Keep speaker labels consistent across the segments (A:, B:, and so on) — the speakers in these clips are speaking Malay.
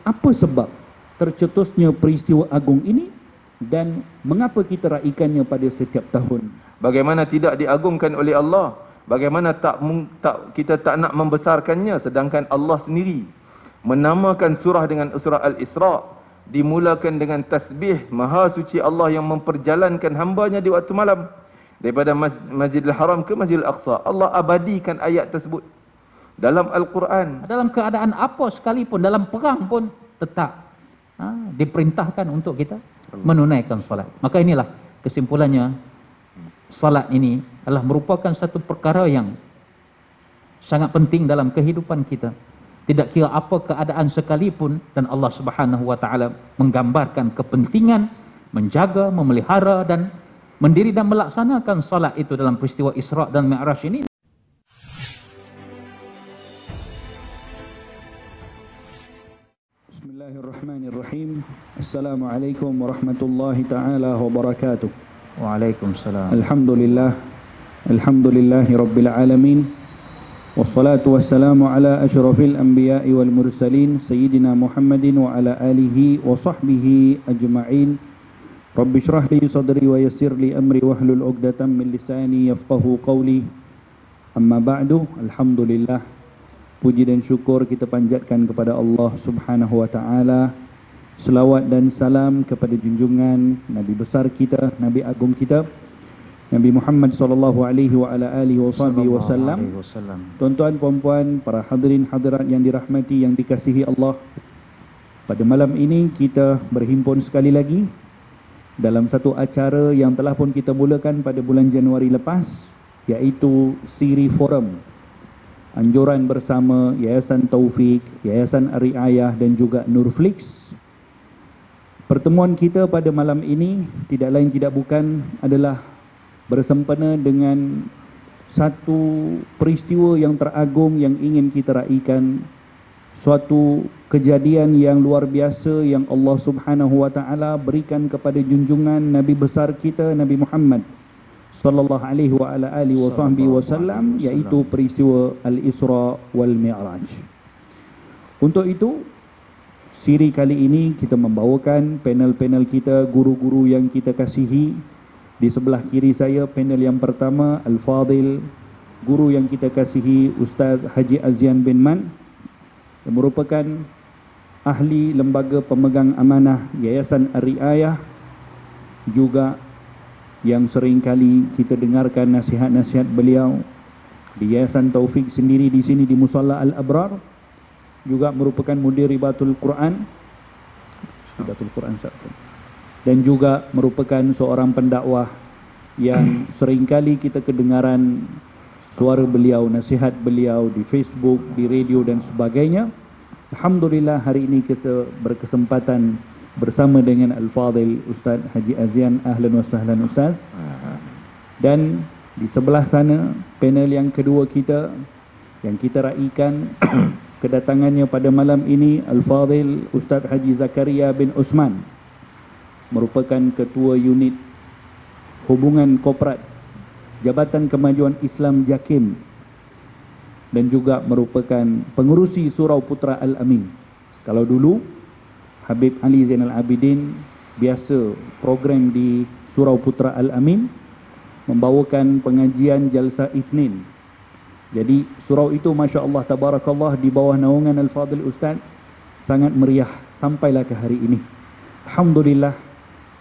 A: apa sebab tercetusnya peristiwa agung ini dan mengapa kita raikannya pada setiap tahun?
B: Bagaimana tidak diagungkan oleh Allah? Bagaimana kita tak nak membesarkannya, sedangkan Allah sendiri menamakan surah dengan surah Al-Isra, dimulakan dengan tasbih. Maha suci Allah yang memperjalankan hambanya di waktu malam daripada Masjidil Haram ke Masjidil Aqsa. Allah abadikan ayat tersebut dalam Al-Quran.
A: Dalam keadaan apa sekalipun, dalam perang pun tetap diperintahkan untuk kita menunaikan salat. Maka inilah kesimpulannya, salat ini adalah merupakan satu perkara yang sangat penting dalam kehidupan kita. Tidak kira apa keadaan sekalipun, dan Allah Subhanahu wa taala menggambarkan kepentingan menjaga, memelihara dan mendiri dan melaksanakan salat itu dalam peristiwa Isra dan Mi'raj ini. Bismillahirrahmanirrahim. Assalamualaikum warahmatullahi taala wabarakatuh. Waalaikumsalam. Alhamdulillahi rabbil alamin. Wassalatu wassalamu ala asyrafil anbiya'i wal mursalin sayyidina Muhammadin wa ala alihi wa sahbihi ajma'in. Rabbi shrah li sadri wa yassir li amri wahlul 'uqdatam min lisani yafqahu qawli. Amma ba'du. Alhamdulillah, puji dan syukur kita panjatkan kepada Allah Subhanahu wa taala. Selawat dan salam kepada junjungan Nabi besar kita, Nabi agung kita, Nabi Muhammad sallallahu alaihi wa ala alihi wasallam. Tuan-tuan, puan-puan, para hadirin hadirat yang dirahmati, yang dikasihi Allah, pada malam ini kita berhimpun sekali lagi dalam satu acara yang telah pun kita mulakan pada bulan Januari lepas, iaitu Siri Forum, anjuran bersama Yayasan Taufik, Yayasan Ar-Riayah dan juga Nurflix. Pertemuan kita pada malam ini tidak lain tidak bukan adalah bersempena dengan satu peristiwa yang teragung yang ingin kita raikan, suatu kejadian yang luar biasa yang Allah Subhanahu wa taala berikan kepada junjungan Nabi besar kita, Nabi Muhammad sallallahu alaihi wa ala alihi wasallam, iaitu peristiwa Al-Isra wal Mi'raj. Untuk itu, siri kali ini kita membawakan panel-panel kita, guru-guru yang kita kasihi. Di sebelah kiri saya, panel yang pertama, Al-Fadil, guru yang kita kasihi, Ustaz Haji Azyan bin Man, yang merupakan ahli lembaga pemegang amanah Yayasan Ar-Riayah, juga yang sering kali kita dengarkan nasihat-nasihat beliau di Yayasan Taufik sendiri di sini di Musalla Al-Abrar, juga merupakan mudir Ribatul Quran, dan juga merupakan seorang pendakwah yang seringkali kita kedengaran suara beliau, nasihat beliau di Facebook, di radio dan sebagainya. Alhamdulillah, hari ini kita berkesempatan bersama dengan Al-Fadil Ustaz Haji Azyan. Ahlan wa sahlan Ustaz. Dan di sebelah sana, panel yang kedua kita yang kita raikan kedatangannya pada malam ini, Al-Fadil Ustaz Haji Zakaria bin Osman, merupakan ketua unit hubungan korporat Jabatan Kemajuan Islam JAKIM, dan juga merupakan pengerusi Surau Putra Al-Amin. Kalau dulu Habib Ali Zainal Abidin biasa program di Surau Putra Al-Amin, membawakan pengajian Jalsa Isnin. Jadi surau itu Masya Allah Tabarakallah di bawah naungan Al-Fadil Ustaz sangat meriah sampailah ke hari ini. Alhamdulillah,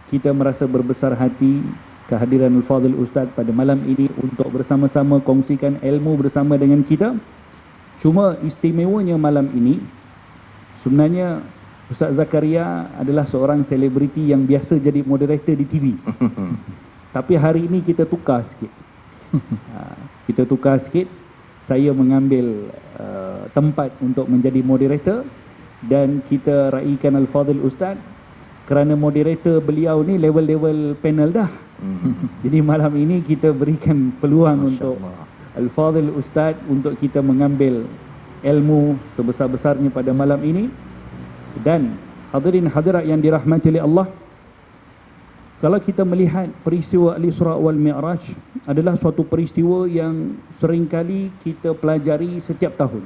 A: kita merasa berbesar hati kehadiran Al-Fadil Ustaz pada malam ini untuk bersama-sama kongsikan ilmu bersama dengan kita. Cuma istimewanya malam ini, sebenarnya Ustaz Zakaria adalah seorang selebriti yang biasa jadi moderator di TV. Tapi hari ini kita tukar sikit. Kita tukar sikit. Saya mengambil tempat untuk menjadi moderator, dan kita raikan Al-Fadil Ustaz kerana moderator beliau ni level-level panel dah. Jadi malam ini kita berikan peluang untuk Al-Fadil Ustaz untuk kita mengambil ilmu sebesar-besarnya pada malam ini. Dan hadirin hadirat yang dirahmati oleh Allah, kalau kita melihat peristiwa Al-Isra wal Mi'raj adalah suatu peristiwa yang seringkali kita pelajari setiap tahun.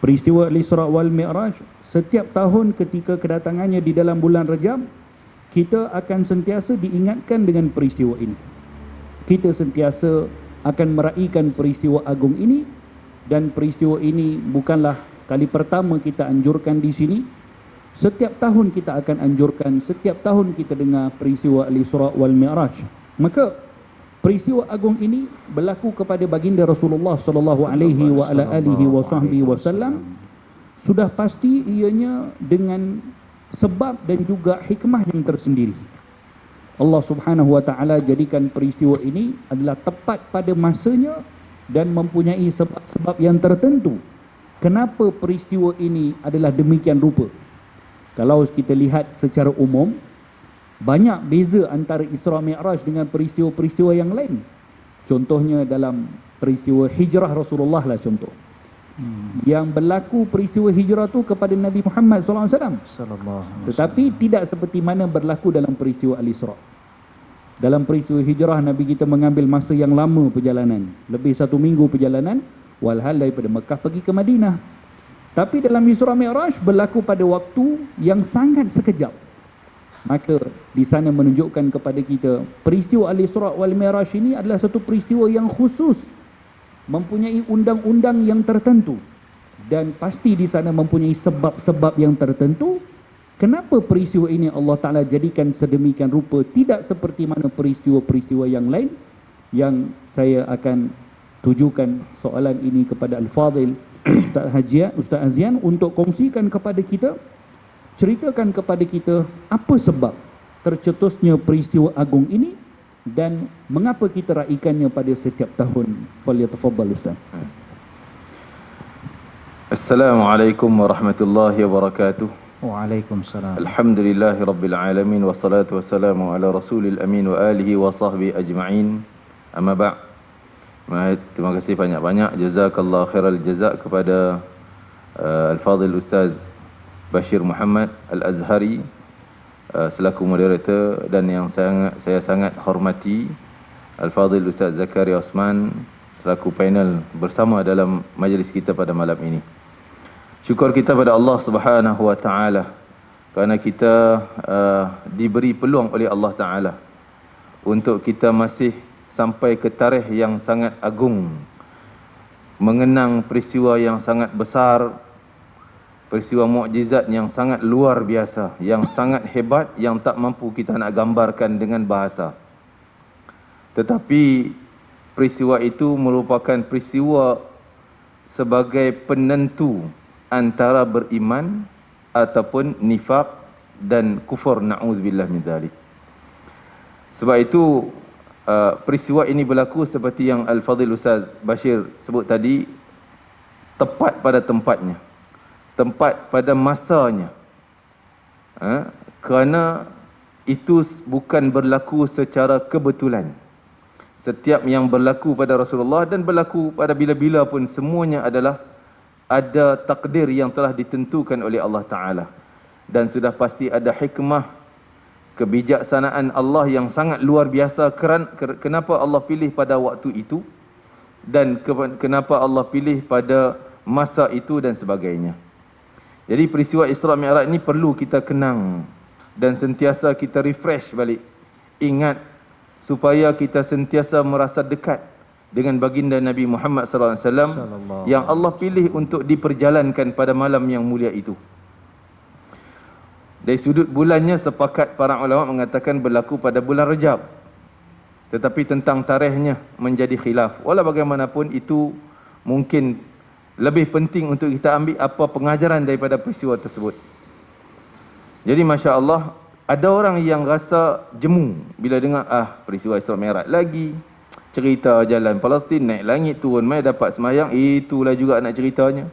A: Peristiwa Al-Isra' wal Mi'raj, setiap tahun ketika kedatangannya di dalam bulan Rajab, kita akan sentiasa diingatkan dengan peristiwa ini. Kita sentiasa akan meraihkan peristiwa agung ini, dan peristiwa ini bukanlah kali pertama kita anjurkan di sini. Setiap tahun kita akan anjurkan, setiap tahun kita dengar peristiwa Al-Isra' wal Mi'raj. Maka peristiwa agung ini berlaku kepada baginda Rasulullah sallallahu alaihi wasallam. Sudah pasti ianya dengan sebab dan juga hikmah yang tersendiri. Allah Subhanahu wa taala jadikan peristiwa ini adalah tepat pada masanya dan mempunyai sebab-sebab yang tertentu. Kenapa peristiwa ini adalah demikian rupa? Kalau kita lihat secara umum, banyak beza antara Isra' Mi'raj dengan peristiwa-peristiwa yang lain. Contohnya dalam peristiwa hijrah Rasulullah lah contoh. Yang berlaku peristiwa hijrah tu kepada Nabi Muhammad SAW. Tetapi tidak seperti mana berlaku dalam peristiwa Al-Isra'. Dalam peristiwa hijrah, Nabi kita mengambil masa yang lama perjalanan. Lebih 1 minggu perjalanan, walhal daripada Mekah pergi ke Madinah. Tapi dalam Isra' Mi'raj berlaku pada waktu yang sangat sekejap. Maka di sana menunjukkan kepada kita peristiwa Al-Isra' wal Mi'raj ini adalah satu peristiwa yang khusus, mempunyai undang-undang yang tertentu, dan pasti di sana mempunyai sebab-sebab yang tertentu. Kenapa peristiwa ini Allah Ta'ala jadikan sedemikian rupa, tidak seperti mana peristiwa-peristiwa yang lain? Yang saya akan tujukan soalan ini kepada Al-Fadhil Ustaz Azian untuk kongsikan kepada kita, ceritakan kepada kita apa sebab tercetusnya peristiwa agung ini dan mengapa kita raikannya pada setiap tahun. Falyatafaddal Ustaz.
B: Assalamualaikum warahmatullahi wabarakatuh.
C: Waalaikumsalam.
B: Alhamdulillahirabbil alamin, wassalatu wassalamu ala rasulil amin wa alihi wa sahbihi ajma'in. Amma ba'. Terima kasih banyak-banyak, jazakallah khairal jazak kepada Al-Fadhil Ustaz Bashir Muhammad Al-Azhari selaku moderator, dan yang saya sangat hormati Al-Fadhil Ustaz Zakaria Osman selaku panel bersama dalam majlis kita pada malam ini. Syukur kita pada Allah Subhanahu wa taala kerana kita diberi peluang oleh Allah Taala untuk kita masih sampai ke tarikh yang sangat agung, mengenang peristiwa yang sangat besar, peristiwa mukjizat yang sangat luar biasa, yang sangat hebat, yang tak mampu kita nak gambarkan dengan bahasa. Tetapi peristiwa itu merupakan peristiwa sebagai penentu antara beriman ataupun nifaq dan kufur, na'udzubillah min dzalik. Sebab itu peristiwa ini berlaku seperti yang Al-Fadhil Ustaz Bashir sebut tadi, tepat pada tempatnya, tempat pada masanya. Kerana itu bukan berlaku secara kebetulan. Setiap yang berlaku pada Rasulullah dan berlaku pada bila-bila pun, semuanya adalah ada takdir yang telah ditentukan oleh Allah Ta'ala. Dan sudah pasti ada hikmah, kebijaksanaan Allah yang sangat luar biasa. Kenapa Allah pilih pada waktu itu, dan kenapa Allah pilih pada masa itu dan sebagainya. Jadi peristiwa Isra' Mi'raj ini perlu kita kenang dan sentiasa kita refresh balik, ingat, supaya kita sentiasa merasa dekat dengan baginda Nabi Muhammad SAW yang Allah pilih untuk diperjalankan pada malam yang mulia itu. Dari sudut bulannya, sepakat para ulama mengatakan berlaku pada bulan Rajab. Tetapi tentang tarikhnya menjadi khilaf. Walau bagaimanapun itu mungkin lebih penting untuk kita ambil apa pengajaran daripada peristiwa tersebut. Jadi Masya Allah, ada orang yang rasa jemu bila dengar peristiwa Isra' Mi'raj lagi, cerita jalan Palestin, naik langit, turun mai, dapat semayang, itulah juga nak ceritanya.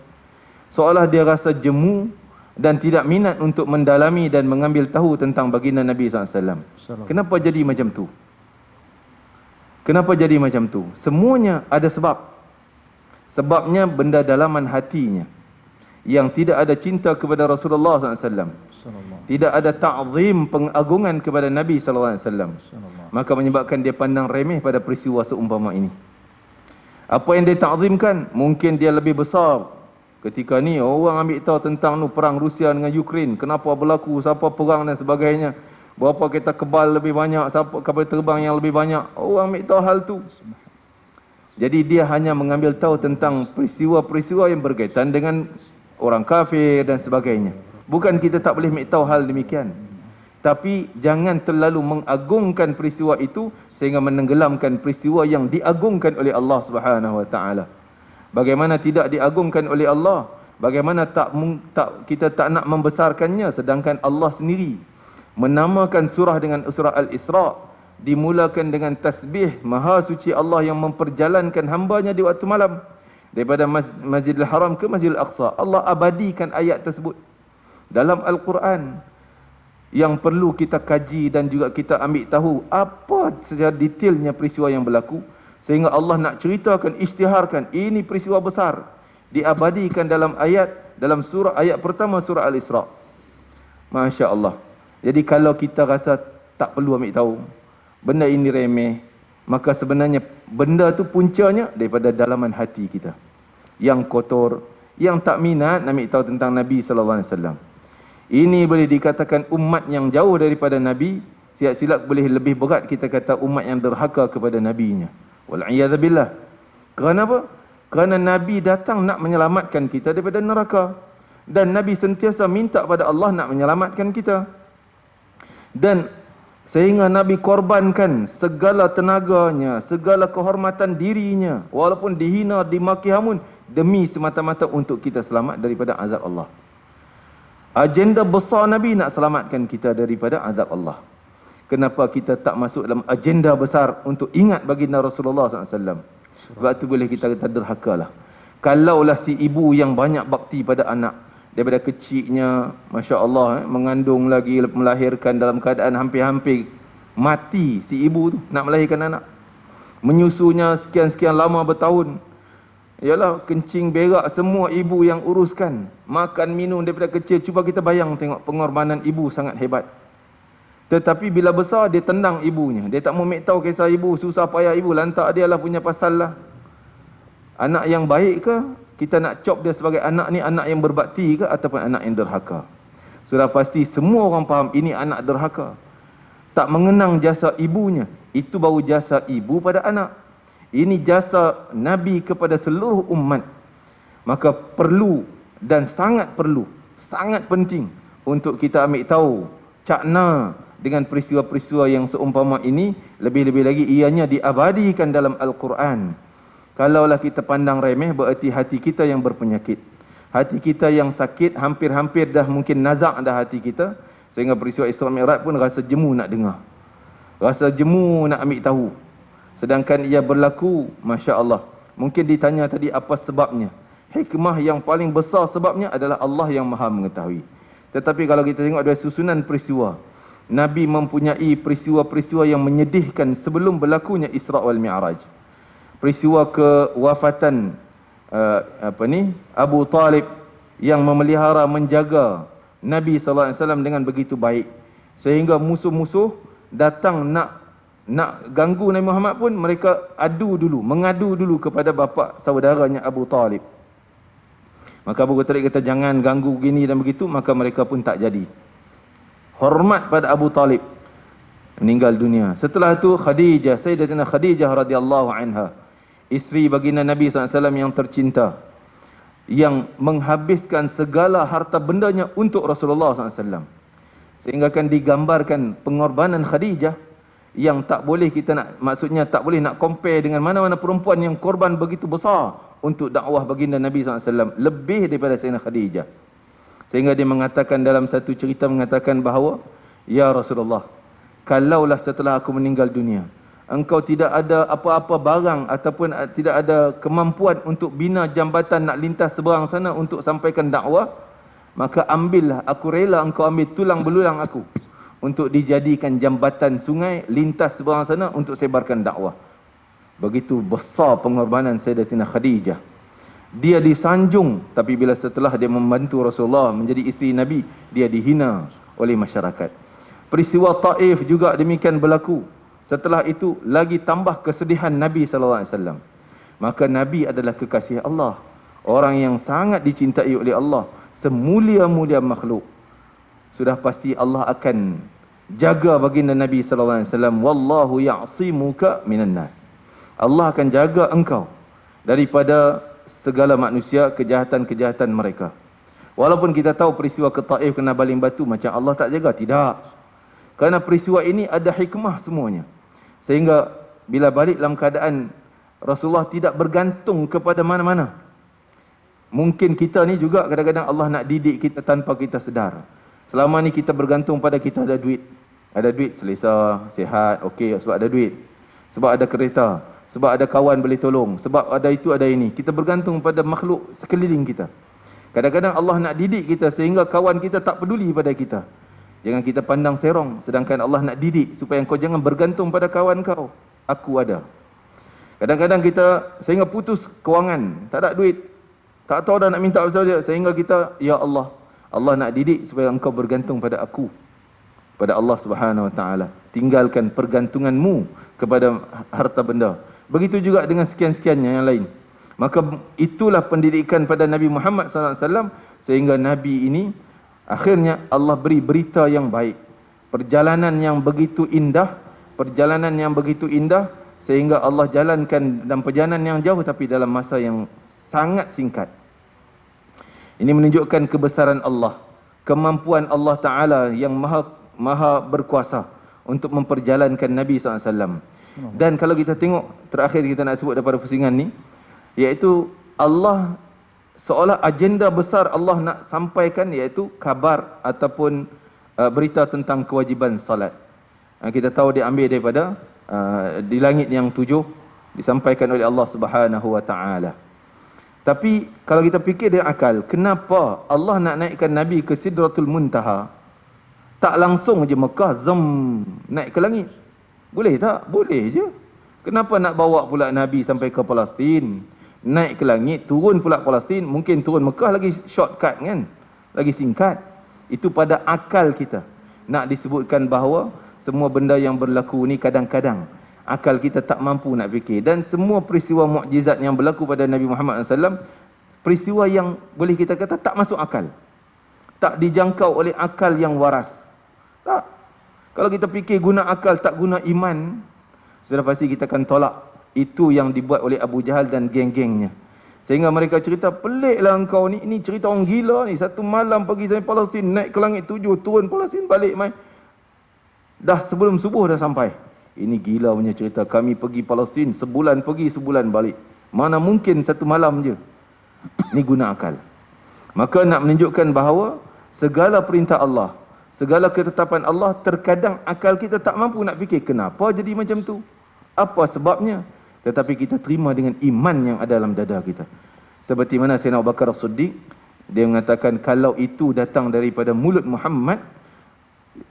B: Seolah dia rasa jemu dan tidak minat untuk mendalami dan mengambil tahu tentang baginda Nabi SAW. Kenapa jadi macam tu? Kenapa jadi macam tu? Semuanya ada sebab. Sebabnya benda dalaman hatinya yang tidak ada cinta kepada Rasulullah SAW, tidak ada ta'zim, pengagungan kepada Nabi SAW, maka menyebabkan dia pandang remeh pada peristiwa seumpama ini. Apa yang dia ta'zimkan, mungkin dia lebih besar Ketika ni orang ambil tahu tentang perang Rusia dengan Ukraine, kenapa berlaku, siapa perang dan sebagainya, berapa kereta kebal lebih banyak, siapa kapal terbang yang lebih banyak, orang ambil tahu hal tu. Jadi dia hanya mengambil tahu tentang peristiwa-peristiwa yang berkaitan dengan orang kafir dan sebagainya. Bukan kita tak boleh ambil tahu hal demikian. Tapi jangan terlalu mengagungkan peristiwa itu sehingga menenggelamkan peristiwa yang diagungkan oleh Allah Subhanahu wa taala. Bagaimana tidak diagungkan oleh Allah? Bagaimana kita tak nak membesarkannya sedangkan Allah sendiri menamakan surah dengan surah Al-Isra, dimulakan dengan tasbih, maha suci Allah yang memperjalankan hambanya di waktu malam daripada Masjidil Haram ke Masjidil Aqsa. Allah abadikan ayat tersebut dalam Al-Quran, yang perlu kita kaji dan juga kita ambil tahu apa secara detailnya peristiwa yang berlaku, sehingga Allah nak ceritakan, isytiharkan, ini peristiwa besar, diabadikan dalam dalam surah ayat pertama surah Al-Isra. Masya Allah. Jadi kalau kita rasa tak perlu ambil tahu, benda ini remeh, maka sebenarnya benda tu puncanya daripada dalaman hati kita yang kotor, yang tak minat ambil tahu tentang Nabi SAW. Ini boleh dikatakan umat yang jauh daripada Nabi. Silap-silap boleh lebih berat kita kata umat yang derhaka kepada Nabi-Nya. Wal'iyadzubillah. Kerana apa? Kerana Nabi datang nak menyelamatkan kita daripada neraka. Dan Nabi sentiasa minta pada Allah nak menyelamatkan kita. Dan sehingga Nabi korbankan segala tenaganya, segala kehormatan dirinya, walaupun dihina, dimaki hamun, demi semata-mata untuk kita selamat daripada azab Allah. Agenda besar Nabi nak selamatkan kita daripada azab Allah. Kenapa kita tak masuk dalam agenda besar untuk ingat baginda Rasulullah SAW? Sebab tu boleh kita kata derhaka lah. Kalaulah si ibu yang banyak bakti pada anak, daripada kecilnya, Masya Allah, mengandung lagi, melahirkan dalam keadaan hampir-hampir mati si ibu tu, nak melahirkan anak. Menyusunya sekian-sekian lama bertahun. Yalah, kencing, berak, semua ibu yang uruskan. Makan, minum daripada kecil. Cuba kita bayang tengok pengorbanan ibu sangat hebat. Tetapi bila besar, dia tendang ibunya. Dia tak mau ambil tahu kisah ibu, susah payah ibu. Lantak dia lah punya pasal lah. Anak yang baik ke? Kita nak cop dia sebagai anak ni anak yang berbakti ke ataupun anak yang derhaka? Sudah pasti semua orang faham ini anak derhaka. Tak mengenang jasa ibunya. Itu baru jasa ibu pada anak. Ini jasa Nabi kepada seluruh umat. Maka perlu dan sangat perlu, sangat penting untuk kita ambil tahu, cakna dengan peristiwa-peristiwa yang seumpama ini. Lebih-lebih lagi ianya diabadikan dalam Al-Quran. Kalaulah kita pandang remeh, berarti hati kita yang berpenyakit, hati kita yang sakit, hampir-hampir dah mungkin nazak dah hati kita, sehingga peristiwa Isra Mi'raj pun rasa jemu nak dengar, rasa jemu nak ambil tahu. Sedangkan ia berlaku, Masya Allah, mungkin ditanya tadi apa sebabnya. Hikmah yang paling besar sebabnya adalah Allah yang maha mengetahui. Tetapi kalau kita tengok dari susunan peristiwa, Nabi mempunyai peristiwa-peristiwa yang menyedihkan sebelum berlakunya Isra wal Mi'raj. Peristiwa kewafatan Abu Talib yang memelihara, menjaga Nabi SAW dengan begitu baik, sehingga musuh-musuh datang nak ganggu Nabi Muhammad pun mereka mengadu dulu kepada bapa saudaranya Abu Talib. Maka Abu Talib kata jangan ganggu gini dan begitu, maka mereka pun tak jadi. Hormat pada Abu Talib, meninggal dunia. Setelah itu Khadijah, Sayyidatina Khadijah radhiyallahu anha, isteri baginda Nabi SAW yang tercinta, yang menghabiskan segala harta bendanya untuk Rasulullah SAW. Sehingga kan digambarkan pengorbanan Khadijah yang tak boleh kita nak, maksudnya tak boleh nak compare dengan mana-mana perempuan yang korban begitu besar untuk dakwah baginda Nabi SAW, lebih daripada Sayyidina Khadijah. Sehingga dia mengatakan dalam satu cerita, mengatakan bahawa, ya Rasulullah, kalaulah setelah aku meninggal dunia, engkau tidak ada apa-apa barang ataupun tidak ada kemampuan untuk bina jambatan nak lintas seberang sana untuk sampaikan dakwah, maka ambillah, aku rela engkau ambil tulang belulang aku untuk dijadikan jambatan sungai lintas seberang sana untuk sebarkan dakwah. Begitu besar pengorbanan Sayyidatina Khadijah. Dia disanjung, tapi bila setelah dia membantu Rasulullah menjadi isteri Nabi, dia dihina oleh masyarakat. Peristiwa Taif juga demikian berlaku. Setelah itu lagi tambah kesedihan Nabi SAW. Maka Nabi adalah kekasih Allah. orang yang sangat dicintai oleh Allah, semulia-mulia makhluk, sudah pasti Allah akan jaga baginda Nabi sallallahu alaihi wasallam. Wallahu ya'simuka minan nas. Allah akan jaga engkau daripada segala manusia, kejahatan-kejahatan mereka. Walaupun kita tahu peristiwa ke Taif kena baling batu, macam Allah tak jaga, tidak. Kerana peristiwa ini ada hikmah semuanya. Sehingga bila balik dalam keadaan Rasulullah tidak bergantung kepada mana-mana. Mungkin kita ni juga kadang-kadang Allah nak didik kita tanpa kita sedar. Selama ni kita bergantung pada kita ada duit. Ada duit, selesa, sihat, okey, sebab ada duit. Sebab ada kereta, sebab ada kawan boleh tolong, sebab ada itu, ada ini. Kita bergantung pada makhluk sekeliling kita. Kadang-kadang Allah nak didik kita sehingga kawan kita tak peduli pada kita. Jangan kita pandang serong, sedangkan Allah nak didik supaya kau jangan bergantung pada kawan kau. Aku ada. Kadang-kadang kita sehingga putus kewangan, tak ada duit, tak tahu dah nak minta apa saja, sehingga kita, ya Allah, Allah nak didik supaya engkau bergantung pada aku, pada Allah Subhanahu Wa Taala. Tinggalkan pergantunganmu kepada harta benda. Begitu juga dengan sekian-sekiannya yang lain. Maka itulah pendidikan pada Nabi Muhammad SAW, sehingga Nabi ini akhirnya Allah beri berita yang baik. Perjalanan yang begitu indah, perjalanan yang begitu indah, sehingga Allah jalankan dalam perjalanan yang jauh tapi dalam masa yang sangat singkat. Ini menunjukkan kebesaran Allah, kemampuan Allah Ta'ala yang maha berkuasa untuk memperjalankan Nabi SAW. Dan kalau kita tengok, terakhir kita nak sebut daripada pusingan ni, iaitu Allah, seolah agenda besar Allah nak sampaikan, iaitu kabar ataupun berita tentang kewajiban salat. Kita tahu dia ambil daripada di langit yang 7, disampaikan oleh Allah Subhanahu Wa Ta'ala. Tapi kalau kita fikir dengan akal, kenapa Allah nak naikkan Nabi ke Sidratul Muntaha? Tak langsung je Mekah, zam, naik ke langit. Boleh tak? Boleh je. Kenapa nak bawa pula Nabi sampai ke Palestin, naik ke langit, turun pula Palestin, mungkin turun Mekah lagi shortcut kan? Lagi singkat. Itu pada akal kita. Nak disebutkan bahawa semua benda yang berlaku ni kadang-kadang akal kita tak mampu nak fikir. Dan semua peristiwa mukjizat yang berlaku pada Nabi Muhammad SAW, peristiwa yang boleh kita kata tak masuk akal, tak dijangkau oleh akal yang waras. Tak. Kalau kita fikir guna akal tak guna iman, sudah pasti kita akan tolak. Itu yang dibuat oleh Abu Jahal dan geng-gengnya. Sehingga mereka cerita, peliklah engkau ni, ini cerita orang gila ni. Satu malam pergi sampai Palestin, naik ke langit 7, turun Palestin, balik mai. Dah sebelum subuh dah sampai. Ini gila punya cerita. Kami pergi Palestin, sebulan pergi, sebulan balik. Mana mungkin satu malam je. Ini guna akal. Maka nak menunjukkan bahawa segala perintah Allah, segala ketetapan Allah, terkadang akal kita tak mampu nak fikir kenapa jadi macam tu, apa sebabnya. Tetapi kita terima dengan iman yang ada dalam dada kita. Seperti mana Sayyidina Abu Bakar As-Siddiq, dia mengatakan kalau itu datang daripada mulut Muhammad,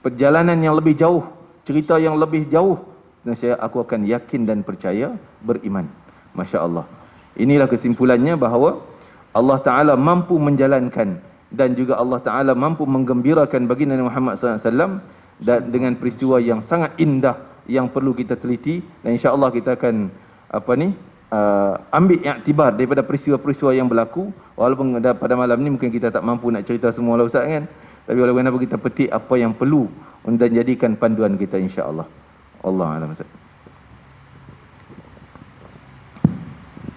B: perjalanan yang lebih jauh, cerita yang lebih jauh, dan aku akan yakin dan percaya, beriman. Masya Allah. Inilah kesimpulannya bahawa Allah Ta'ala mampu menjalankan, dan juga Allah Ta'ala mampu menggembirakan baginda Nabi Muhammad SAW, dan dengan peristiwa yang sangat indah yang perlu kita teliti. Dan insya Allah kita akan ambil iktibar daripada peristiwa-peristiwa yang berlaku. Walaupun pada malam ni mungkin kita tak mampu nak cerita semua lah Ustaz kan, tapi walaupun apa kita petik apa yang perlu dan jadikan panduan kita insya Allah. Allah a'lam.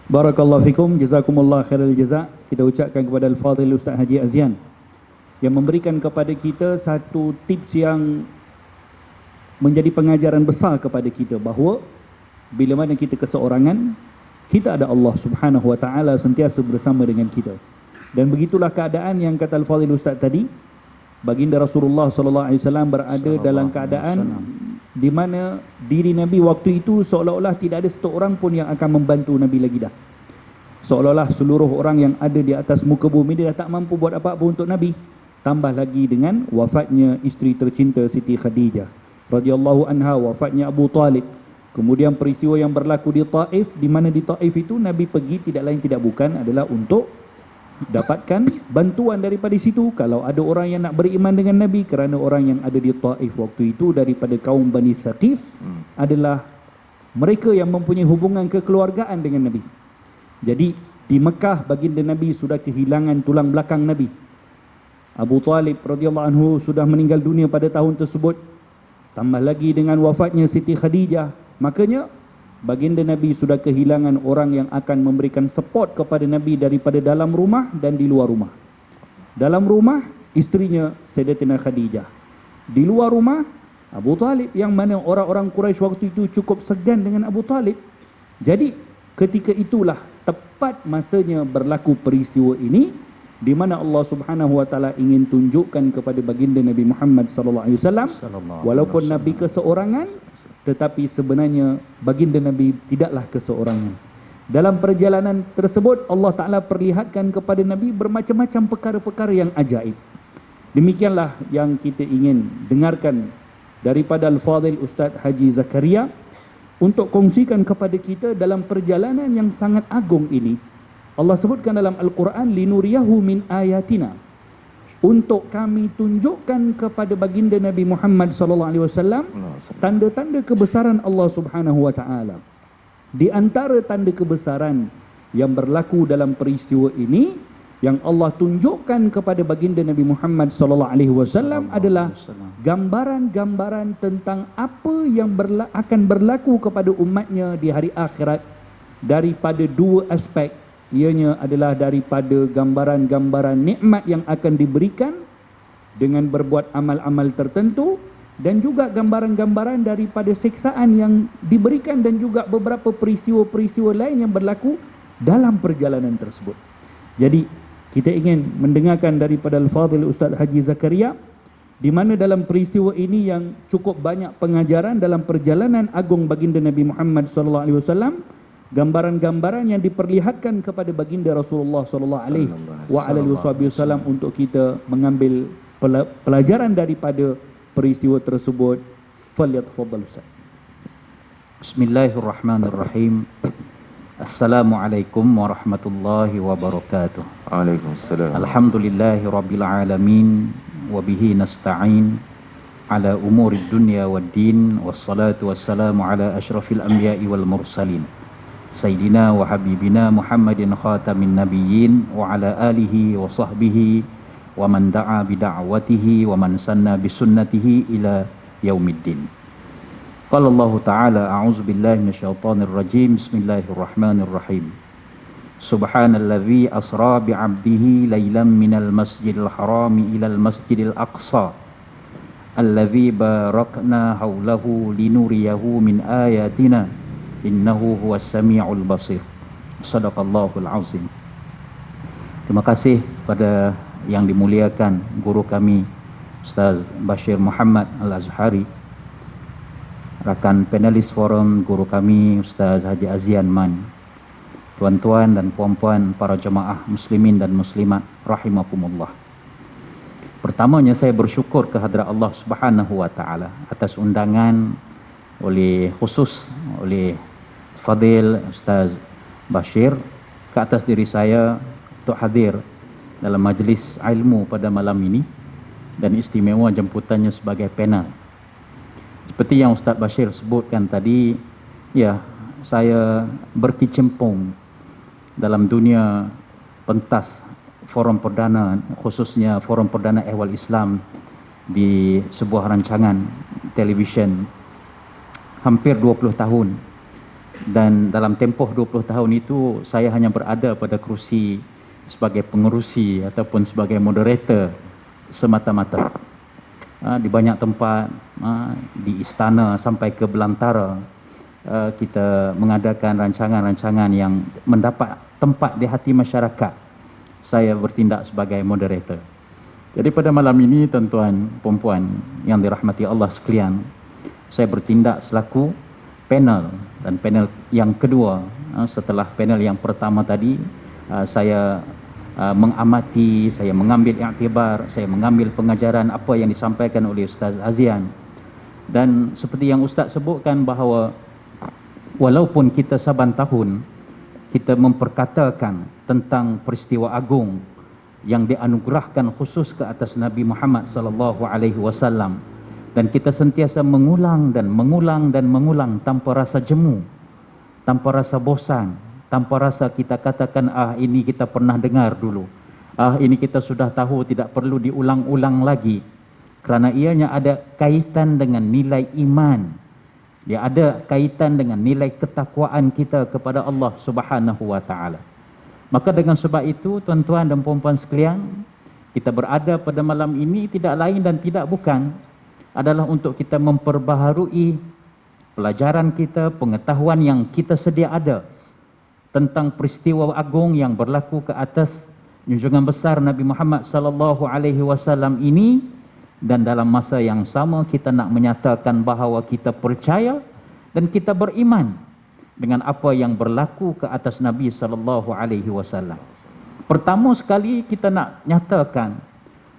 A: Barakallahu fikum, jazakumullah khairal jaza. Kita ucapkan kepada Al-Fadhil Ustaz Haji Azyan yang memberikan kepada kita satu tips yang menjadi pengajaran besar kepada kita, bahawa bila mana kita keseorangan, kita ada Allah Subhanahu Wa Ta'ala sentiasa bersama dengan kita. Dan begitulah keadaan yang kata Al-Fadhil Ustaz tadi. Baginda Rasulullah SAW berada dalam keadaan di mana diri Nabi waktu itu seolah-olah tidak ada satu orang pun yang akan membantu Nabi lagi dah. Seolah-olah seluruh orang yang ada di atas muka bumi dia dah tak mampu buat apa-apa untuk Nabi. Tambah lagi dengan wafatnya isteri tercinta Siti Khadijah radhiyallahu anha, wafatnya Abu Talib. Kemudian peristiwa yang berlaku di Taif, di mana di Taif itu Nabi pergi tidak lain tidak bukan adalah untuk dapatkan bantuan daripada situ. Kalau ada orang yang nak beriman dengan Nabi, kerana orang yang ada di Taif waktu itu daripada kaum Bani Thaqif adalah mereka yang mempunyai hubungan kekeluargaan dengan Nabi. Jadi Di Mekah baginda Nabi sudah kehilangan tulang belakang Nabi. Abu Talib radhiyallahu anhu sudah meninggal dunia pada tahun tersebut. Tambah lagi dengan wafatnya Siti Khadijah, makanya baginda Nabi sudah kehilangan orang yang akan memberikan support kepada Nabi daripada dalam rumah dan di luar rumah. Dalam rumah, isterinya Sayyidatina Khadijah. Di luar rumah, Abu Talib, yang mana orang-orang Quraisy waktu itu cukup segan dengan Abu Talib. Jadi ketika itulah tepat masanya berlaku peristiwa ini, di mana Allah Subhanahu wa taala ingin tunjukkan kepada baginda Nabi Muhammad sallallahu alaihi wasallam, walaupun Nabi keseorangan, tetapi sebenarnya baginda Nabi tidaklah keseorangan. Dalam perjalanan tersebut Allah Taala perlihatkan kepada Nabi bermacam-macam perkara-perkara yang ajaib. Demikianlah yang kita ingin dengarkan daripada Al-Fadhil Ustaz Haji Zakaria untuk kongsikan kepada kita dalam perjalanan yang sangat agung ini. Allah sebutkan dalam Al-Quran, linuriyahu min ayatina, untuk kami tunjukkan kepada baginda Nabi Muhammad sallallahu alaihi wasallam tanda-tanda kebesaran Allah Subhanahu wa taala. Di antara tanda kebesaran yang berlaku dalam peristiwa ini yang Allah tunjukkan kepada baginda Nabi Muhammad sallallahu alaihi wasallam adalah gambaran-gambaran tentang apa yang akan berlaku kepada umatnya di hari akhirat daripada dua aspek. Ianya adalah daripada gambaran-gambaran nikmat yang akan diberikan dengan berbuat amal-amal tertentu, dan juga gambaran-gambaran daripada siksaan yang diberikan, dan juga beberapa peristiwa-peristiwa lain yang berlaku dalam perjalanan tersebut. Jadi kita ingin mendengarkan daripada Al-Fadhil Ustaz Haji Zakaria, di mana dalam peristiwa ini yang cukup banyak pengajaran dalam perjalanan agung baginda Nabi Muhammad sallallahu alaihi wasallam, gambaran-gambaran yang diperlihatkan kepada baginda Rasulullah sallallahu alaihi wasallam untuk kita mengambil pelajaran daripada peristiwa tersebut. Falyatafadhal Ustaz.
C: Bismillahirrahmanirrahim. Assalamualaikum warahmatullahi wabarakatuh.
B: Waalaikumsalam.
C: Alhamdulillahi rabbil alamin wa bihi nasta'in ala umurid dunya waddin, wassalatu wassalamu ala asyrafil anbiya'i wal mursalin Sayyidina wa Habibina Muhammadin khatamin nabiyyin wa ala alihi wa sahbihi wa man da'a bida'watihi wa man sanna bisunnatihi ila yaumiddin. Qala Allah Ta'ala, a'udzu billahi minasyaitonir rajim, bismillahirrahmanirrahim. Subhanalladzi asra bi'abdihi lailan minal masjidil harami ilal masjidil aqsa alladzi barakna haulahu linuriyahu min ayatina innahu huwas sami'ul basir. Shadaqallahul azim. Terima kasih kepada yang dimuliakan guru kami Ustaz Bashir Muhammad Al-Azhari, rakan panelis forum guru kami Ustaz Haji Azian Man, tuan-tuan dan puan-puan para jemaah muslimin dan muslimat rahimakumullah. Pertamanya saya bersyukur kehadrat Allah Subhanahu wa taala atas undangan khusus oleh Fadil Ustaz Bashir ke atas diri saya untuk hadir dalam majlis ilmu pada malam ini, dan istimewa jemputannya sebagai panel. Seperti yang Ustaz Bashir sebutkan tadi, ya, saya berkecimpung dalam dunia pentas forum perdana, khususnya forum perdana ehwal Islam di sebuah rancangan televisyen hampir 20 tahun. Dan dalam tempoh 20 tahun itu saya hanya berada pada kerusi sebagai pengerusi ataupun sebagai moderator semata-mata. Di banyak tempat, di istana sampai ke belantara, kita mengadakan rancangan-rancangan yang mendapat tempat di hati masyarakat. Saya bertindak sebagai moderator. Jadi pada malam ini, tuan-tuan, puan-puan yang dirahmati Allah sekalian, saya bertindak selaku panel, dan panel yang kedua setelah panel yang pertama tadi. Saya mengamati, saya mengambil iktibar, saya mengambil pengajaran apa yang disampaikan oleh Ustaz Azian. Dan seperti yang Ustaz sebutkan bahawa walaupun kita saban tahun kita memperkatakan tentang peristiwa agung yang dianugerahkan khusus ke atas Nabi Muhammad sallallahu alaihi wasallam, dan kita sentiasa mengulang dan mengulang dan mengulang tanpa rasa jemu, tanpa rasa bosan, tanpa rasa kita katakan, ini kita pernah dengar dulu, ini kita sudah tahu, tidak perlu diulang-ulang lagi. Kerana ianya ada kaitan dengan nilai iman, dia ada kaitan dengan nilai ketakwaan kita kepada Allah Subhanahu wa taala. Maka dengan sebab itu, tuan-tuan dan puan-puan sekalian, kita berada pada malam ini tidak lain dan tidak bukan adalah untuk kita memperbaharui pelajaran kita, pengetahuan yang kita sedia ada tentang peristiwa agung yang berlaku ke atas junjungan besar Nabi Muhammad sallallahu alaihi wasallam ini. Dan dalam masa yang sama kita nak menyatakan bahawa kita percaya dan kita beriman dengan apa yang berlaku ke atas Nabi sallallahu alaihi wasallam. Pertama sekali kita nak nyatakan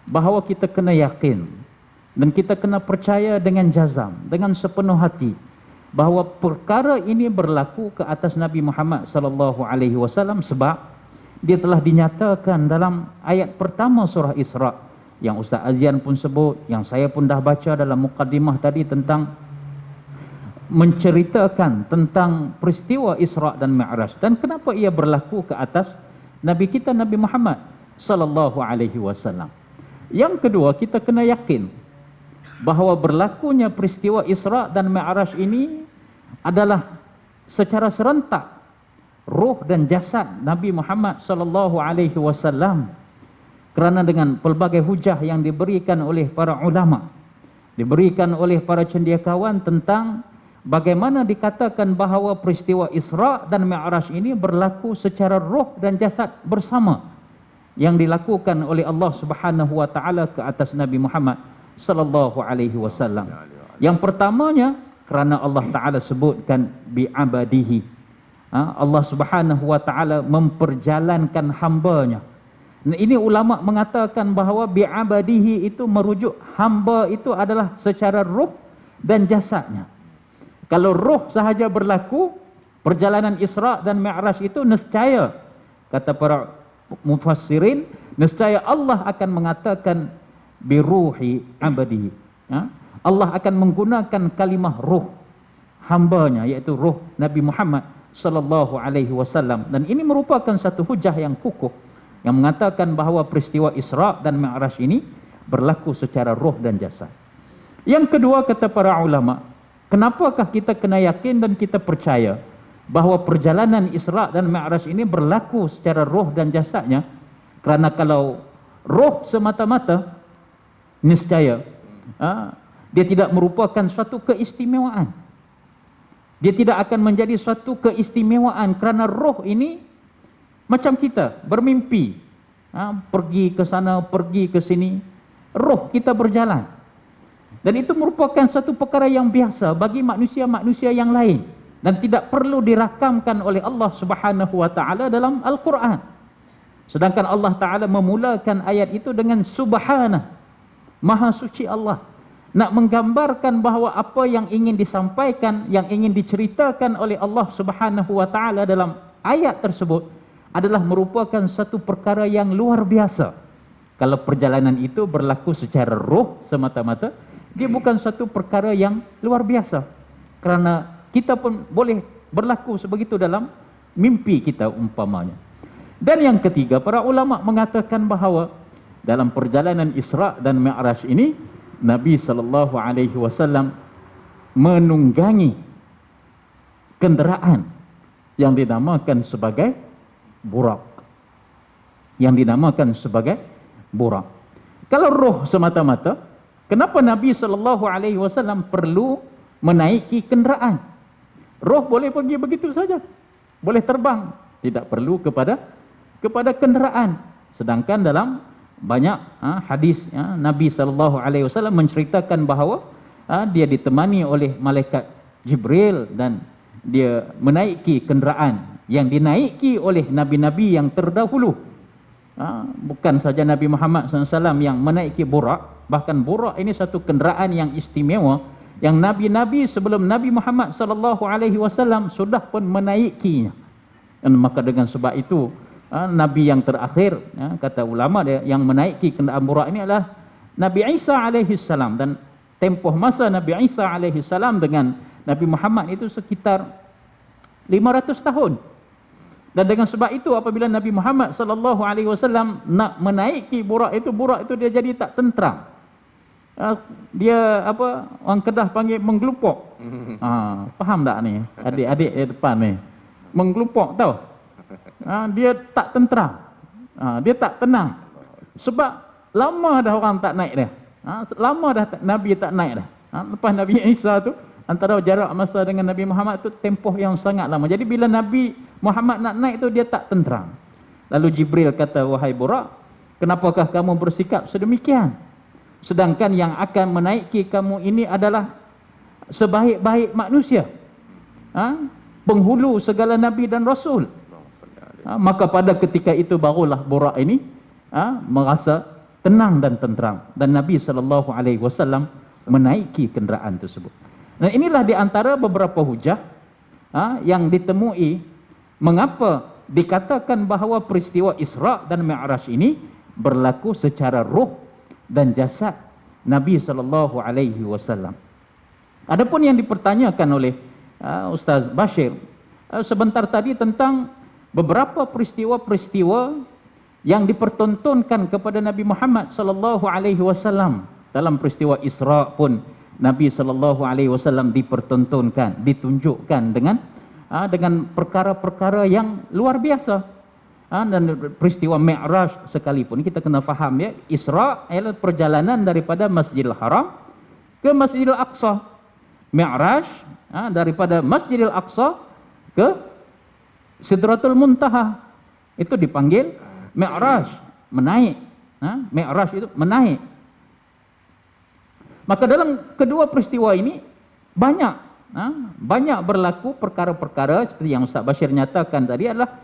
C: bahawa kita kena yakin dan kita kena percaya dengan jazam, dengan sepenuh hati bahawa perkara ini berlaku ke atas Nabi Muhammad sallallahu alaihi wasallam sebab dia telah dinyatakan dalam ayat pertama surah Isra yang Ustaz Azian pun sebut, yang saya pun dah baca dalam mukaddimah tadi, tentang menceritakan tentang peristiwa Isra dan Mi'raj dan kenapa ia berlaku ke atas Nabi kita Nabi Muhammad sallallahu alaihi wasallam. Yang kedua, kita kena yakin bahawa berlakunya peristiwa Isra dan Mi'raj ini adalah secara serentak ruh dan jasad Nabi Muhammad sallallahu alaihi wasallam, kerana dengan pelbagai hujah yang diberikan oleh para ulama, diberikan oleh para cendekiawan tentang bagaimana dikatakan bahawa peristiwa Isra dan Mi'raj ini berlaku secara roh dan jasad bersama yang dilakukan oleh Allah Subhanahu wa taala ke atas Nabi Muhammad sallallahu alaihi wasallam. Yang pertamanya kerana Allah taala sebutkan bi'abadihi. Allah Subhanahu wa taala memperjalankan hamba-Nya. Nah, ini ulama mengatakan bahawa bi'abadihi itu merujuk hamba itu adalah secara roh dan jasadnya. Kalau roh sahaja berlaku, perjalanan Isra dan Mi'raj itu nescaya, kata para mufassirin, nescaya Allah akan mengatakan biruhi abadihi. Allah akan menggunakan kalimah roh hamba-Nya, iaitu roh Nabi Muhammad sallallahu alaihi wasallam. Dan ini merupakan satu hujah yang kukuh yang mengatakan bahawa peristiwa Isra dan Mi'raj ini berlaku secara roh dan jasad. Yang kedua, kata para ulama, kenapakah kita kena yakin dan kita percaya bahawa perjalanan Isra dan Mi'raj ini berlaku secara roh dan jasadnya? Kerana kalau roh semata-mata, niscaya dia tidak merupakan suatu keistimewaan. Dia tidak akan menjadi suatu keistimewaan kerana roh ini macam kita bermimpi, pergi ke sana, pergi ke sini, roh kita berjalan. Dan itu merupakan satu perkara yang biasa bagi manusia-manusia yang lain dan tidak perlu dirakamkan oleh Allah Subhanahu wa taala dalam Al-Quran. Sedangkan Allah taala memulakan ayat itu dengan subhanah, maha suci Allah, nak menggambarkan bahawa apa yang ingin disampaikan, yang ingin diceritakan oleh Allah Subhanahu wa taala dalam ayat tersebut adalah merupakan satu perkara yang luar biasa. Kalau perjalanan itu berlaku secara roh semata-mata, dia bukan satu perkara yang luar biasa. Kerana kita pun boleh berlaku sebegitu dalam mimpi kita umpamanya. Dan yang ketiga, para ulama mengatakan bahawa dalam perjalanan Isra dan Mi'raj ini, Nabi sallallahu alaihi wasallam menunggangi kenderaan yang dinamakan sebagai burak. Yang dinamakan sebagai burak. Kalau roh semata-mata, kenapa Nabi sallallahu alaihi wasallam perlu menaiki kenderaan? Roh boleh pergi begitu saja, boleh terbang, tidak perlu kepada kenderaan. Sedangkan dalam banyak hadis Nabi sallallahu alaihi wasallam menceritakan bahawa dia ditemani oleh malaikat Jibril dan dia menaiki kenderaan yang dinaiki oleh nabi-nabi yang terdahulu. Bukan saja Nabi Muhammad SAW yang menaiki burak, bahkan burak ini satu kenderaan yang istimewa yang nabi-nabi sebelum Nabi Muhammad SAW sudah pun menaikinya. Dan maka dengan sebab itu Nabi yang terakhir, kata ulama dia, yang menaiki kenderaan burak ini adalah Nabi Isa AS. Dan tempoh masa Nabi Isa AS dengan Nabi Muhammad itu sekitar 500 tahun. Dan dengan sebab itu apabila Nabi Muhammad sallallahu alaihi wasallam nak menaiki burak itu dia jadi tak tenteram. Dia apa, orang Kedah panggil menggelupok. Faham tak ni adik-adik di depan ni? Menggelupok tahu. Dia tak tenteram. Dia tak tenang. Sebab lama dah orang tak naik dah. Lama dah Nabi tak naik dah. Lepas Nabi Isa tu, antara jarak masa dengan Nabi Muhammad tu tempoh yang sangat lama. Jadi bila Nabi Muhammad nak naik tu dia tak tenteram. Lalu Jibril kata, wahai Burak, kenapakah kamu bersikap sedemikian? Sedangkan yang akan menaiki kamu ini adalah sebaik-baik manusia, penghulu segala Nabi dan Rasul. Maka pada ketika itu barulah Burak ini merasa tenang dan tenteram. Dan Nabi SAW menaiki kenderaan tersebut. Dan inilah di antara beberapa hujah yang ditemui mengapa dikatakan bahawa peristiwa Isra' dan Mi'raj ini berlaku secara roh dan jasad Nabi SAW. Adapun yang dipertanyakan oleh Ustaz Bashir sebentar tadi tentang beberapa peristiwa-peristiwa yang dipertontonkan kepada Nabi Muhammad SAW. Dalam peristiwa Isra' pun Nabi SAW dipertontonkan, ditunjukkan dengan perkara-perkara yang luar biasa. Dan peristiwa Mi'raj sekalipun kita kena faham ya, Isra' adalah perjalanan daripada Masjidil Haram ke Masjidil Aqsa. Mi'raj daripada Masjidil Aqsa ke Sidratul Muntaha. Itu dipanggil Mi'raj, menaik. Mi'raj itu menaik. Maka dalam kedua peristiwa ini banyak berlaku perkara-perkara seperti yang Ustaz Bashir nyatakan tadi, adalah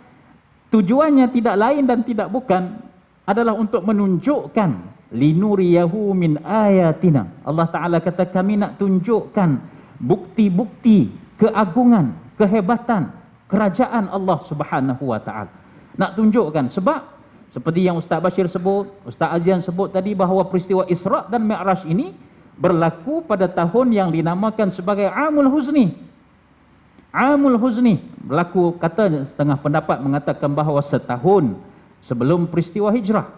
C: tujuannya tidak lain dan tidak bukan adalah untuk menunjukkan linuriyahu min ayatina. Allah Ta'ala kata kami nak tunjukkan bukti-bukti keagungan, kehebatan kerajaan Allah Subhanahu wa Ta'ala. Nak tunjukkan sebab seperti yang Ustaz Bashir sebut, Ustaz Azian sebut tadi, bahawa peristiwa Isra' dan Mi'raj ini berlaku pada tahun yang dinamakan sebagai Amul Huzni. Amul Huzni berlaku, kata setengah pendapat mengatakan bahawa setahun sebelum peristiwa hijrah.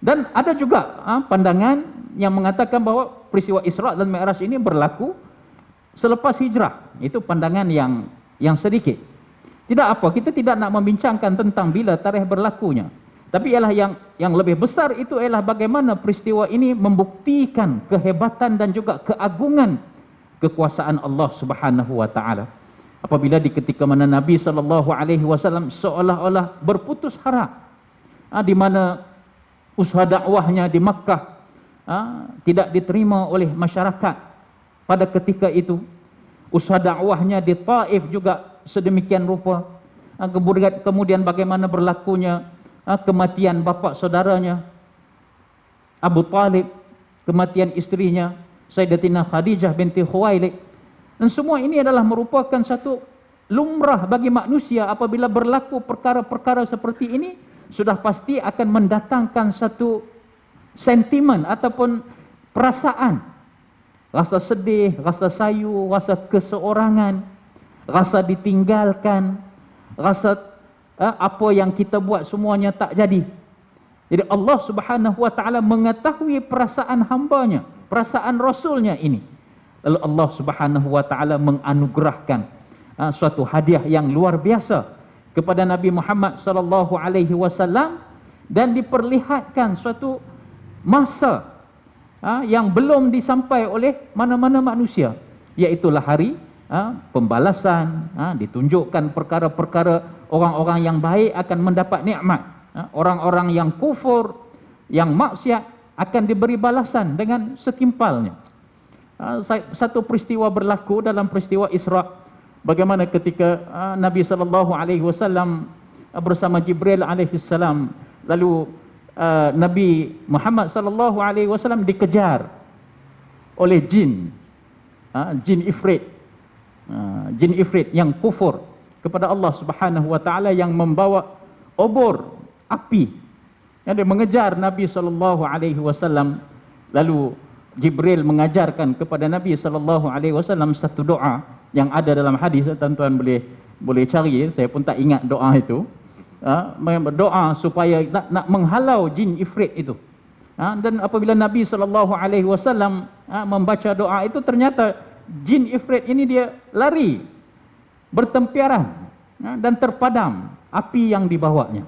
C: Dan ada juga pandangan yang mengatakan bahawa peristiwa Isra' dan Mi'raj ini berlaku selepas hijrah. Itu pandangan yang sedikit. Tidak apa, kita tidak nak membincangkan tentang bila tarikh berlakunya. Tapi ialah yang lebih besar itu ialah bagaimana peristiwa ini membuktikan kehebatan dan juga keagungan kekuasaan Allah Subhanahu wa Ta'ala. Apabila di ketika mana Nabi SAW seolah-olah berputus harap, di mana usaha dakwahnya di Makkah tidak diterima oleh masyarakat pada ketika itu. Usaha dakwahnya di Taif juga sedemikian rupa. Kemudian bagaimana berlakunya kematian bapa saudaranya Abu Talib, kematian istrinya Sayyidatina Khadijah binti Khuwailid. Dan semua ini adalah merupakan satu lumrah bagi manusia. Apabila berlaku perkara-perkara seperti ini, sudah pasti akan mendatangkan satu sentimen ataupun perasaan, rasa sedih, rasa sayu, rasa keseorangan, rasa ditinggalkan, rasa apa yang kita buat semuanya tak jadi. Jadi Allah Subhanahu wa Ta'ala mengetahui perasaan hambanya, perasaan Rasulnya ini. Lalu Allah Subhanahu wa Ta'ala menganugerahkan suatu hadiah yang luar biasa kepada Nabi Muhammad sallallahu alaihi wasallam, dan diperlihatkan suatu masa yang belum disampai oleh mana-mana manusia, iaitulah hari pembalasan. Ditunjukkan perkara-perkara orang-orang yang baik akan mendapat nikmat, orang-orang yang kufur, yang maksiat akan diberi balasan dengan setimpalnya. Satu peristiwa berlaku dalam peristiwa Isra', bagaimana ketika Nabi SAW bersama Jibril alaihissalam, lalu Nabi Muhammad SAW dikejar oleh jin ifrit, jin ifrit yang kufur kepada Allah Subhanahu wa Ta'ala, yang membawa obor api yang dia mengejar Nabi SAW. Lalu Jibril mengajarkan kepada Nabi SAW satu doa yang ada dalam hadis, tuan-tuan boleh boleh cari, saya pun tak ingat doa itu. Berdoa supaya nak menghalau jin ifrit itu. Dan apabila Nabi SAW membaca doa itu, ternyata jin ifrit ini dia lari, bertempiaran, dan terpadam api yang dibawanya.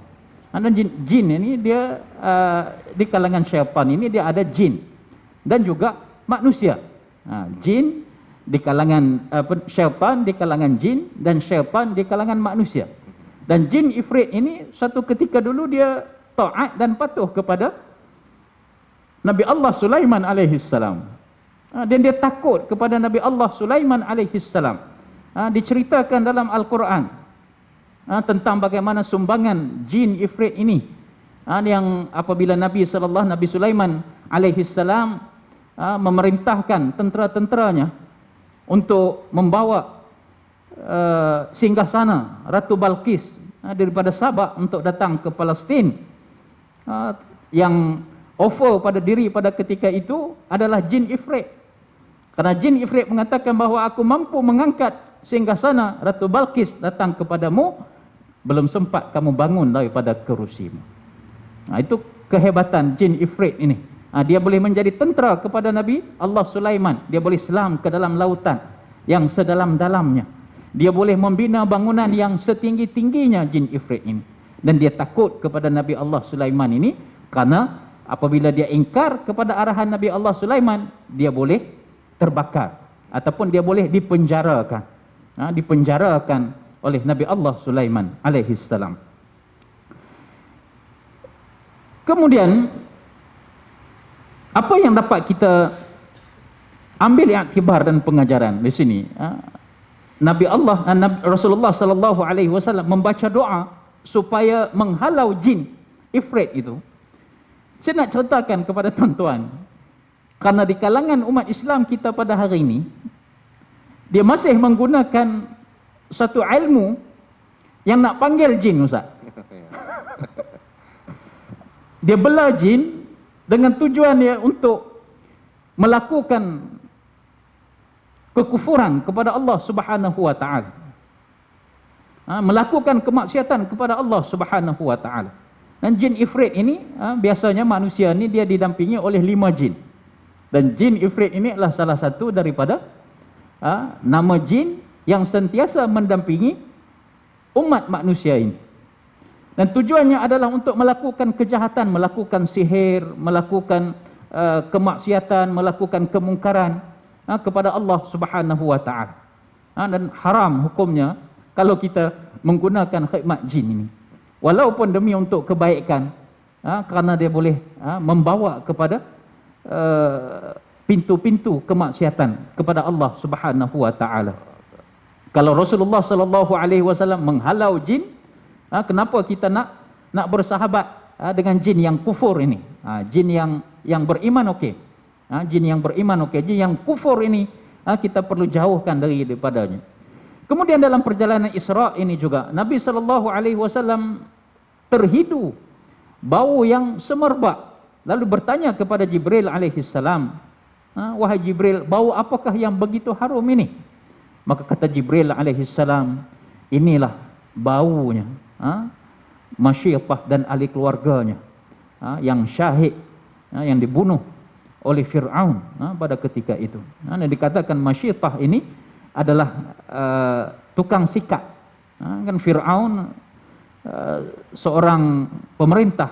C: Dan jin ini dia di kalangan syaitan ini dia ada jin dan juga manusia. Jin di kalangan syaitan di kalangan jin, dan syaitan di kalangan manusia. Dan jin ifrit ini satu ketika dulu dia taat dan patuh kepada Nabi Allah Sulaiman alaihissalam. Dan dia takut kepada Nabi Allah Sulaiman alaihissalam. Diceritakan dalam Al-Quran tentang bagaimana sumbangan jin ifrit ini, yang apabila Nabi Sulaiman alaihissalam memerintahkan tentera-tenteranya untuk membawa singgahsana Ratu Balqis daripada Sabak untuk datang ke Palestin, yang offer pada diri pada ketika itu adalah jin ifrit. Karena jin ifrit mengatakan bahawa aku mampu mengangkat singgasana Ratu Balqis datang kepadamu, belum sempat kamu bangun daripada kerusimu. Itu kehebatan jin ifrit ini. Dia boleh menjadi tentera kepada Nabi Allah Sulaiman. Dia boleh selam ke dalam lautan yang sedalam-dalamnya. Dia boleh membina bangunan yang setinggi-tingginya jin ifrit ini. Dan dia takut kepada Nabi Allah Sulaiman ini, karena apabila dia ingkar kepada arahan Nabi Allah Sulaiman, dia boleh terbakar ataupun dia boleh dipenjarakan. Dipenjarakan oleh Nabi Allah Sulaiman alaihissalam. Kemudian apa yang dapat kita ambil iktibar dan pengajaran di sini? Rasulullah sallallahu alaihi wasallam membaca doa supaya menghalau jin ifrit itu. Saya nak ceritakan kepada tuan-tuan, karena di kalangan umat Islam kita pada hari ini, dia masih menggunakan satu ilmu yang nak panggil jin, Ustaz. Dia bela jin dengan tujuan dia untuk melakukan kekufuran kepada Allah Subhanahu wa taala. Melakukan kemaksiatan kepada Allah Subhanahu wa taala. Dan jin ifrit ini biasanya manusia ni dia didampingi oleh 5 jin. Dan jin ifrit ini adalah salah satu daripada nama jin yang sentiasa mendampingi umat manusia ini. Dan tujuannya adalah untuk melakukan kejahatan, melakukan sihir, melakukan kemaksiatan, melakukan kemungkaran kepada Allah Subhanahu wa taala. Dan haram hukumnya kalau kita menggunakan khidmat jin ini. Walaupun demi untuk kebaikan, kerana dia boleh membawa kepada pintu-pintu kemaksiatan kepada Allah Subhanahu wa taala. Kalau Rasulullah sallallahu alaihi wasallam menghalau jin, kenapa kita nak bersahabat dengan jin yang kufur ini? Jin yang beriman okey. Jin yang beriman okey, jin yang kufur ini kita perlu jauhkan daripadanya. Kemudian dalam perjalanan Isra ini juga Nabi sallallahu alaihi wasallam terhidu bau yang semerbak, lalu bertanya kepada Jibril alaihi salam, wahai Jibril, bau apakah yang begitu harum ini? Maka kata Jibril alaihi salam, inilah baunya Masyiatah dan ahli keluarganya yang syahid, yang dibunuh oleh Fir'aun pada ketika itu. Dan dikatakan Masyiatah ini adalah tukang sikat. Kan Fir'aun seorang pemerintah,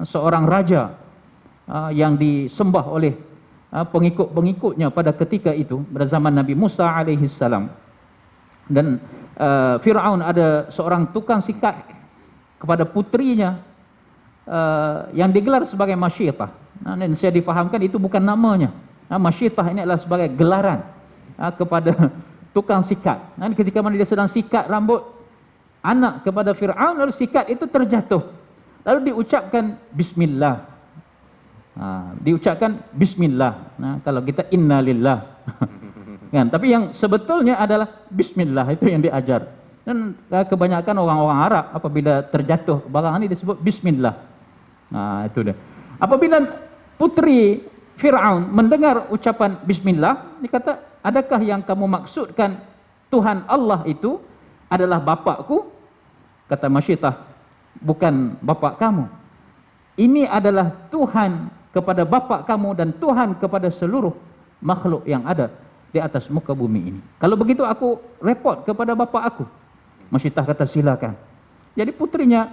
C: seorang raja yang disembah oleh pengikut-pengikutnya pada ketika itu, pada zaman Nabi Musa alaihi salam. Dan Fir'aun ada seorang tukang sikat kepada putrinya yang digelar sebagai Masyiatah. Dan saya difahamkan itu bukan namanya. Masyiatah ini adalah sebagai gelaran kepada tukang sikat. Dan ketika mana dia sedang sikat rambut anak kepada Fir'aun, lalu sikat itu terjatuh, lalu diucapkan Bismillah. Diucapkan Bismillah. Kalau kita Innalillah kan? Tapi yang sebetulnya adalah Bismillah, itu yang diajar. Dan kebanyakan orang-orang Arab apabila terjatuh barang ini disebut Bismillah. Itu dia. Apabila putri Fir'aun mendengar ucapan Bismillah, dia kata, adakah yang kamu maksudkan Tuhan Allah itu adalah bapakku, kata Masyiatah, bukan bapak kamu. Ini adalah Tuhan kepada bapak kamu dan Tuhan kepada seluruh makhluk yang ada di atas muka bumi ini. Kalau begitu aku report kepada bapak aku. Masyiatah kata silakan. Jadi putrinya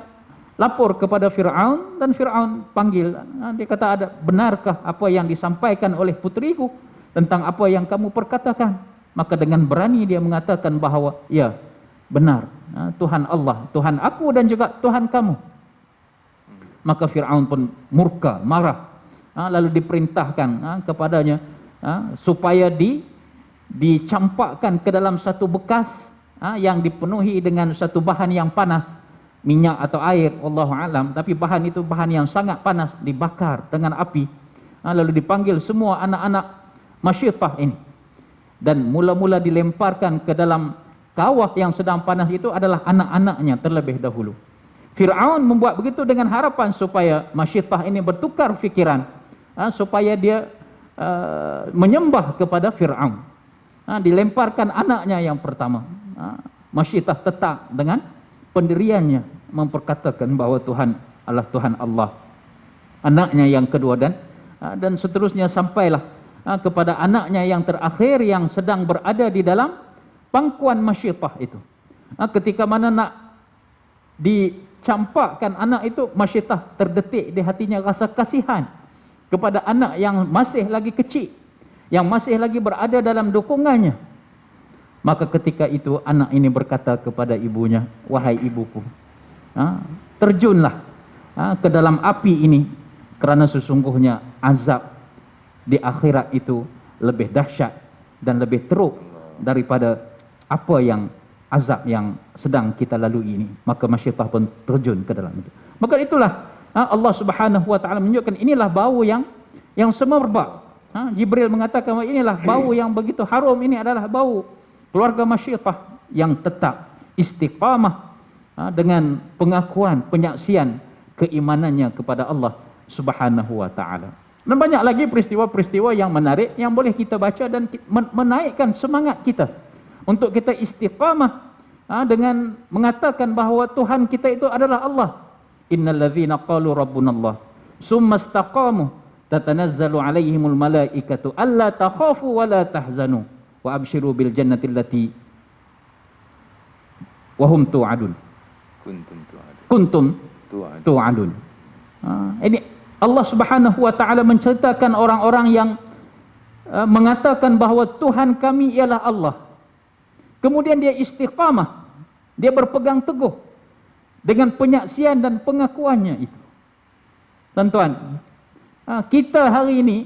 C: lapor kepada Fir'aun dan Fir'aun panggil. Dia kata, ada benarkah apa yang disampaikan oleh putriku tentang apa yang kamu perkatakan? Maka dengan berani dia mengatakan bahawa ya, benar, Tuhan Allah, Tuhan aku dan juga Tuhan kamu. Maka Fir'aun pun murka, marah. Lalu diperintahkan kepadanya supaya dicampakkan ke dalam satu bekas yang dipenuhi dengan satu bahan yang panas, minyak atau air, wallahu alam, tapi bahan itu bahan yang sangat panas, dibakar dengan api. Lalu dipanggil semua anak-anak Masyiatah ini, dan mula-mula dilemparkan ke dalam kawah yang sedang panas itu adalah anak-anaknya terlebih dahulu. Fir'aun membuat begitu dengan harapan supaya Masyiatah ini bertukar fikiran, supaya dia menyembah kepada Fir'aun. Dilemparkan anaknya yang pertama. Masyiatah tetap dengan pendiriannya, memperkatakan bahawa Tuhan adalah Tuhan Allah. Anaknya yang kedua dan seterusnya sampailah kepada anaknya yang terakhir yang sedang berada di dalam pangkuan Masyiatah itu. Ketika mana nak dicampakkan anak itu, Masyiatah terdetik di hatinya rasa kasihan kepada anak yang masih lagi kecil, yang masih lagi berada dalam dukungannya. Maka ketika itu anak ini berkata kepada ibunya, wahai ibuku, terjunlah ke dalam api ini, kerana sesungguhnya azab di akhirat itu lebih dahsyat dan lebih teruk daripada apa yang azab yang sedang kita lalui ini. Maka Masyiatah pun terjun ke dalam itu. Maka itulah Allah Subhanahu wa taala menunjukkan inilah bau yang semerbak. Jibril mengatakan inilah bau yang begitu harum, ini adalah bau keluarga Masyiatah yang tetap istiqamah dengan pengakuan, penyaksian keimanannya kepada Allah Subhanahu wa taala. Dan banyak lagi peristiwa-peristiwa yang menarik yang boleh kita baca dan menaikkan semangat kita untuk kita istiqamah dengan mengatakan bahawa Tuhan kita itu adalah Allah. Innal ladzina qalu rabbunallah summa istaqamu tatanazzalu alaihimul malaikatu alla takhafu wa la tahzanu wa abshiru bil jannati allati wa hum tu'adun. Kuntum tu'adun. Ini Allah Subhanahu wa taala menceritakan orang-orang yang mengatakan bahawa Tuhan kami ialah Allah. Kemudian dia istiqamah, dia berpegang teguh dengan penyaksian dan pengakuannya itu. Tuan-tuan, kita hari ini,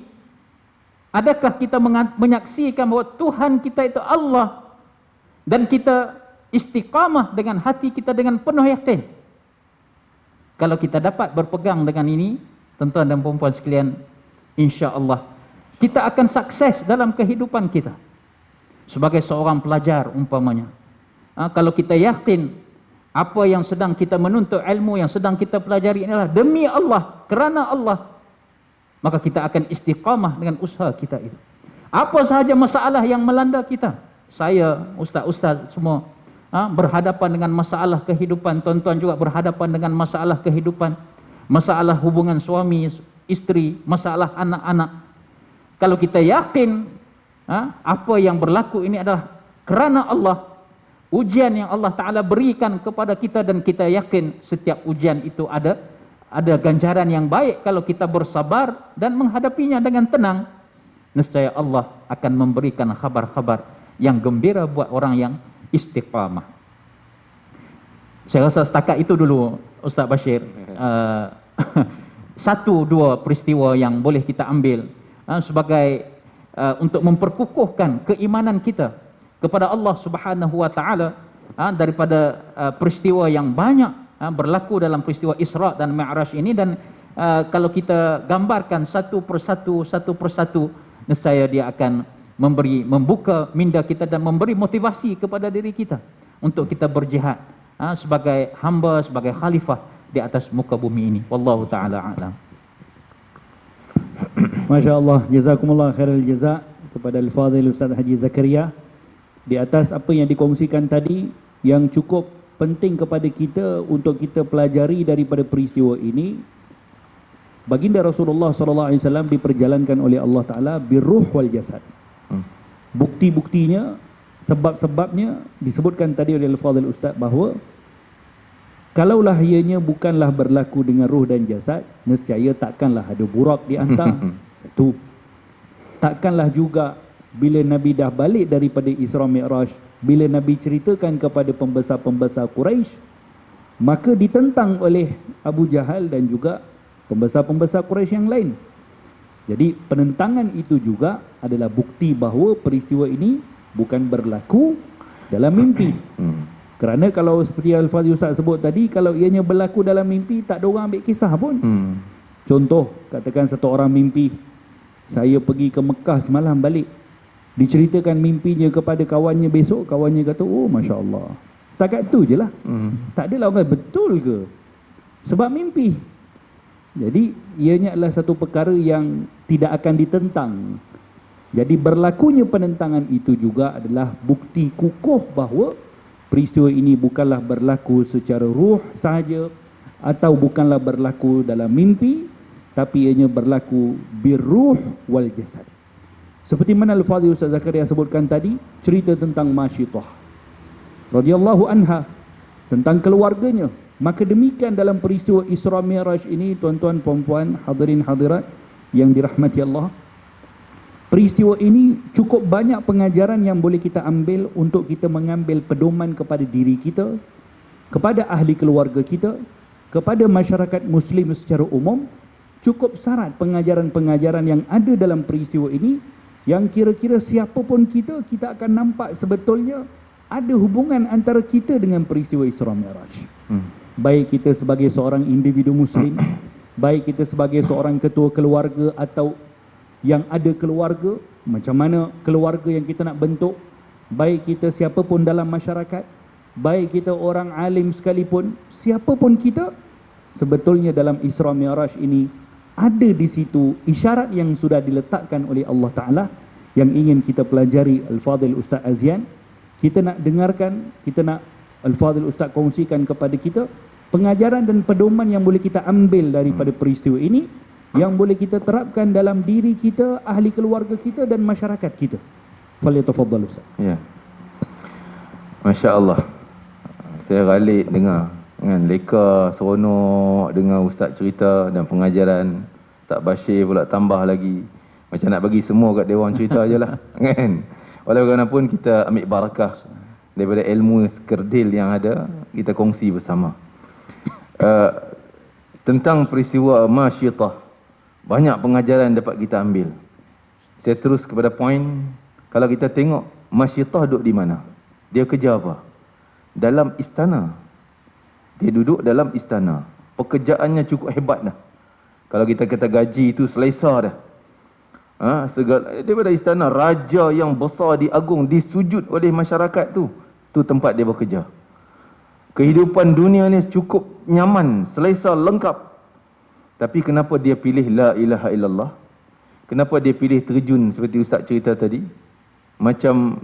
C: adakah kita menyaksikan bahawa Tuhan kita itu Allah dan kita istiqamah dengan hati kita dengan penuh yakin? Kalau kita dapat berpegang dengan ini, tuan-tuan dan puan-puan sekalian, insya-Allah kita akan sukses dalam kehidupan kita. Sebagai seorang pelajar umpamanya, kalau kita yakin apa yang sedang kita menuntut, ilmu yang sedang kita pelajari inilah demi Allah, kerana Allah, maka kita akan istiqamah dengan usaha kita itu. Apa sahaja masalah yang melanda kita, saya, ustaz-ustaz semua berhadapan dengan masalah kehidupan, tuan-tuan juga berhadapan dengan masalah kehidupan, masalah hubungan suami, isteri, masalah anak-anak. Kalau kita yakin apa yang berlaku ini adalah kerana Allah, ujian yang Allah Ta'ala berikan kepada kita, dan kita yakin setiap ujian itu ada ganjaran yang baik kalau kita bersabar dan menghadapinya dengan tenang, nescaya Allah akan memberikan khabar-khabar yang gembira buat orang yang istiqamah. Saya rasa setakat itu dulu Ustaz Bashir. Satu dua peristiwa yang boleh kita ambil sebagai untuk memperkukuhkan keimanan kita kepada Allah Subhanahu wa taala daripada peristiwa yang banyak berlaku dalam peristiwa Isra dan Mi'raj ini. Dan kalau kita gambarkan satu persatu, nescaya dia akan membuka minda kita dan memberi motivasi kepada diri kita untuk kita berjihad sebagai hamba, sebagai khalifah di atas muka bumi ini. Wallahu taala a'lam.
A: Masya Allah, jazakumullah khairul jaza kepada Al-Fadhil Ustaz Haji Zakaria di atas apa yang dikongsikan tadi. yang cukup penting kepada kita untuk kita pelajari daripada peristiwa ini. Baginda Rasulullah SAW diperjalankan oleh Allah Ta'ala birruh wal jasad. Bukti-buktinya, sebab-sebabnya disebutkan tadi oleh Al-Fadhil Ustaz bahawa kalaulah ianya bukanlah berlaku dengan ruh dan jasad, nescaya takkanlah ada burak di antara. Satu. Takkanlah juga bila Nabi dah balik daripada Isra Mi'raj, bila Nabi ceritakan kepada pembesar-pembesar Quraisy, maka ditentang oleh Abu Jahal dan juga pembesar-pembesar Quraisy yang lain. Jadi penentangan itu juga adalah bukti bahawa peristiwa ini bukan berlaku dalam mimpi. Kerana kalau seperti Al-Fadhil Ustaz sebut tadi, kalau ianya berlaku dalam mimpi, tak ada orang ambil kisah pun. Contoh, katakan satu orang mimpi, saya pergi ke Mekah semalam balik. Diceritakan mimpinya kepada kawannya besok, kawannya kata, oh Masya Allah. Setakat tu je lah. Tak adalah orang betul ke? Sebab mimpi. Jadi, ianya adalah satu perkara yang tidak akan ditentang. Jadi, berlakunya penentangan itu juga adalah bukti kukuh bahawa peristiwa ini bukanlah berlaku secara ruh sahaja, atau bukanlah berlaku dalam mimpi, tapi ianya berlaku birruh wal jasad. Seperti mana Al-Fadhil Ustaz Zakaria sebutkan tadi, cerita tentang Masyitah radhiyallahu anha, tentang keluarganya. Maka demikian dalam peristiwa Isra Mi'raj ini, tuan-tuan, puan-puan, hadirin hadirat yang dirahmati Allah, peristiwa ini cukup banyak pengajaran yang boleh kita ambil untuk kita mengambil pedoman kepada diri kita, kepada ahli keluarga kita, kepada masyarakat Muslim secara umum. Cukup syarat pengajaran-pengajaran yang ada dalam peristiwa ini, yang kira-kira siapapun kita, kita akan nampak sebetulnya ada hubungan antara kita dengan peristiwa Isra Mi'raj. Baik kita sebagai seorang individu Muslim, baik kita sebagai seorang ketua keluarga atau yang ada keluarga, macam mana keluarga yang kita nak bentuk, baik kita siapapun dalam masyarakat, baik kita orang alim sekalipun, siapapun kita, sebetulnya dalam Isra Mi'raj ini ada di situ isyarat yang sudah diletakkan oleh Allah Ta'ala yang ingin kita pelajari. Al-Fadhil Ustaz Azian, kita nak dengarkan, kita nak Al-Fadhil Ustaz kongsikan kepada kita pengajaran dan pedoman yang boleh kita ambil daripada peristiwa ini, yang boleh kita terapkan dalam diri kita, ahli keluarga kita dan masyarakat kita. Falyatafaddal Ustaz.
B: Ya. Masya Allah. Saya galik dengar kan, leka seronok dengar Ustaz cerita dan pengajaran. Tak Bashir pula tambah lagi. Macam nak bagi semua kat dia orang cerita je lah kan. Walaupun kita ambil barakah daripada ilmu kerdil yang ada, kita kongsi bersama. Tentang peristiwa Masyitah, banyak pengajaran dapat kita ambil. Saya terus kepada poin. Kalau kita tengok Masyitah duduk di mana, dia kerja apa? Dalam istana. Dia duduk dalam istana. Pekerjaannya cukup hebat dah. Kalau kita kata gaji itu selesa dah. Segala daripada istana, raja yang besar diagung, disujud oleh masyarakat tu. Tu tempat dia bekerja. Kehidupan dunia ni cukup nyaman, selesa, lengkap. Tapi kenapa dia pilih la ilaha illallah? Kenapa dia pilih terjun seperti Ustaz cerita tadi? Macam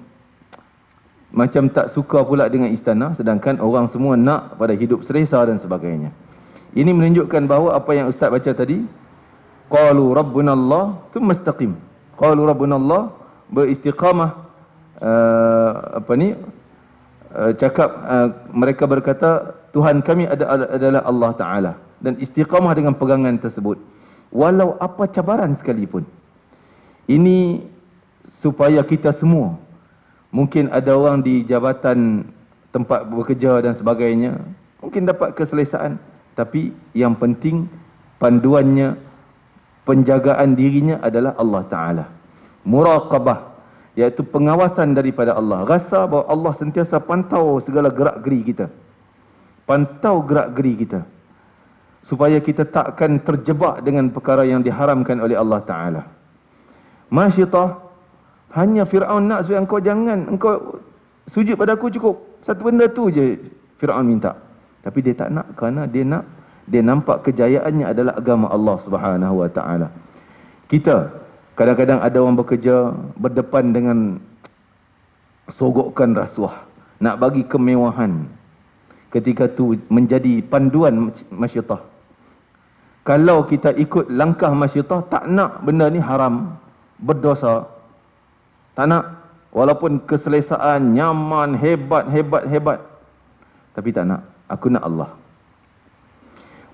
B: tak suka pula dengan istana, sedangkan orang semua nak pada hidup selesa dan sebagainya. Ini menunjukkan bahawa apa yang Ustaz baca tadi, qalu rabbunallah thumma istaqim. Qalu rabbunallah, beristiqamah, mereka berkata Tuhan kami adalah Allah Ta'ala, dan istiqamah dengan pegangan tersebut walau apa cabaran sekalipun. Ini supaya kita semua, mungkin ada orang di jabatan tempat bekerja dan sebagainya, mungkin dapat keselesaan, tapi yang penting panduannya, penjagaan dirinya adalah Allah Ta'ala. Muraqabah, iaitu pengawasan daripada Allah. Rasa bahawa Allah sentiasa pantau segala gerak-geri kita, pantau gerak-geri kita, supaya kita takkan terjebak dengan perkara yang diharamkan oleh Allah Ta'ala. Masyitah, hanya Fir'aun nak supaya engkau sujud pada aku cukup. Satu benda tu je Fir'aun minta. Tapi dia tak nak, kerana dia nampak kejayaannya adalah agama Allah Subhanahu Wa Ta'ala. Kita kadang-kadang ada orang bekerja berdepan dengan sogokan rasuah. nak bagi kemewahan. Ketika tu menjadi panduan masyiatah. Kalau kita ikut langkah masyiatah, tak nak benda ni haram, berdosa. Tak nak. Walaupun keselesaan, nyaman, hebat. Tapi tak nak. Aku nak Allah.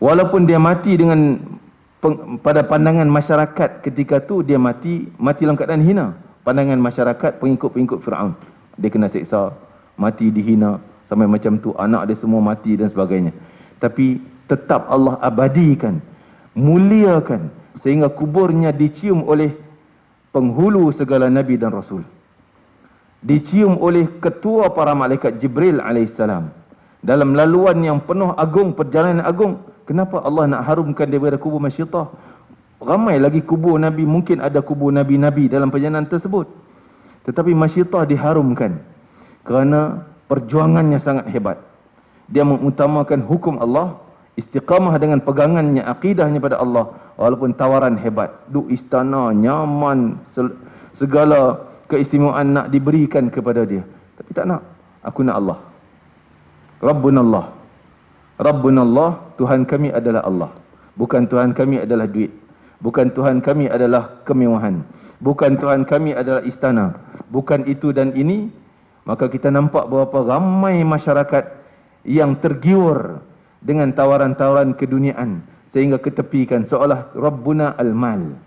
B: Walaupun dia mati dengan pada pandangan masyarakat ketika tu, dia mati dalam keadaan hina. Pandangan masyarakat, pengikut-pengikut Fir'aun. Dia kena seksa, mati dihina, sampai macam tu, anak dia semua mati dan sebagainya. Tapi tetap Allah abadikan, muliakan, sehingga kuburnya dicium oleh penghulu segala Nabi dan Rasul. Dicium oleh ketua para malaikat Jibril alaihissalam. Dalam laluan yang penuh agung, perjalanan agung. Kenapa Allah nak harumkan daripada kubur masyiatah? Ramai lagi kubur Nabi, mungkin ada kubur Nabi-Nabi dalam perjalanan tersebut. Tetapi masyiatah diharumkan kerana perjuangannya sangat hebat. Dia mengutamakan hukum Allah, istiqamah dengan pegangannya, akidahnya pada Allah, walaupun tawaran hebat. Duk istana, nyaman, segala keistimewaan nak diberikan kepada dia. Tapi tak nak. Aku nak Allah. Rabbunallah. Rabbunallah, Tuhan kami adalah Allah. Bukan Tuhan kami adalah duit. Bukan Tuhan kami adalah kemewahan. Bukan Tuhan kami adalah istana. Bukan itu dan ini. Maka kita nampak berapa ramai masyarakat yang tergiur dengan tawaran-tawaran keduniaan, sehingga ketepikan seolah Rabbuna al-mal,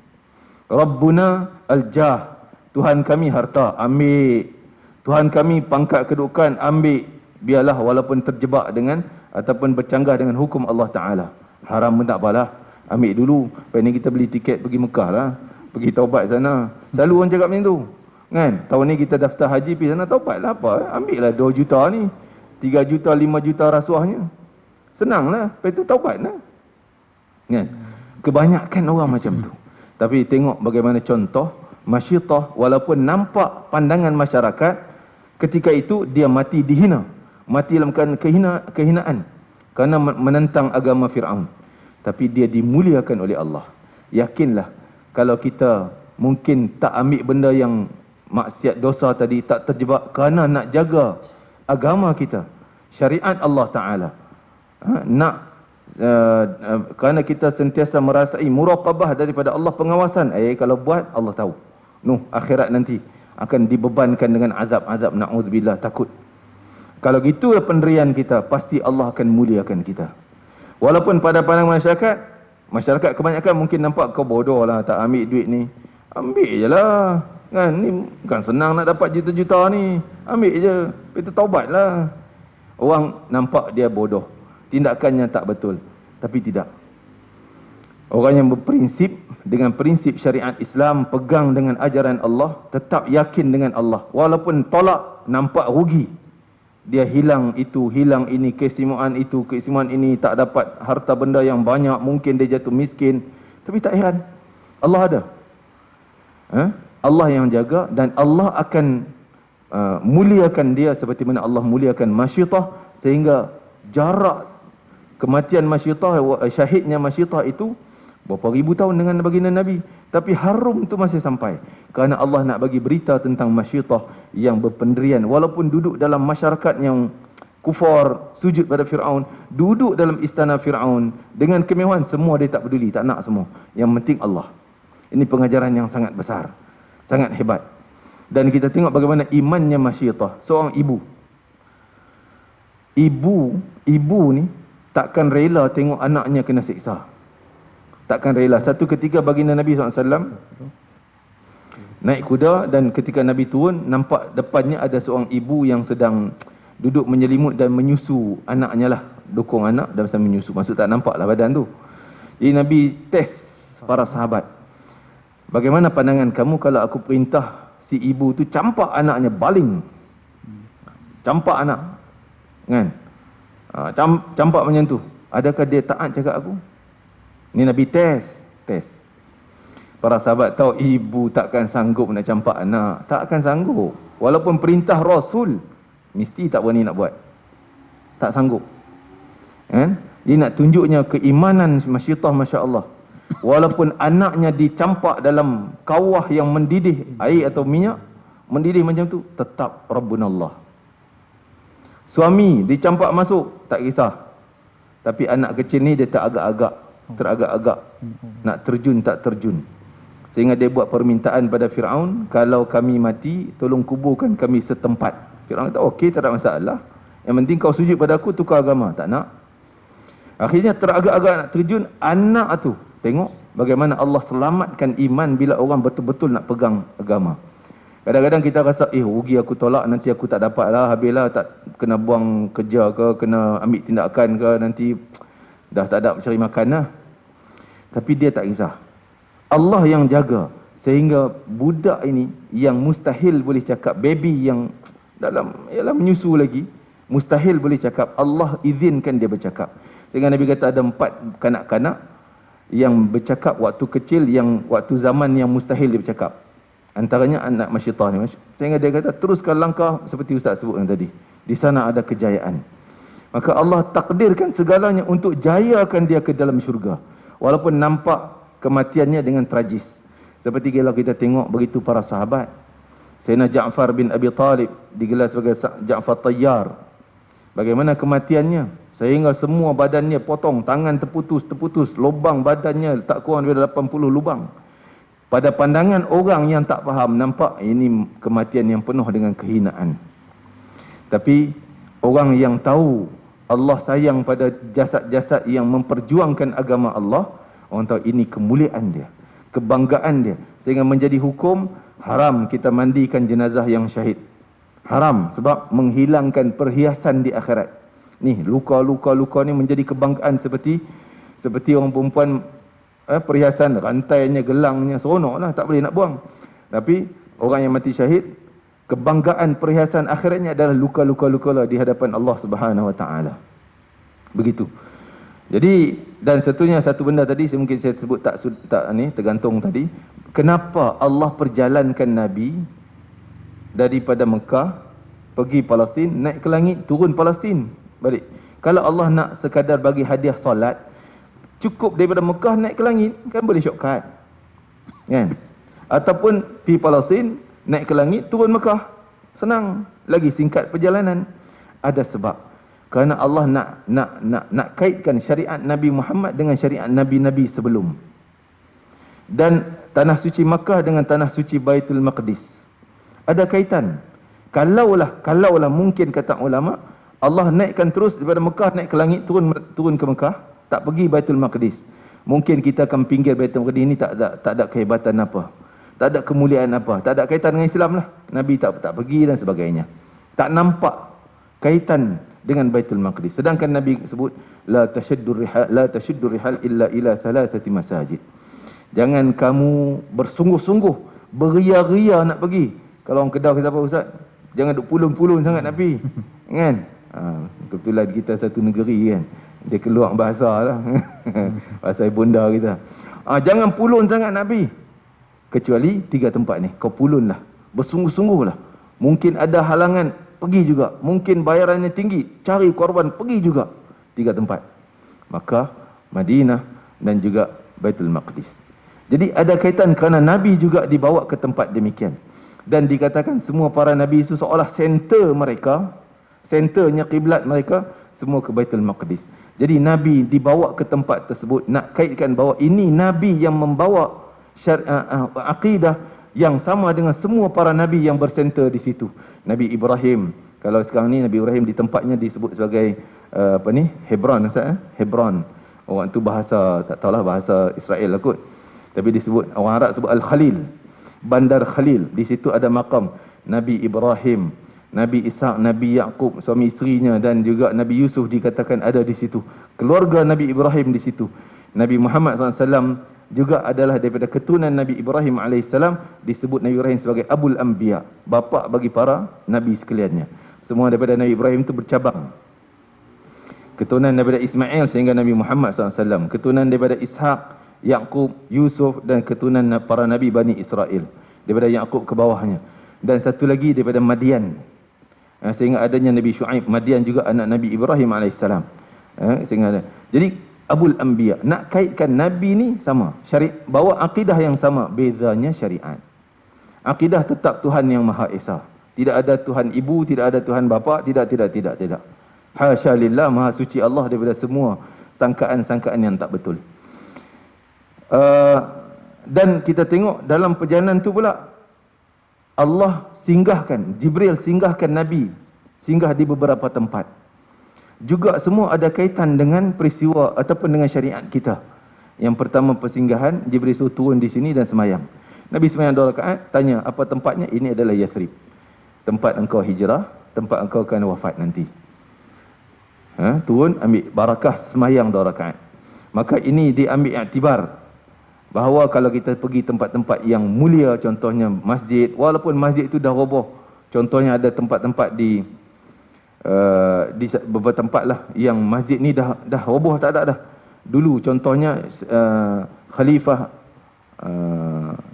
B: Rabbuna al-jah. Tuhan kami harta, ambil. Tuhan kami pangkat kedudukan, ambil. Biarlah walaupun terjebak dengan ataupun bercanggah dengan hukum Allah Ta'ala. Haram pun tak apalah, ambil dulu. Lepas ni kita beli tiket pergi Mekah lah, pergi taubat sana. Selalu orang cakap macam tu kan. Tahun ni kita daftar haji pergi sana, taubat lah apa, ambil lah 2 juta ni, 3 juta, 5 juta rasuahnya. Senang lah, lepas tu taubat lah kan. Kebanyakan orang macam tu. Tapi tengok bagaimana contoh masyiatah, walaupun nampak pandangan masyarakat ketika itu dia mati dihina, mati dalam kehinaan kerana menentang agama Fir'aun. Tapi dia dimuliakan oleh Allah. Yakinlah, kalau kita mungkin tak ambil benda yang maksiat dosa tadi, tak terjebak kerana nak jaga agama kita, syariat Allah Ta'ala, kerana kita sentiasa merasai muraqabah daripada Allah, pengawasan. Kalau buat, Allah tahu. Akhirat nanti akan dibebankan dengan azab-azab, na'udzubillah, takut. Kalau gitu pendirian kita, pasti Allah akan muliakan kita. Walaupun pada pandangan masyarakat kebanyakan mungkin nampak kau bodoh lah, tak ambil duit ni. Ambil je lah kan, ni bukan senang nak dapat juta-juta ni. Ambil je, itu taubat lah. Orang nampak dia bodoh, tindakannya tak betul. Tapi tidak. Orang yang berprinsip dengan prinsip syariat Islam, pegang dengan ajaran Allah, tetap yakin dengan Allah. Walaupun tolak, nampak rugi, dia hilang itu, hilang ini, keistimewaan itu, keistimewaan ini, tak dapat harta benda yang banyak, mungkin dia jatuh miskin. Tapi tak heran, Allah ada. Allah yang jaga, dan Allah akan muliakan dia seperti mana Allah muliakan masyiatah. Sehingga jarak kematian masyiatah, syahidnya masyiatah itu berapa ribu tahun dengan baginda Nabi, tapi harum itu masih sampai. Kerana Allah nak bagi berita tentang masyiatah yang berpendirian. Walaupun duduk dalam masyarakat yang kufar, sujud pada Fir'aun, duduk dalam istana Fir'aun dengan kemewahan, semua dia tak peduli, tak nak semua. Yang penting Allah. Ini pengajaran yang sangat besar, sangat hebat. Dan kita tengok bagaimana imannya masyiatah. Seorang ibu ni takkan rela tengok anaknya kena siksa. Takkan rela. Satu ketika baginda Nabi SAW naik kuda, dan ketika Nabi turun, nampak depannya ada seorang ibu yang sedang duduk menyelimut dan menyusu anaknya lah. Dukung anak dan sambil menyusu. Maksud tak nampak lah badan tu. Jadi Nabi test para sahabat. Bagaimana pandangan kamu kalau aku perintah si ibu tu campak anaknya, baling. Campak anak. Kan? Campak macam tu. Adakah dia taat cakap aku? Ni Nabi test. Para sahabat tahu ibu takkan sanggup nak campak anak. Tak akan sanggup. Walaupun perintah Rasul, mesti tak berani nak buat. Tak sanggup. Kan? Dia nak tunjuknya keimanan masyiatah, Masya Allah. Walaupun anaknya dicampak dalam kawah yang mendidih air atau minyak, mendidih macam tu, tetap Rabbunallah. Suami dicampak masuk, tak kisah. Tapi anak kecil ni dia teragak-agak nak terjun tak terjun. Sehingga dia buat permintaan pada Firaun, kalau kami mati, tolong kuburkan kami setempat. Firaun kata, okey, tak ada masalah. Yang penting kau sujud pada aku, tukar agama. Tak nak. Akhirnya teragak-agak nak terjun, anak tu tengok bagaimana Allah selamatkan iman bila orang betul-betul nak pegang agama. Kadang-kadang kita rasa, rugi aku tolak, nanti aku tak dapat lah, habislah, tak kena buang kerja ke, kena ambil tindakan ke, nanti dah tak ada cari makan lah. Tapi dia tak kisah. Allah yang jaga, sehingga budak ini yang mustahil boleh cakap, baby yang ialah menyusu lagi, mustahil boleh cakap, Allah izinkan dia bercakap. Sehingga Nabi kata ada 4 kanak-kanak yang bercakap waktu kecil, yang waktu zaman yang mustahil dia bercakap. Antaranya anak Masyittah ni. Sehingga dia kata, teruskan langkah seperti Ustaz sebutkan tadi. Di sana ada kejayaan. Maka Allah takdirkan segalanya untuk jayakan dia ke dalam syurga. Walaupun nampak kematiannya dengan tragis. Seperti kalau kita tengok begitu para sahabat. Sayyidina Ja'far bin Abi Talib digelar sebagai Ja'far Tayyar. Bagaimana kematiannya? Sehingga semua badannya potong, tangan terputus, lubang badannya tak kurang daripada 80 lubang. Pada pandangan orang yang tak faham, nampak ini kematian yang penuh dengan kehinaan. Tapi orang yang tahu Allah sayang pada jasad-jasad yang memperjuangkan agama Allah, orang tahu ini kemuliaan dia, kebanggaan dia. Sehingga menjadi hukum, haram kita mandikan jenazah yang syahid. Haram sebab menghilangkan perhiasan di akhirat. Ni luka-luka ni menjadi kebanggaan seperti orang perempuan, perhiasan rantainya, gelangnya, seronok lah, tak boleh nak buang. Tapi orang yang mati syahid, kebanggaan perhiasan akhiratnya adalah luka-luka lah di hadapan Allah Subhanahu Wa Taala. Begitu. Jadi, dan satunya satu benda tadi mungkin saya sebut tak tergantung tadi, kenapa Allah perjalankan Nabi daripada Mekah pergi Palestin, naik ke langit, turun Palestin balik. Kalau Allah nak sekadar bagi hadiah solat, cukup daripada Mekah naik ke langit, kan boleh shortcut, kan? Ataupun pergi Palestin, naik ke langit, turun Mekah, senang, lagi singkat perjalanan. Ada sebab, kerana Allah nak kaitkan syariat Nabi Muhammad dengan syariat Nabi-Nabi sebelum. Dan tanah suci Makkah dengan tanah suci Baitul Maqdis ada kaitan. Kalaulah mungkin kata ulama, Allah naikkan terus daripada Mekah, naik ke langit, turun ke Mekah, tak pergi Baitul Maqdis, mungkin kita akan pinggir Baitul Maqdis ini tak ada kehebatan apa, tak ada kemuliaan apa, tak ada kaitan dengan Islam lah. Nabi tak pergi dan sebagainya. Tak nampak kaitan dengan Baitul Maqdis. Sedangkan Nabi sebut la tashuddur rihal illa ila thalathati masajid. Jangan kamu bersungguh-sungguh, beria-ria nak pergi. Kalau orang Kedah kata apa Ustaz? Jangan duk pulun-pulun sangat nak pergi. Kan? Kebetulan kita satu negeri kan. Dia keluar bahasa lah. Bahasa ibunda kita. Jangan pulun sangat nak pergi. Kecuali 3 tempat ni. Kau pulun lah. Bersungguh-sungguh lah. Mungkin ada halangan, pergi juga. Mungkin bayarannya tinggi, cari korban, pergi juga. 3 tempat. Maka Madinah dan juga Baitul Maqdis. Jadi ada kaitan kerana Nabi juga dibawa ke tempat demikian. Dan dikatakan semua para Nabi itu seolah center mereka, centernya kiblat mereka semua ke Baitul Maqdis. Jadi Nabi dibawa ke tempat tersebut, nak kaitkan bahawa ini Nabi yang membawa akidah yang sama dengan semua para Nabi yang bersenter di situ. Nabi Ibrahim, kalau sekarang ni Nabi Ibrahim di tempatnya disebut sebagai Hebron, Hebron. Orang tu bahasa, tak tahulah bahasa Israel lah kot. Tapi disebut, orang Arab sebut Al-Khalil, Bandar Khalil. Di situ ada makam Nabi Ibrahim, Nabi Ishak, Nabi Yaqub, suami isterinya, dan juga Nabi Yusuf dikatakan ada di situ. Keluarga Nabi Ibrahim di situ. Nabi Muhammad SAW juga adalah daripada keturunan Nabi Ibrahim AS. Disebut Nabi Ibrahim sebagai Abul Anbiya, bapa bagi para Nabi sekaliannya. Semua daripada Nabi Ibrahim itu bercabang. Keturunan daripada Ismail sehingga Nabi Muhammad SAW. Keturunan daripada Ishak, Yaqub, Yusuf, dan keturunan para Nabi Bani Israel. Daripada Yaqub ke bawahnya. Dan satu lagi daripada Madian. Sehingga adanya Nabi Shu'aib. Madian juga anak Nabi Ibrahim AS. Sehingga ada. Jadi Abul Anbiya, nak kaitkan Nabi ni sama, bawa akidah yang sama, bezanya syariat. Akidah tetap Tuhan yang Maha Esa. Tidak ada Tuhan ibu, tidak ada Tuhan bapa, tidak. Hasya lillah, maha suci Allah daripada semua sangkaan-sangkaan yang tak betul. Dan kita tengok dalam perjalanan tu pula, Allah singgahkan, Jibril singgahkan Nabi, singgah di beberapa tempat. Juga semua ada kaitan dengan peristiwa ataupun dengan syariat kita. Yang pertama persinggahan, Jibril suruh turun di sini dan semayang. Nabi semayang 2 rakaat, tanya apa tempatnya? Ini adalah Yathrib, tempat engkau hijrah, tempat engkau akan wafat nanti. Turun, ambil barakah, semayang 2 rakaat. Maka ini diambil iktibar bahawa kalau kita pergi tempat-tempat yang mulia, contohnya masjid, walaupun masjid itu dah roboh, contohnya ada tempat-tempat di beberapa tempat lah yang masjid ni dah roboh, tak ada dah. Dulu contohnya Khalifah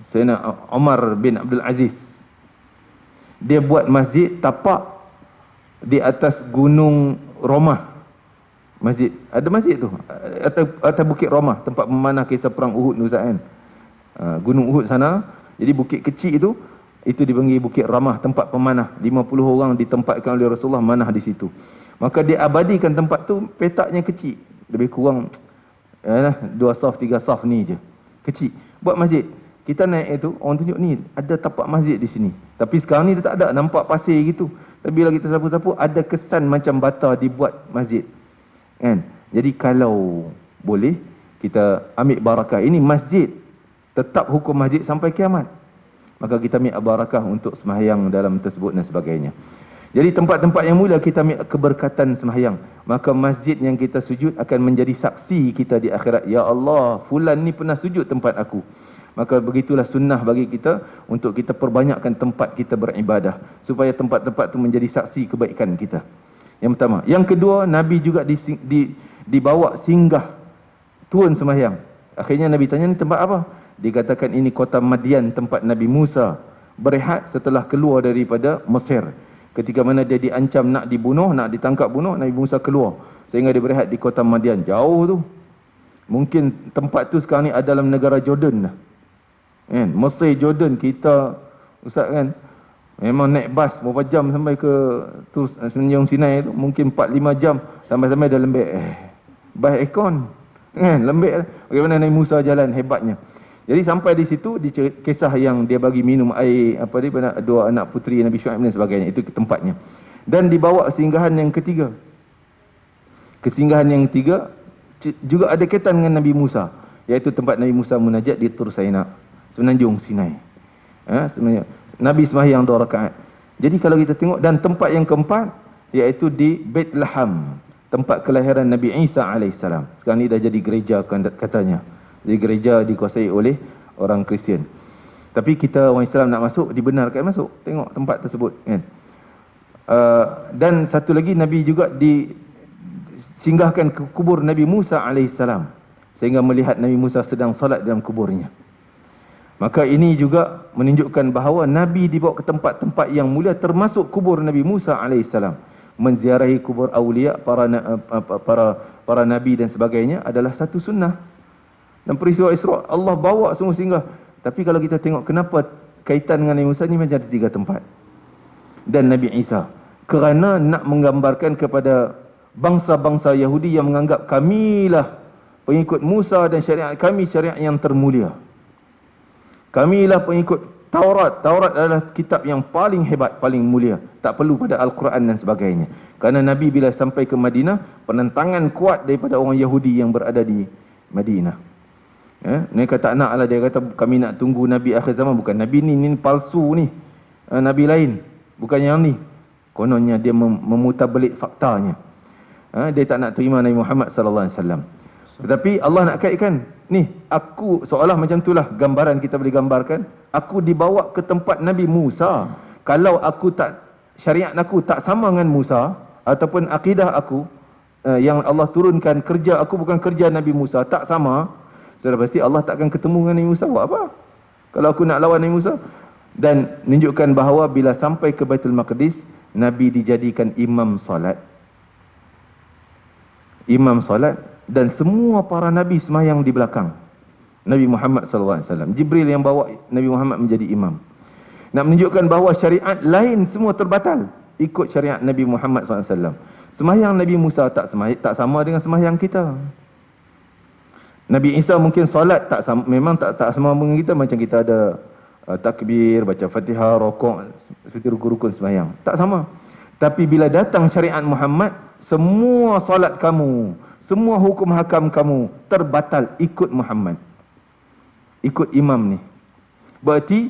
B: Sayyidina Umar bin Abdul Aziz, dia buat masjid tapak di atas gunung Romah. Masjid, ada masjid tu atas bukit Romah, tempat memanah kisah perang Uhud tu, Ustaz kan. Gunung Uhud sana, jadi bukit kecil itu dipanggil Bukit Ramah, tempat pemanah. 50 orang ditempatkan oleh Rasulullah manah di situ. Maka dia abadikan tempat tu, petaknya kecil, lebih kurang 2 saf 3 saf ni je, kecil. Buat masjid. Kita naik itu, orang tunjuk ni ada tapak masjid di sini. Tapi sekarang ni dia tak ada, nampak pasir gitu. Tapi bila kita sapu-sapu, ada kesan macam bata dibuat masjid kan. Jadi kalau boleh kita ambil barakah. Ini masjid, tetap hukum masjid sampai kiamat. Maka kita ambil barakah untuk sembahyang dalam tersebut dan sebagainya. Jadi tempat-tempat yang mulia kita ambil keberkatan sembahyang. Maka masjid yang kita sujud akan menjadi saksi kita di akhirat. Ya Allah, fulan ni pernah sujud tempat aku. Maka begitulah sunnah bagi kita untuk kita perbanyakkan tempat kita beribadah, supaya tempat-tempat itu menjadi saksi kebaikan kita. Yang pertama. Yang kedua, Nabi juga dibawa singgah, turun sembahyang. Akhirnya Nabi tanya, ni tempat apa? Dikatakan ini kota Madian, tempat Nabi Musa berehat setelah keluar daripada Mesir. Ketika mana dia diancam nak dibunuh, nak ditangkap bunuh, Nabi Musa keluar sehingga dia berehat di kota Madian. Jauh tu. Mungkin tempat tu sekarang ni ada dalam negara Jordan lah. Kan? Mesir, Jordan, kita Ustaz kan, memang naik bas berapa jam sampai ke tu Semenanjung Sinai tu, mungkin 4-5 jam sampai-sampai dah lembek. Bas aircon kan, lembek. Bagaimana Nabi Musa jalan hebatnya. Jadi sampai di situ, di kisah yang dia bagi minum air apa dia pada 2 anak puteri Nabi Syuaib dan sebagainya, itu tempatnya. Dan dibawa singgahan yang ketiga. Kesinggahan yang ketiga juga ada kaitan dengan Nabi Musa, iaitu tempat Nabi Musa munajat di Tur Saina, Semenanjung Sinai. Sebenarnya Nabi sembahyang 2 rakaat. Jadi kalau kita tengok, dan tempat yang keempat iaitu di Bethlehem, tempat kelahiran Nabi Isa alaihissalam. Sekarang ni dah jadi gereja katanya. Jadi gereja dikuasai oleh orang Kristian. Tapi kita orang Islam nak masuk, dibenarkan masuk. Tengok tempat tersebut kan. Dan satu lagi, Nabi juga disinggahkan ke kubur Nabi Musa alaihissalam, sehingga melihat Nabi Musa sedang salat dalam kuburnya. Maka ini juga menunjukkan bahawa Nabi dibawa ke tempat-tempat yang mulia, termasuk kubur Nabi Musa alaihissalam. Menziarahi kubur awliya, para nabi dan sebagainya adalah satu sunnah. Dan peristiwa Isra' Allah bawa semua singgah. Tapi kalau kita tengok kenapa kaitan dengan Nabi Musa ni, macam ada 3 tempat. Dan Nabi Isa, kerana nak menggambarkan kepada bangsa-bangsa Yahudi yang menganggap kamilah pengikut Musa dan syariat kami syariat yang termulia. Kamilah pengikut Taurat. Taurat adalah kitab yang paling hebat, paling mulia. Tak perlu pada Al-Quran dan sebagainya. Kerana Nabi bila sampai ke Madinah, penentangan kuat daripada orang Yahudi yang berada di Madinah. Mereka tak nak lah. Dia kata kami nak tunggu Nabi akhir zaman. Bukan Nabi ni palsu ni. Nabi lain, bukan yang ni. Kononnya dia memutarbelit faktanya. Dia tak nak terima Nabi Muhammad sallallahu alaihi wasallam. Tetapi Allah nak kaitkan, ni aku seolah macam itulah gambaran kita boleh gambarkan. Aku dibawa ke tempat Nabi Musa. Kalau aku tak, syariat aku tak sama dengan Musa, ataupun akidah aku yang Allah turunkan, kerja aku bukan kerja Nabi Musa, tak sama, sudah pasti Allah takkan ketemu dengan Nabi Musa. Buat apa kalau aku nak lawan Nabi Musa? Dan menunjukkan bahawa bila sampai ke Baitul Maqdis, Nabi dijadikan imam solat. Imam solat. Dan semua para Nabi semayang di belakang Nabi Muhammad SAW. Jibril yang bawa Nabi Muhammad menjadi imam. Nak menunjukkan bahawa syariat lain semua terbatal ikut syariat Nabi Muhammad SAW. Sembahyang Nabi Musa tak sama dengan sembahyang kita. Nabi Isa mungkin solat tak sama, memang tak sama dengan kita. Macam kita ada takbir, baca Fatihah, rokok, seperti rukun-rukun sembahyang. Tak sama. Tapi bila datang syariat Muhammad, semua solat kamu, semua hukum hakam kamu terbatal ikut Muhammad, ikut imam ni. Berarti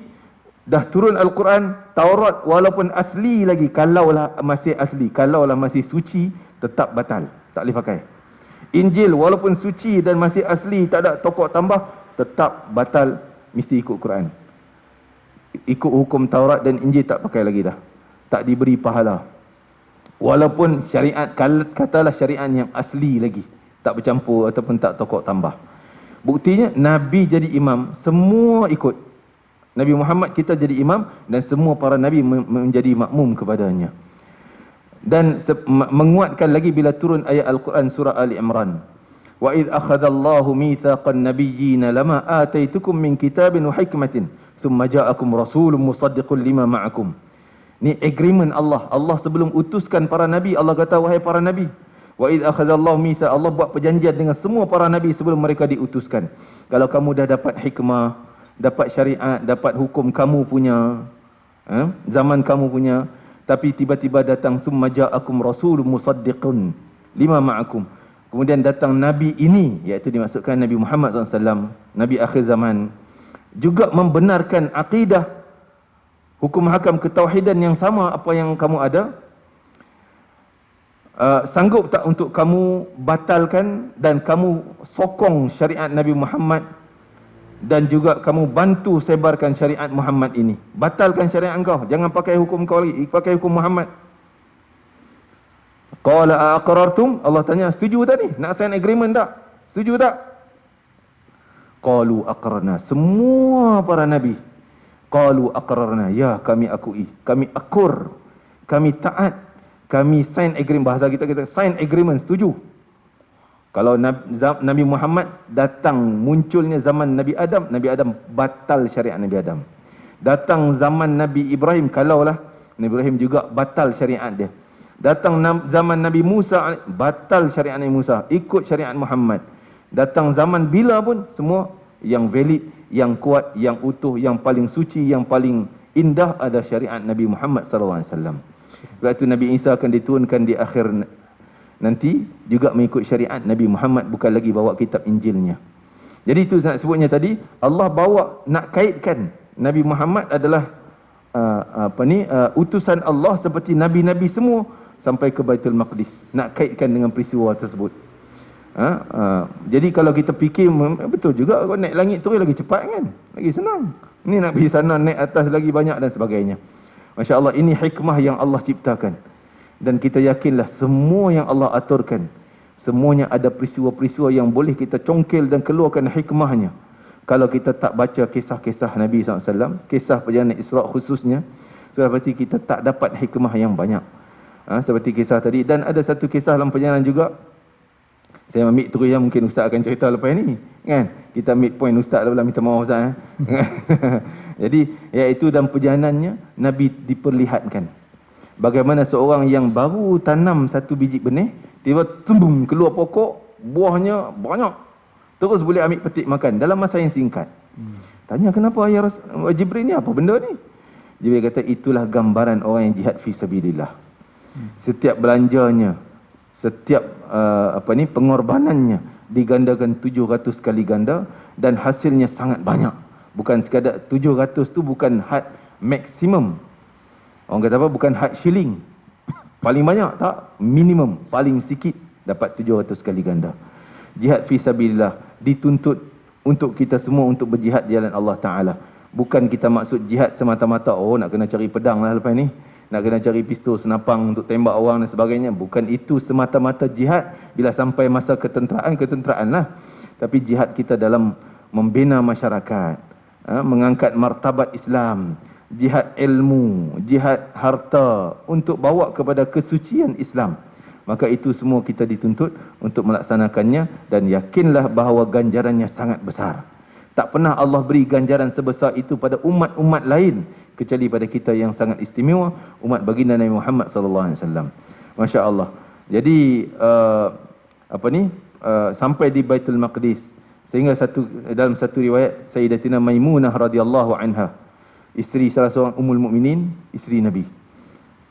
B: dah turun Al-Quran, Taurat walaupun asli lagi, kalaulah masih asli, kalaulah masih suci, tetap batal, tak boleh pakai. Injil walaupun suci dan masih asli, tak ada tokok tambah, tetap batal, mesti ikut Quran. Ikut hukum Taurat dan Injil tak pakai lagi dah, tak diberi pahala. Walaupun syariat, katalah syariat yang asli lagi, tak bercampur ataupun tak tokok tambah. Buktinya Nabi jadi imam, semua ikut. Nabi Muhammad kita jadi imam dan semua para Nabi menjadi makmum kepadanya. Dan menguatkan lagi bila turun ayat Al-Quran surah Ali Imran. Wa idh akhadallahu mitsaqan nabiyyina lama ataitukum min kitabin wa hikmatin thumma ja'akum rasulun musaddiqun lima ma'akum. Ni agreement Allah. Allah sebelum utuskan para Nabi, Allah kata wahai para Nabi, wa idh akhadallahu mitsaq, Allah buat perjanjian dengan semua para Nabi sebelum mereka diutuskan. Kalau kamu dah dapat hikmah, dapat syariat, dapat hukum kamu punya, zaman kamu punya, tapi tiba-tiba datang summa ja'akum rasulun musaddiqun lima ma'akum, kemudian datang Nabi ini, iaitu dimaksudkan Nabi Muhammad SAW, Nabi akhir zaman, juga membenarkan akidah, hukum hakam ketauhidan yang sama apa yang kamu ada. Sanggup tak untuk kamu batalkan dan kamu sokong syariat Nabi Muhammad, dan juga kamu bantu sebarkan syariat Muhammad ini? Batalkan syariat engkau, jangan pakai hukum kau lagi, pakai hukum Muhammad. Qala aqrartum, Allah tanya, setuju tak ni? Nak sign agreement tak? Setuju tak? Qalu aqrarna, semua para nabi qalu aqrarna, ya kami akui, kami akur, kami taat, kami sign agreement. Bahasa kita sign agreement, setuju. Kalau Nabi Muhammad datang, munculnya zaman Nabi Adam, Nabi Adam batal syariat Nabi Adam. Datang zaman Nabi Ibrahim, kalaulah Nabi Ibrahim juga batal syariat dia. Datang zaman Nabi Musa, batal syariat Nabi Musa, ikut syariat Muhammad. Datang zaman bila pun, semua yang valid, yang kuat, yang utuh, yang paling suci, yang paling indah ada syariat Nabi Muhammad SAW. Sebab itu Nabi Isa akan diturunkan di akhir nanti juga mengikut syariat Nabi Muhammad, bukan lagi bawa kitab Injilnya. Jadi itu nak sebutnya tadi, Allah bawa nak kaitkan Nabi Muhammad adalah utusan Allah seperti nabi-nabi semua sampai ke Baitul Maqdis. Nak kaitkan dengan peristiwa tersebut. Jadi kalau kita fikir, betul juga, kalau naik langit terus lagi cepat kan, lagi senang. Ni nak pergi sana, naik atas lagi banyak dan sebagainya. Masya Allah, ini hikmah yang Allah ciptakan. Dan kita yakinlah semua yang Allah aturkan, semuanya ada peristiwa-peristiwa yang boleh kita congkel dan keluarkan hikmahnya. Kalau kita tak baca kisah-kisah Nabi SAW, kisah perjalanan Isra' khususnya, sudah pasti kita tak dapat hikmah yang banyak. Seperti kisah tadi. Dan ada satu kisah dalam perjalanan juga, saya ambil terus yang mungkin Ustaz akan cerita lepas ni, kan? Kita ambil point Ustaz dah, minta maaf Ustaz. Jadi, iaitu dalam perjalanannya, Nabi diperlihatkan bagaimana seorang yang baru tanam satu biji benih, tiba tumbum keluar pokok, buahnya banyak, terus boleh ambil petik makan dalam masa yang singkat. Tanya, kenapa ya Jibril ni, apa benda ni? Jibril kata, itulah gambaran orang yang jihad fi sabilillah. Setiap belanjanya, setiap pengorbanannya digandakan 700 kali ganda dan hasilnya sangat banyak. Bukan sekadar 700 tu bukan had maksimum. Orang kata apa? Bukan had shilling. Paling banyak tak? Minimum. Paling sikit dapat 700 kali ganda. Jihad fi sabilillah dituntut untuk kita semua untuk berjihad di jalan Allah Ta'ala. Bukan kita maksud jihad semata-mata, oh nak kena cari pedang lah lepas ni, nak kena cari pistol senapang untuk tembak orang dan sebagainya. Bukan itu semata-mata jihad. Bila sampai masa ketenteraan lah. Tapi jihad kita dalam membina masyarakat, mengangkat martabat Islam, jihad ilmu, jihad harta untuk bawa kepada kesucian Islam. Maka itu semua kita dituntut untuk melaksanakannya, dan yakinlah bahawa ganjarannya sangat besar. Tak pernah Allah beri ganjaran sebesar itu pada umat-umat lain kecuali pada kita yang sangat istimewa, umat baginda Nabi Muhammad sallallahu alaihi wasallam. Masya-Allah. Jadi sampai di Baitul Maqdis, sehingga dalam satu riwayat Sayyidatina Maimunah radhiyallahu anha, isteri salah seorang ummul mukminin, isteri Nabi,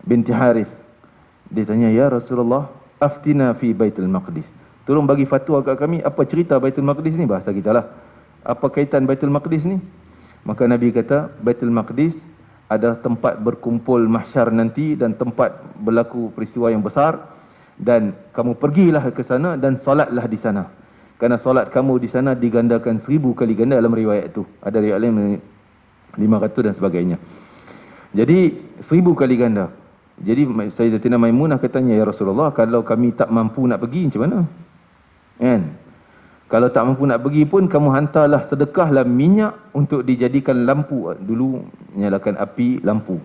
B: binti Harith, dia tanya, "Ya Rasulullah, aftina fi Baitul Maqdis." Tolong bagi fatwa kat kami, apa cerita Baitul Maqdis ni, bahasa kita lah. Apa kaitan Baitul Maqdis ni? Maka Nabi kata, Baitul Maqdis adalah tempat berkumpul mahsyar nanti dan tempat berlaku peristiwa yang besar, dan kamu pergilah ke sana dan solatlah di sana. Kerana solat kamu di sana digandakan 1000 kali ganda dalam riwayat itu. Ada riwayat lain 500 dan sebagainya. Jadi 1000 kali ganda. Jadi Sayyidatina Maimunah katanya, "Ya Rasulullah, kalau kami tak mampu nak pergi macam mana?" Kan? Kalau tak mampu nak pergi pun, kamu hantarlah, sedekahlah minyak untuk dijadikan lampu. Dulu nyalakan api lampu.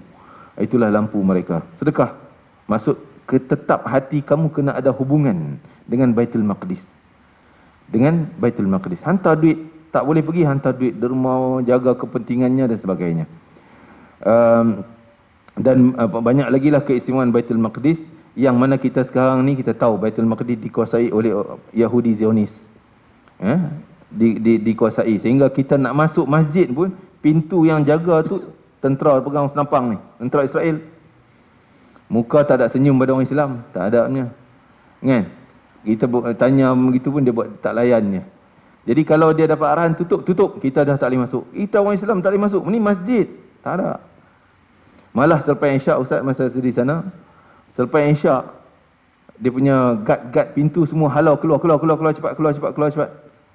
B: Itulah lampu mereka. Sedekah. Maksud ke tetap hati kamu kena ada hubungan dengan Baitul Maqdis. Dengan Baitul Maqdis. Hantar duit. Tak boleh pergi, hantar duit derma, jaga kepentingannya dan sebagainya. Dan banyak lagi lah keistimewaan Baitul Maqdis, yang mana kita sekarang ni kita tahu Baitul Maqdis dikuasai oleh Yahudi Zionis. Dikuasai, sehingga kita nak masuk masjid pun, pintu yang jaga tu tentera pegang senampang ni, tentera Israel. Muka tak ada senyum pada orang Islam, tak ada punya. Kan? Kita tanya begitu pun dia buat tak layannya. Jadi kalau dia dapat arahan tutup, kita dah tak boleh masuk. Kita orang Islam tak boleh masuk. Ni masjid, tak ada. Malah selepas Isyak, Ustaz masa di sana, selepas Isyak, dia punya guard pintu semua halau keluar cepat.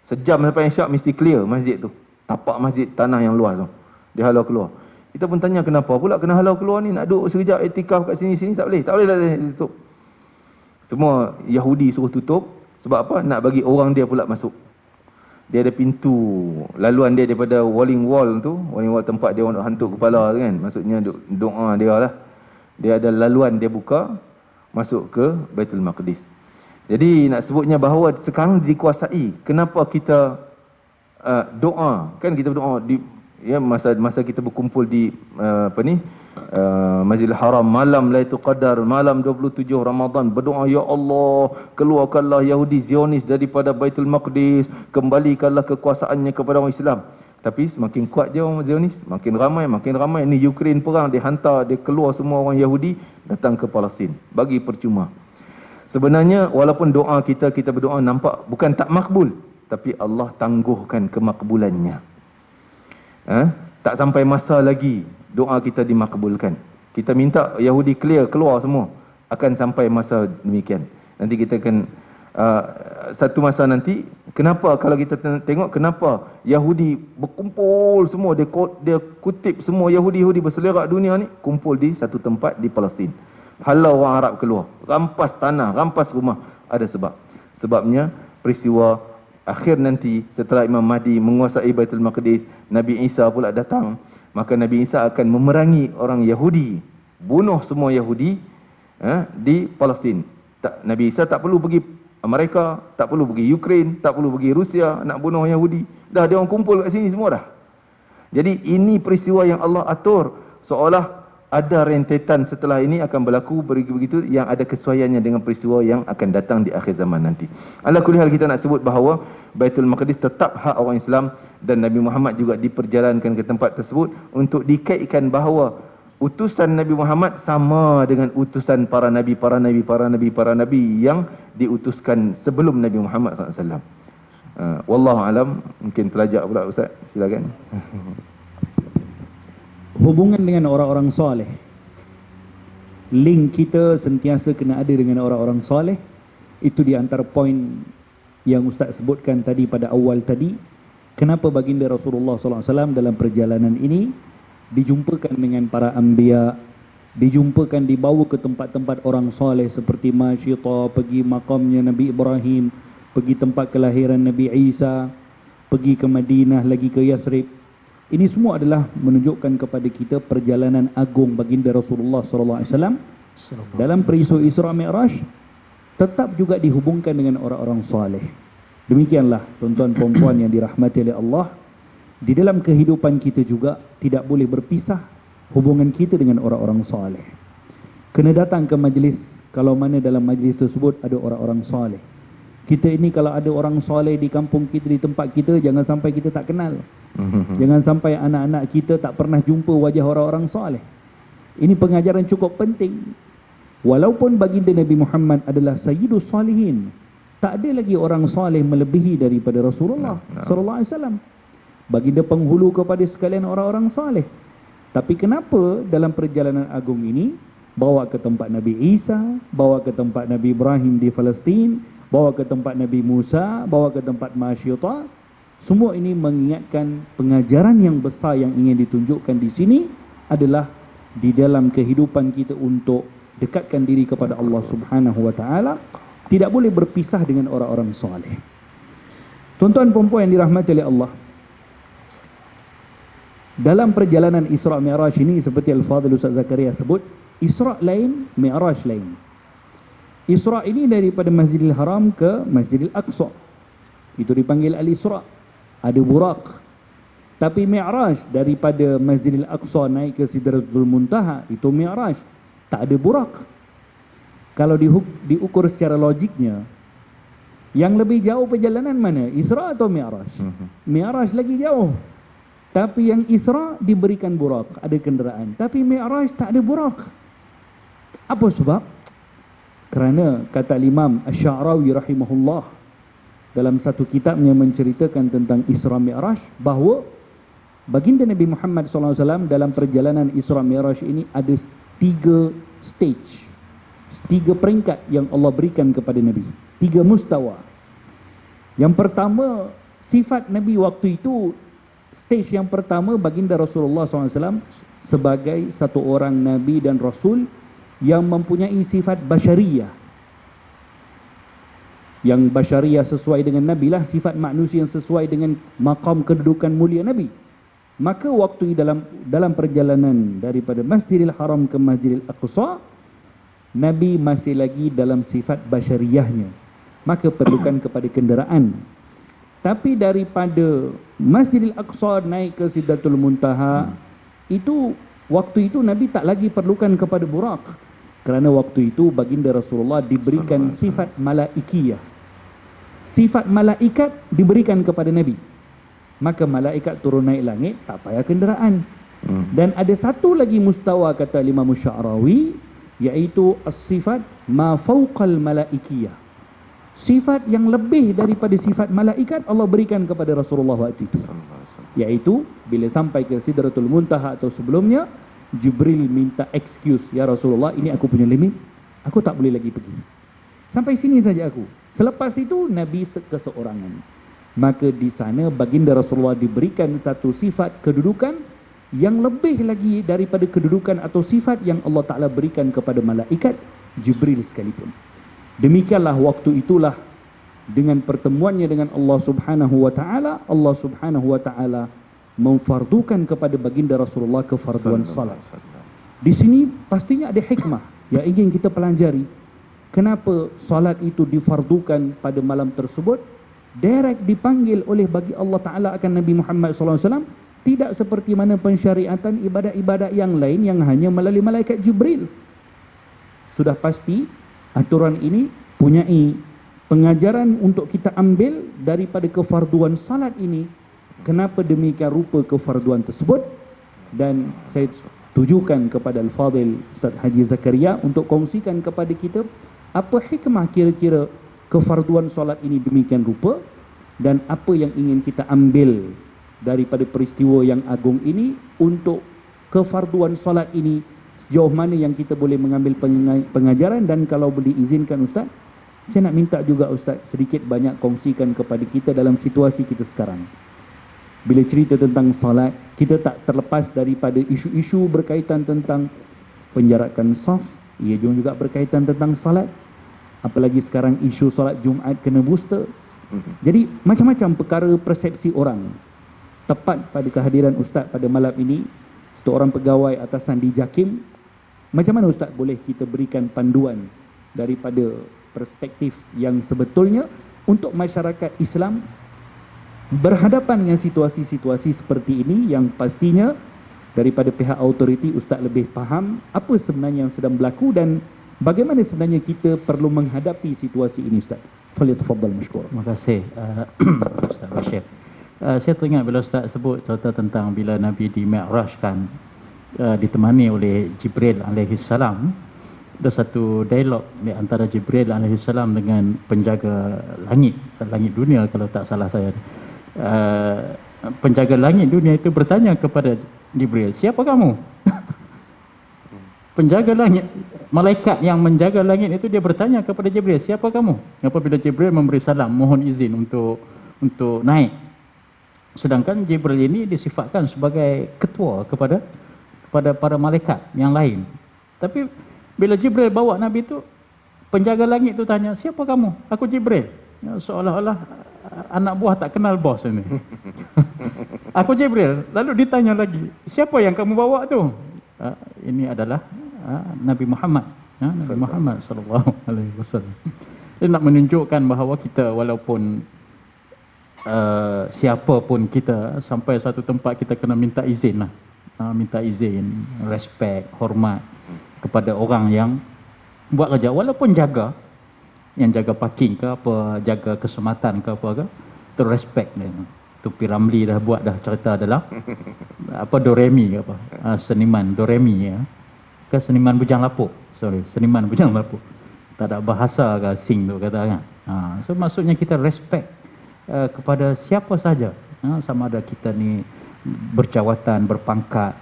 B: Sejam sampai Isyak mesti clear masjid tu. Tapak masjid, tanah yang luas tu. Dia halau keluar. Kita pun tanya kenapa pula kena halau keluar ni, nak duduk sekejap iktikaf kat sini tak boleh. Tak boleh tutup. Semua Yahudi suruh tutup. Sebab apa? Nak bagi orang dia pula masuk. Dia ada pintu laluan dia daripada Wailing Wall tu. Wailing Wall tempat dia orang hantuk kepala tu kan. Maksudnya doa dia lah. Dia ada laluan dia buka masuk ke Baitul Maqdis. Jadi nak sebutnya bahawa sekarang dikuasai. Kenapa kita doa? Kan kita berdoa di masa kita berkumpul di Masjidil Haram malam Lailatul Qadar, malam 27 Ramadan, berdoa, "Ya Allah, keluarkanlah Yahudi Zionis daripada Baitul Maqdis, kembalikanlah kekuasaannya kepada orang Islam." Tapi semakin kuat je orang Zionis, makin ramai. Ni Ukraine perang, dia hantar, dia keluar semua orang Yahudi datang ke Palestin, bagi percuma. Sebenarnya walaupun doa kita berdoa nampak bukan tak makbul, tapi Allah tangguhkan kemakbulannya. Tak sampai masa lagi doa kita dimakbulkan. Kita minta Yahudi keluar semua, akan sampai masa demikian. Nanti kita akan satu masa nanti, kenapa kalau kita tengok kenapa Yahudi berkumpul semua, dia kutip semua Yahudi berselerak dunia ni kumpul di satu tempat di Palestin. Halau orang Arab keluar, rampas tanah, rampas rumah. Ada sebab. Sebabnya peristiwa akhir nanti setelah Imam Mahdi menguasai Baitul Maqdis, Nabi Isa pula datang. Maka Nabi Isa akan memerangi orang Yahudi, bunuh semua Yahudi di Palestin. Nabi Isa tak perlu pergi Amerika, tak perlu pergi Ukraine, tak perlu pergi Rusia nak bunuh Yahudi. Dah dia orang kumpul kat sini semua dah. Jadi ini peristiwa yang Allah atur, seolah ada rentetan setelah ini akan berlaku begitu yang ada kesesuaiannya dengan peristiwa yang akan datang di akhir zaman nanti. Ala kulli hal, kita nak sebut bahawa Baitul Maqdis tetap hak orang Islam, dan Nabi Muhammad juga diperjalankan ke tempat tersebut untuk dikaitkan bahawa utusan Nabi Muhammad sama dengan utusan para nabi yang diutuskan sebelum Nabi Muhammad SAW. Wallahu alam. Mungkin terlajak pula Ustaz, silakan.
A: Hubungan dengan orang-orang soleh, link kita sentiasa kena ada dengan orang-orang soleh. Itu di antara poin yang Ustaz sebutkan tadi pada awal tadi. Kenapa baginda Rasulullah SAW dalam perjalanan ini dijumpakan dengan para anbiya, dijumpakan, dibawa ke tempat-tempat orang soleh seperti Masyita, pergi makamnya Nabi Ibrahim, pergi tempat kelahiran Nabi Isa, pergi ke Madinah, lagi ke Yathrib. Ini semua adalah menunjukkan kepada kita perjalanan agung baginda Rasulullah SAW dalam peristiwa Isra Mi'raj, tetap juga dihubungkan dengan orang-orang soleh. Demikianlah tuan-tuan perempuan yang dirahmati oleh Allah, Di dalam kehidupan kita juga tidak boleh berpisah hubungan kita dengan orang-orang soleh. Kena datang ke majlis kalau mana dalam majlis tersebut ada orang-orang soleh. Kita ini kalau ada orang soleh di kampung kita, di tempat kita, jangan sampai kita tak kenal. Jangan sampai anak-anak kita tak pernah jumpa wajah orang-orang soleh. Ini pengajaran cukup penting. Walaupun baginda Nabi Muhammad adalah Sayyidus Salihin, tak ada lagi orang soleh melebihi daripada Rasulullah sallallahu alaihi wasallam. Baginda penghulu kepada sekalian orang-orang soleh. Tapi kenapa dalam perjalanan agung ini bawa ke tempat Nabi Isa, bawa ke tempat Nabi Ibrahim di Palestin, bawa ke tempat Nabi Musa, bawa ke tempat Masyita? Semua ini mengingatkan pengajaran yang besar yang ingin ditunjukkan di sini adalah di dalam kehidupan kita untuk dekatkan diri kepada Allah Subhanahu wa taala, tidak boleh berpisah dengan orang-orang soleh. Tuan-tuan dan puan yang dirahmati oleh Allah, dalam perjalanan Isra' Mi'raj ini seperti Al-Fadhil Ustaz Zakaria sebut, Isra' lain, Mi'raj lain. Isra' ini daripada Masjidil Haram ke Masjidil Aqsa. Itu dipanggil Al-Isra'. Ada Buraq. Tapi Mi'raj daripada Masjidil Aqsa naik ke Sidratul Muntaha, itu Mi'raj. Tak ada Buraq. Kalau diukur secara logiknya, yang lebih jauh perjalanan mana? Isra' atau Mi'raj? Mi'raj lagi jauh. Tapi yang Isra' diberikan Buraq, ada kenderaan. Tapi Mi'raj tak ada Buraq. Apa sebab? Kerana kata Imam Asy-Sya'rawi rahimahullah dalam satu kitabnya menceritakan tentang Isra' Mi'raj, bahawa baginda Nabi Muhammad SAW dalam perjalanan Isra' Mi'raj ini ada 3 stage, 3 peringkat yang Allah berikan kepada Nabi, 3 mustawa. Yang pertama, sifat Nabi waktu itu, stage yang pertama, baginda Rasulullah SAW sebagai satu orang Nabi dan Rasul yang mempunyai sifat basyariyah. Yang basyariyah sesuai dengan Nabi lah, sifat manusia yang sesuai dengan maqam kedudukan mulia Nabi. Maka waktu dalam perjalanan daripada Masjidil Haram ke Masjidil Aqsa, Nabi masih lagi dalam sifat basyariyahnya, maka perlukan kepada kenderaan. Tapi daripada Masjidil Aqsa naik ke Sidratul Muntaha, itu waktu itu Nabi tak lagi perlukan kepada Buraq, kerana waktu itu baginda Rasulullah diberikan sifat malaikiyah. Sifat malaikat diberikan kepada Nabi, maka malaikat turun naik langit, tak payah kenderaan. Dan ada satu lagi mustawa, kata Imam Sya'rawi, iaitu as-sifat ma fawqal malaikiyah. Sifat yang lebih daripada sifat malaikat Allah berikan kepada Rasulullah waktu itu, iaitu bila sampai ke Sidratul Muntaha atau sebelumnya, Jibril minta excuse, ya Rasulullah, ini aku punya limit, aku tak boleh lagi pergi, sampai sini saja aku. Selepas itu Nabi keseorangan. Maka di sana baginda Rasulullah diberikan satu sifat kedudukan yang lebih lagi daripada kedudukan atau sifat yang Allah Ta'ala berikan kepada malaikat Jibril sekalipun. Demikianlah waktu itulah dengan pertemuannya dengan Allah Subhanahu wa Ta'ala, Allah Subhanahu wa Ta'ala memfardukan kepada baginda Rasulullah kefarduan salat. Di sini pastinya ada hikmah yang ingin kita pelajari. Kenapa salat itu difardukan pada malam tersebut? Direct dipanggil oleh bagi Allah Ta'ala akan Nabi Muhammad SAW, tidak seperti mana pensyariatan ibadat-ibadat yang lain yang hanya melalui malaikat Jibril. Sudah pasti aturan ini punyai pengajaran untuk kita ambil daripada kefarduan salat ini. Kenapa demikian rupa kefarduan tersebut? Dan saya tujukan kepada Al-Fadhil Ustaz Haji Zakaria untuk kongsikan kepada kita apa hikmah kira-kira kefarduan solat ini demikian rupa, dan apa yang ingin kita ambil daripada peristiwa yang agung ini untuk kefarduan solat ini, sejauh mana yang kita boleh mengambil pengajaran. Dan kalau boleh izinkan Ustaz, saya nak minta juga Ustaz sedikit banyak kongsikan kepada kita dalam situasi kita sekarang. Bila cerita tentang salat, kita tak terlepas daripada isu-isu berkaitan tentang penjarakan saf, ia juga berkaitan tentang salat. Apalagi sekarang isu solat Jumaat kena booster. Jadi macam-macam perkara persepsi orang. Tepat pada kehadiran Ustaz pada malam ini, seorang pegawai atasan di JAKIM, macam mana Ustaz boleh kita berikan panduan daripada perspektif yang sebetulnya untuk masyarakat Islam berhadapan dengan situasi-situasi seperti ini yang pastinya daripada pihak autoriti Ustaz lebih faham apa sebenarnya yang sedang berlaku dan bagaimana sebenarnya kita perlu menghadapi situasi ini, Ustaz. Falyatafaddal mashkur.
C: Terima kasih Ustaz Bashir. Saya teringat bila Ustaz sebut cerita tentang bila Nabi di-mi'rajkan, ditemani oleh Jibril alaihi salam. Ada satu dialog di antara Jibril alaihi salam dengan penjaga langit dunia kalau tak salah saya. Penjaga langit dunia itu bertanya kepada Jibril, "Siapa kamu?" Penjaga langit, malaikat yang menjaga langit itu dia bertanya kepada Jibril, "Siapa kamu?" Apabila Jibril memberi salam, mohon izin untuk naik. Sedangkan Jibril ini disifatkan sebagai ketua kepada para malaikat yang lain. Tapi bila Jibril bawa Nabi itu, penjaga langit itu tanya, "Siapa kamu?" "Aku Jibril." Ya, seolah-olah anak buah tak kenal bos ini. "Aku Jibril." Lalu ditanya lagi, "Siapa yang kamu bawa tu?" Ini adalah Nabi Muhammad, Nabi Muhammad sallallahu alaihi wasallam. Dia nak menunjukkan bahawa kita walaupun siapa pun kita, sampai satu tempat kita kena minta izin lah. Minta izin, respect, hormat kepada orang yang buat kerja, walaupun yang jaga parking ke apa, jaga keselamatan ke apa ke, tu respect dia. Tu Piramli dah buat dah cerita dalam apa Doremi ke apa, seniman Doremi ya. Ke seniman bujang lapuk. Seniman bujang lapuk. Tak ada bahasa ke sing tu kata kan. So maksudnya kita respect kepada siapa saja. Sama ada kita ni berjawatan, berpangkat,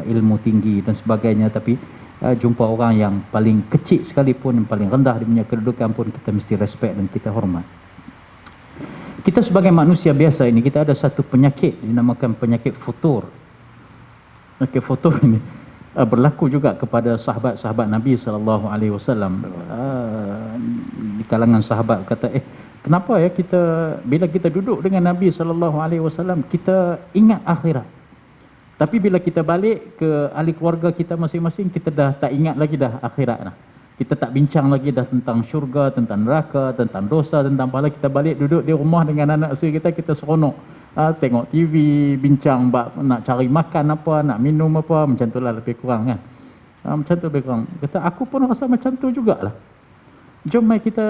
C: ilmu tinggi dan sebagainya, tapi jumpa orang yang paling kecil sekalipun, yang paling rendah di punya kedudukan pun, kita mesti respect dan kita hormat. Kita sebagai manusia biasa ini, kita ada satu penyakit dinamakan penyakit futur. Penyakit futur ini berlaku juga kepada sahabat-sahabat Nabi SAW. Di kalangan sahabat kata, kenapa ya kita bila kita duduk dengan Nabi SAW, kita ingat akhirat. Tapi bila kita balik ke ahli keluarga kita masing-masing, kita dah tak ingat lagi dah akhirat dah. Kita tak bincang lagi dah tentang syurga, tentang neraka, tentang dosa, tentang pahala. Kita balik duduk di rumah dengan anak isteri kita seronok. Tengok TV, bincang nak cari makan apa, nak minum apa, macam tu lah lebih kurang kan. Macam tu lebih kurang. Kata, aku pun rasa macam tu jugalah. Jom mari kita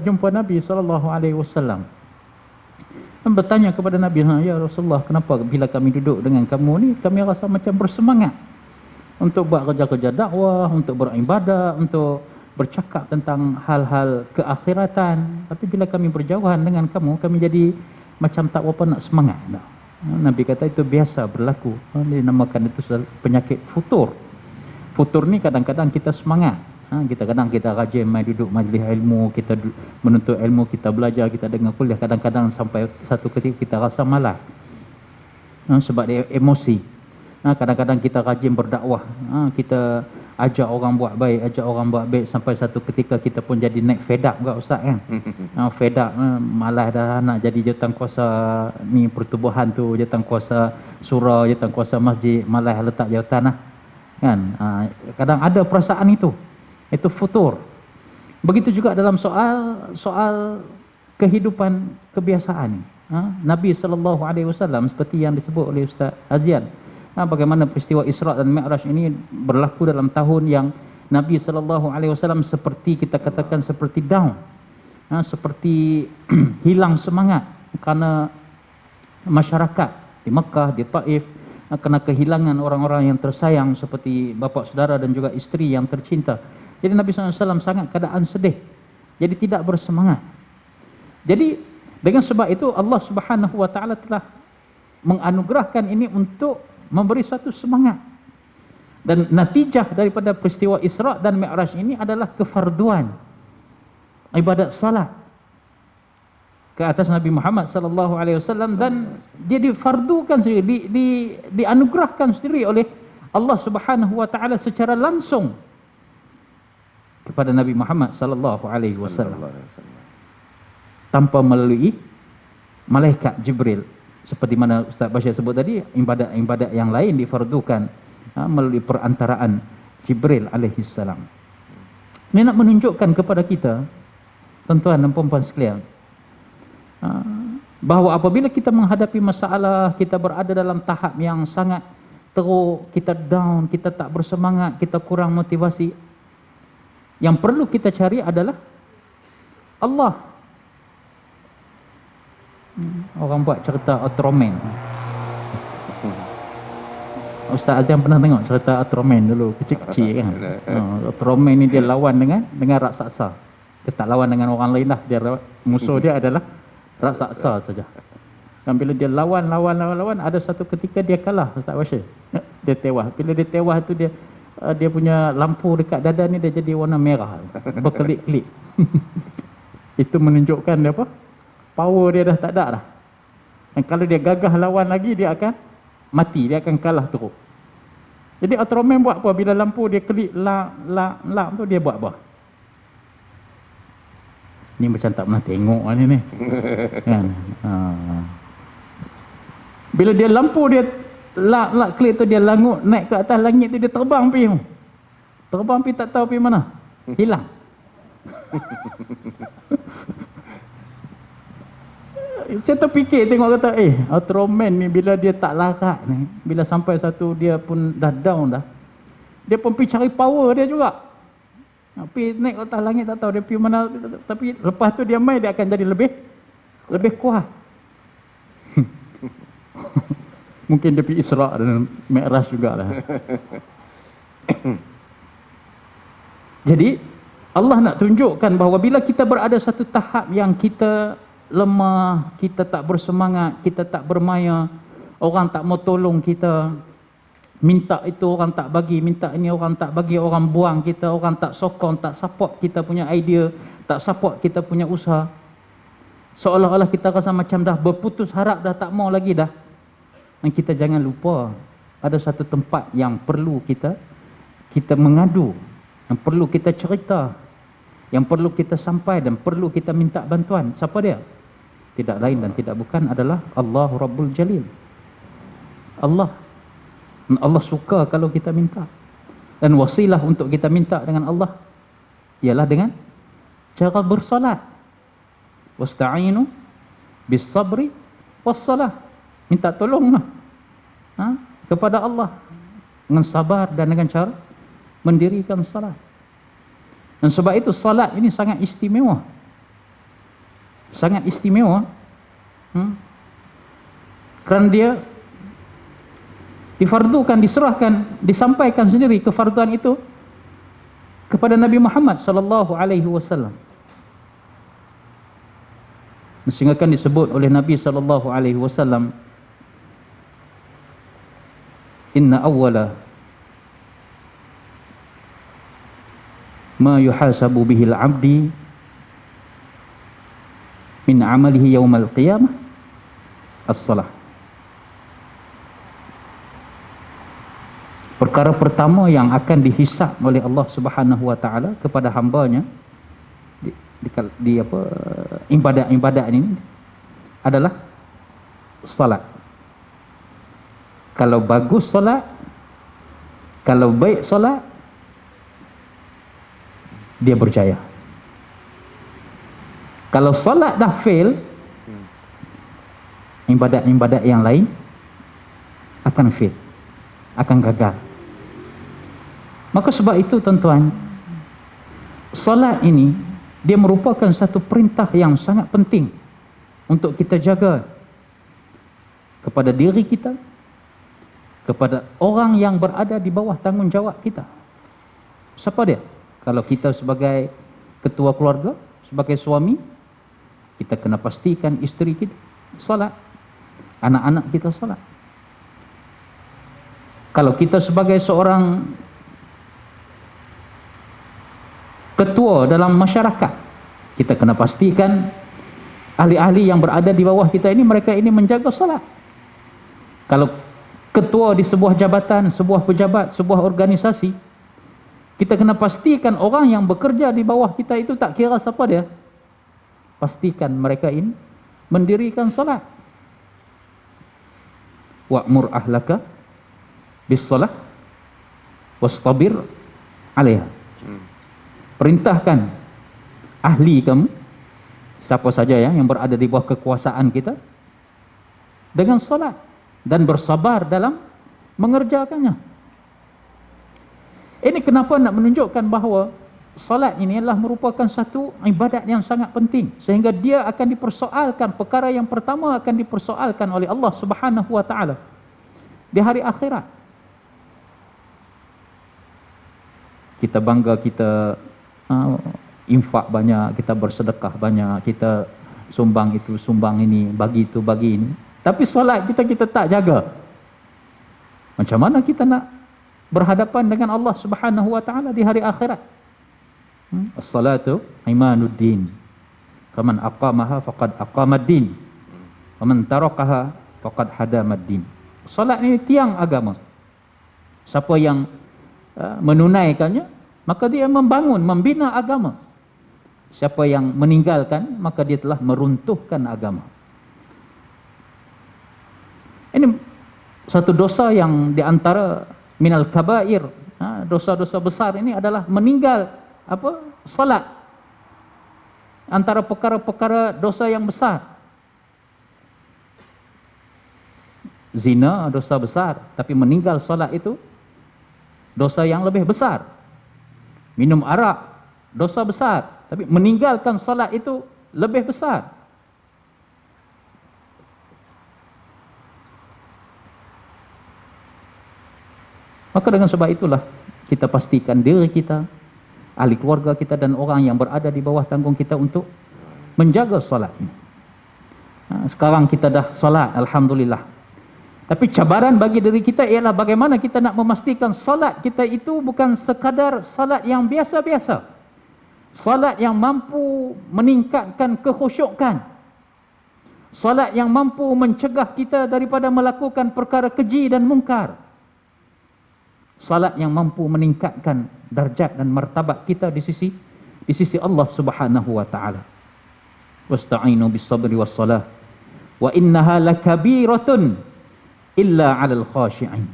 C: jumpa Nabi SAW. Bertanya kepada Nabi, "Ya Rasulullah, kenapa bila kami duduk dengan kamu ni, kami rasa macam bersemangat untuk buat kerja-kerja dakwah, untuk beribadah, untuk bercakap tentang hal-hal keakhiratan. Tapi bila kami berjauhan dengan kamu, kami jadi macam tak apa nak semangat." Nabi kata itu biasa berlaku. Dinamakan itu penyakit futur. Futur ni kadang-kadang kita semangat. Kadang kita rajin main duduk majlis ilmu, kita menuntut ilmu, kita belajar, kita dengar kuliah. Kadang-kadang sampai satu ketika kita rasa malas sebab dia emosi. Kadang-kadang kita rajin berdakwah, kita ajak orang buat baik, sampai satu ketika kita pun jadi naik fed up juga Ustaz kan. Fed up, malas dah nak jadi jawatankuasa ni pertubuhan tu, jawatankuasa surau, jawatankuasa masjid, malas letak jawatan lah kan. Kadang ada perasaan itu futur. Begitu juga dalam soal kehidupan kebiasaan. Nabi SAW seperti yang disebut oleh Ustaz Azian, bagaimana peristiwa Isra' dan Mi'raj ini berlaku dalam tahun yang Nabi SAW seperti kita katakan seperti down, seperti hilang semangat kerana masyarakat di Mekah, di Taif kena kehilangan orang-orang yang tersayang seperti bapa saudara dan juga isteri yang tercinta. Jadi Nabi SAW sangat keadaan sedih, jadi tidak bersemangat. Jadi dengan sebab itu Allah Subhanahu Wa Taala telah menganugerahkan ini untuk memberi suatu semangat. Dan natijah daripada peristiwa Isra' dan Mi'raj ini adalah kefarduan ibadat salat ke atas Nabi Muhammad SAW, dan dia difardukan sendiri, dianugerahkan sendiri oleh Allah Subhanahu Wa Taala secara langsung kepada Nabi Muhammad SAW tanpa melalui malaikat Jibril. Seperti mana Ustaz Bashir sebut tadi, ibadat yang lain difardukan melalui perantaraan Jibril alaihi salam. Ini nak menunjukkan kepada kita, tuan-tuan dan puan-puan sekalian, bahawa apabila kita menghadapi masalah, kita berada dalam tahap yang sangat teruk, kita down, kita tak bersemangat, kita kurang motivasi, yang perlu kita cari adalah Allah. Orang buat cerita Ultraman. Ustaz Azam pernah tengok cerita Ultraman dulu, kecil-kecil kan. Ultraman ni dia lawan dengan raksasa. Dia tak lawan dengan orang lain lah. Musuh dia adalah raksasa saja. Dan bila dia lawan, ada satu ketika dia kalah, Ustaz Bashir. Dia tewas. Bila dia tewas tu dia punya lampu dekat dada ni dia jadi warna merah, berkelip-kelip. Itu menunjukkan dia apa? Power dia dah tak ada dah. Dan kalau dia gagah lawan lagi, dia akan mati, dia akan kalah teruk. Jadi Ultraman buat apa? Bila lampu dia kelip lap tu, dia buat apa? Ni macam tak pernah tengok ni kan. Bila dia lampu dia lap kelip tu, dia langut naik ke atas langit tu, dia terbang pergi. Terbang pergi tak tahu pergi mana. Hilang. Saya terfikir tengok kata, Ultraman ni bila dia tak larat ni, bila sampai satu dia pun dah down dah, dia pun pergi cari power dia juga. Pergi naik ke atas langit tak tahu dia pergi mana, tapi lepas tu dia main, dia akan jadi lebih kuat. Mungkin dia pergi Isra' dan Mi'raj jugalah. Jadi Allah nak tunjukkan bahawa bila kita berada satu tahap yang kita lemah, kita tak bersemangat, kita tak bermaya, orang tak mau tolong kita, minta itu orang tak bagi, minta ini orang tak bagi, orang buang kita, orang tak sokong, tak support kita punya idea, tak support kita punya usaha, seolah-olah kita rasa macam dah berputus harap, dah tak mau lagi dah. Dan kita jangan lupa ada satu tempat yang perlu kita mengadu, yang perlu kita cerita, yang perlu kita sampai dan perlu kita minta bantuan. Siapa dia? Tidak lain dan tidak bukan adalah Allah Rabbul Jalil. Allah suka kalau kita minta. Dan wasilah untuk kita minta dengan Allah ialah dengan cara bersolat. Wasta'inu bis sabri was salah. Minta tolonglah kepada Allah dengan sabar dan dengan cara mendirikan salat. Dan sebab itu salat ini sangat istimewa. Sangat istimewa. Kerana dia difardukan, diserahkan, disampaikan sendiri kefarduan itu kepada Nabi Muhammad sallallahu alaihi wasallam. Sehingga kan disebut oleh Nabi sallallahu alaihi wasallam, inna awwala ma yuhasabu bihi al-'abdi min 'amalihi yaumal qiyamah as-salah. Perkara pertama yang akan dihisab oleh Allah Subhanahu wa taala kepada hamba-Nya di ibadat ini adalah salat. Kalau bagus solat, kalau baik solat, dia berjaya. Kalau solat dah fail, ibadat-ibadat yang lain akan fail, akan gagal. Maka sebab itu tuan-tuan, solat ini dia merupakan satu perintah yang sangat penting untuk kita jaga kepada diri kita, kepada orang yang berada di bawah tanggungjawab kita. Siapa dia? Kalau kita sebagai ketua keluarga, sebagai suami, kita kena pastikan isteri kita solat, anak-anak kita solat. Kalau kita sebagai seorang ketua dalam masyarakat, kita kena pastikan ahli-ahli yang berada di bawah kita ini, mereka ini menjaga solat. Kalau ketua di sebuah jabatan, sebuah pejabat, sebuah organisasi, kita kena pastikan orang yang bekerja di bawah kita itu, tak kira siapa dia, pastikan mereka ini mendirikan solat. Wa'mur ahlaka bis salah wastabir 'alaiha. Perintahkan ahli kamu, siapa saja yang berada di bawah kekuasaan kita, dengan solat dan bersabar dalam mengerjakannya. Ini kenapa nak menunjukkan bahawa solat ini adalah merupakan satu ibadat yang sangat penting, sehingga dia akan dipersoalkan. Perkara yang pertama akan dipersoalkan oleh Allah Subhanahu wa taala di hari akhirat. Kita bangga kita infak banyak, kita bersedekah banyak, kita sumbang itu, sumbang ini, bagi itu, bagi ini. Tapi solat kita tak jaga. Macam mana kita nak berhadapan dengan Allah Subhanahu wa taala di hari akhirat? As-salatu imanuddin. Faman aqamaha faqad aqamad-din. Waman tarakaha faqad hadamad-din. Solat ini tiang agama. Siapa yang menunaikannya, maka dia membangun, membina agama. Siapa yang meninggalkan, maka dia telah meruntuhkan agama. Ini satu dosa yang diantara minal kabair, dosa-dosa besar ini adalah meninggal salat. Antara perkara-perkara dosa yang besar. Zina dosa besar, tapi meninggal salat itu dosa yang lebih besar. Minum arak dosa besar, tapi meninggalkan salat itu lebih besar. Maka dengan sebab itulah kita pastikan diri kita, ahli keluarga kita dan orang yang berada di bawah tanggung kita untuk menjaga salat ini. Sekarang kita dah salat, alhamdulillah. Tapi cabaran bagi diri kita ialah bagaimana kita nak memastikan salat kita itu bukan sekadar salat yang biasa-biasa. Salat yang mampu meningkatkan kekhusyukan. Salat yang mampu mencegah kita daripada melakukan perkara keji dan mungkar. Salat yang mampu meningkatkan darjat dan martabat kita di sisi Allah Subhanahu wa taala. Wasta'inu bis-sabri was-salah wa innaha lakabiratun illa 'alal khashi'in.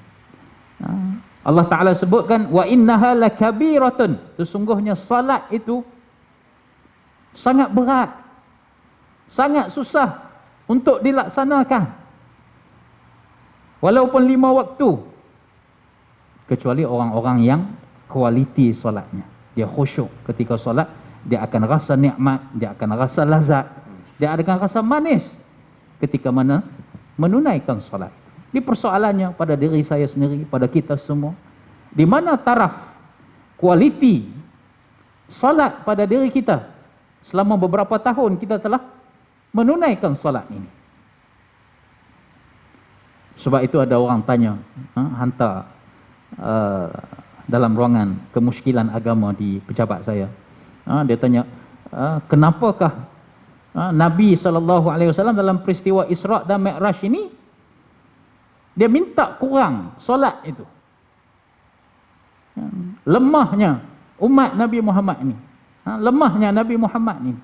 C: Allah Taala sebutkan wa innaha lakabiratun, sesungguhnya salat itu sangat berat, sangat susah untuk dilaksanakan. Walaupun 5 waktu, kecuali orang-orang yang kualiti solatnya. Dia khusyuk ketika solat, dia akan rasa nikmat, dia akan rasa lazat, dia akan rasa manis ketika mana menunaikan solat. Ini persoalannya pada diri saya sendiri, pada kita semua. Di mana taraf kualiti salat pada diri kita selama beberapa tahun kita telah menunaikan salat ini. Sebab itu ada orang tanya, hantar dalam ruangan kemusykilan agama di pejabat saya. Dia tanya, kenapakah Nabi SAW dalam peristiwa Isra' dan Mi'raj ini dia minta kurang solat itu. Lemahnya umat Nabi Muhammad ini. Lemahnya Nabi Muhammad ini.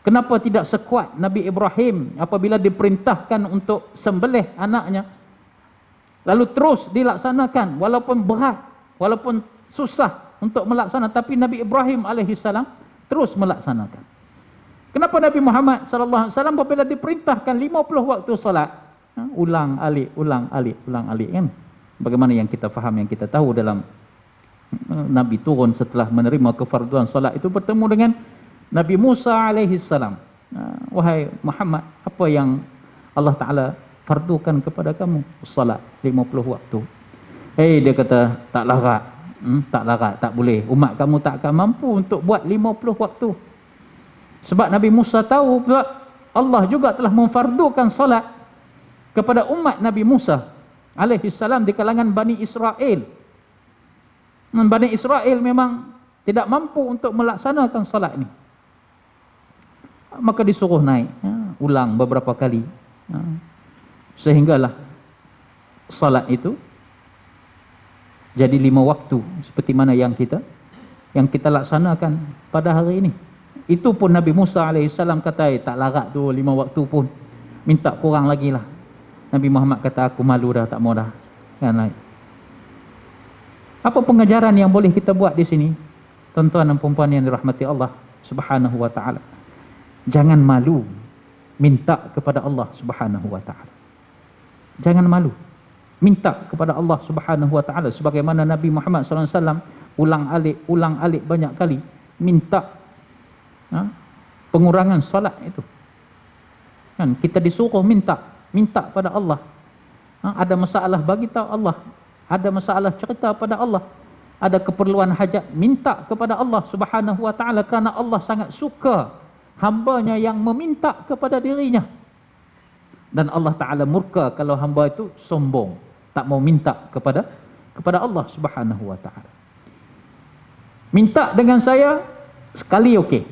C: Kenapa tidak sekuat Nabi Ibrahim apabila diperintahkan untuk sembelih anaknya, lalu terus dilaksanakan walaupun berat, walaupun susah untuk melaksanakan, tapi Nabi Ibrahim alaihissalam terus melaksanakan. Kenapa Nabi Muhammad sallallahu alaihi wasallam apabila diperintahkan 50 waktu solat, ulang alik kan? Bagaimana yang kita faham, yang kita tahu dalam Nabi turun setelah menerima kefarduan solat itu bertemu dengan Nabi Musa alaihi salam. Wahai Muhammad, apa yang Allah Taala fardukan kepada kamu? Solat 50 waktu. Dia kata tak larat. Tak larat, tak boleh. Umat kamu tak akan mampu untuk buat 50 waktu. Sebab Nabi Musa tahu Allah juga telah memfardukan solat kepada umat Nabi Musa alaihi salam di kalangan Bani Israel. Bani Israel memang tidak mampu untuk melaksanakan salat ini. Maka disuruh naik, ulang beberapa kali. Sehinggalah salat itu jadi 5 waktu seperti mana yang kita laksanakan pada hari ini. Itu pun Nabi Musa AS kata, tak larat tu 5 waktu pun, minta kurang lagi lah. Nabi Muhammad kata, aku malu dah, tak mau dah. Kan? Apa pengajaran yang boleh kita buat di sini? Tuan-tuan dan puan-puan yang dirahmati Allah Subhanahu wa taala. Jangan malu minta kepada Allah Subhanahu wa taala. Jangan malu. Minta kepada Allah Subhanahu wa taala sebagaimana Nabi Muhammad sallallahu alaihi wasallam ulang-alik banyak kali minta pengurangan solat itu. Kan kita disuruh minta pada Allah. Ada masalah bagi tahu Allah, ada masalah cerita pada Allah, ada keperluan hajat minta kepada Allah Subhanahu wa taala kerana Allah sangat suka hamba-Nya yang meminta kepada dirinya. Dan Allah Taala murka kalau hamba itu sombong, tak mau minta kepada Allah Subhanahu wa taala. Minta dengan saya sekali okey.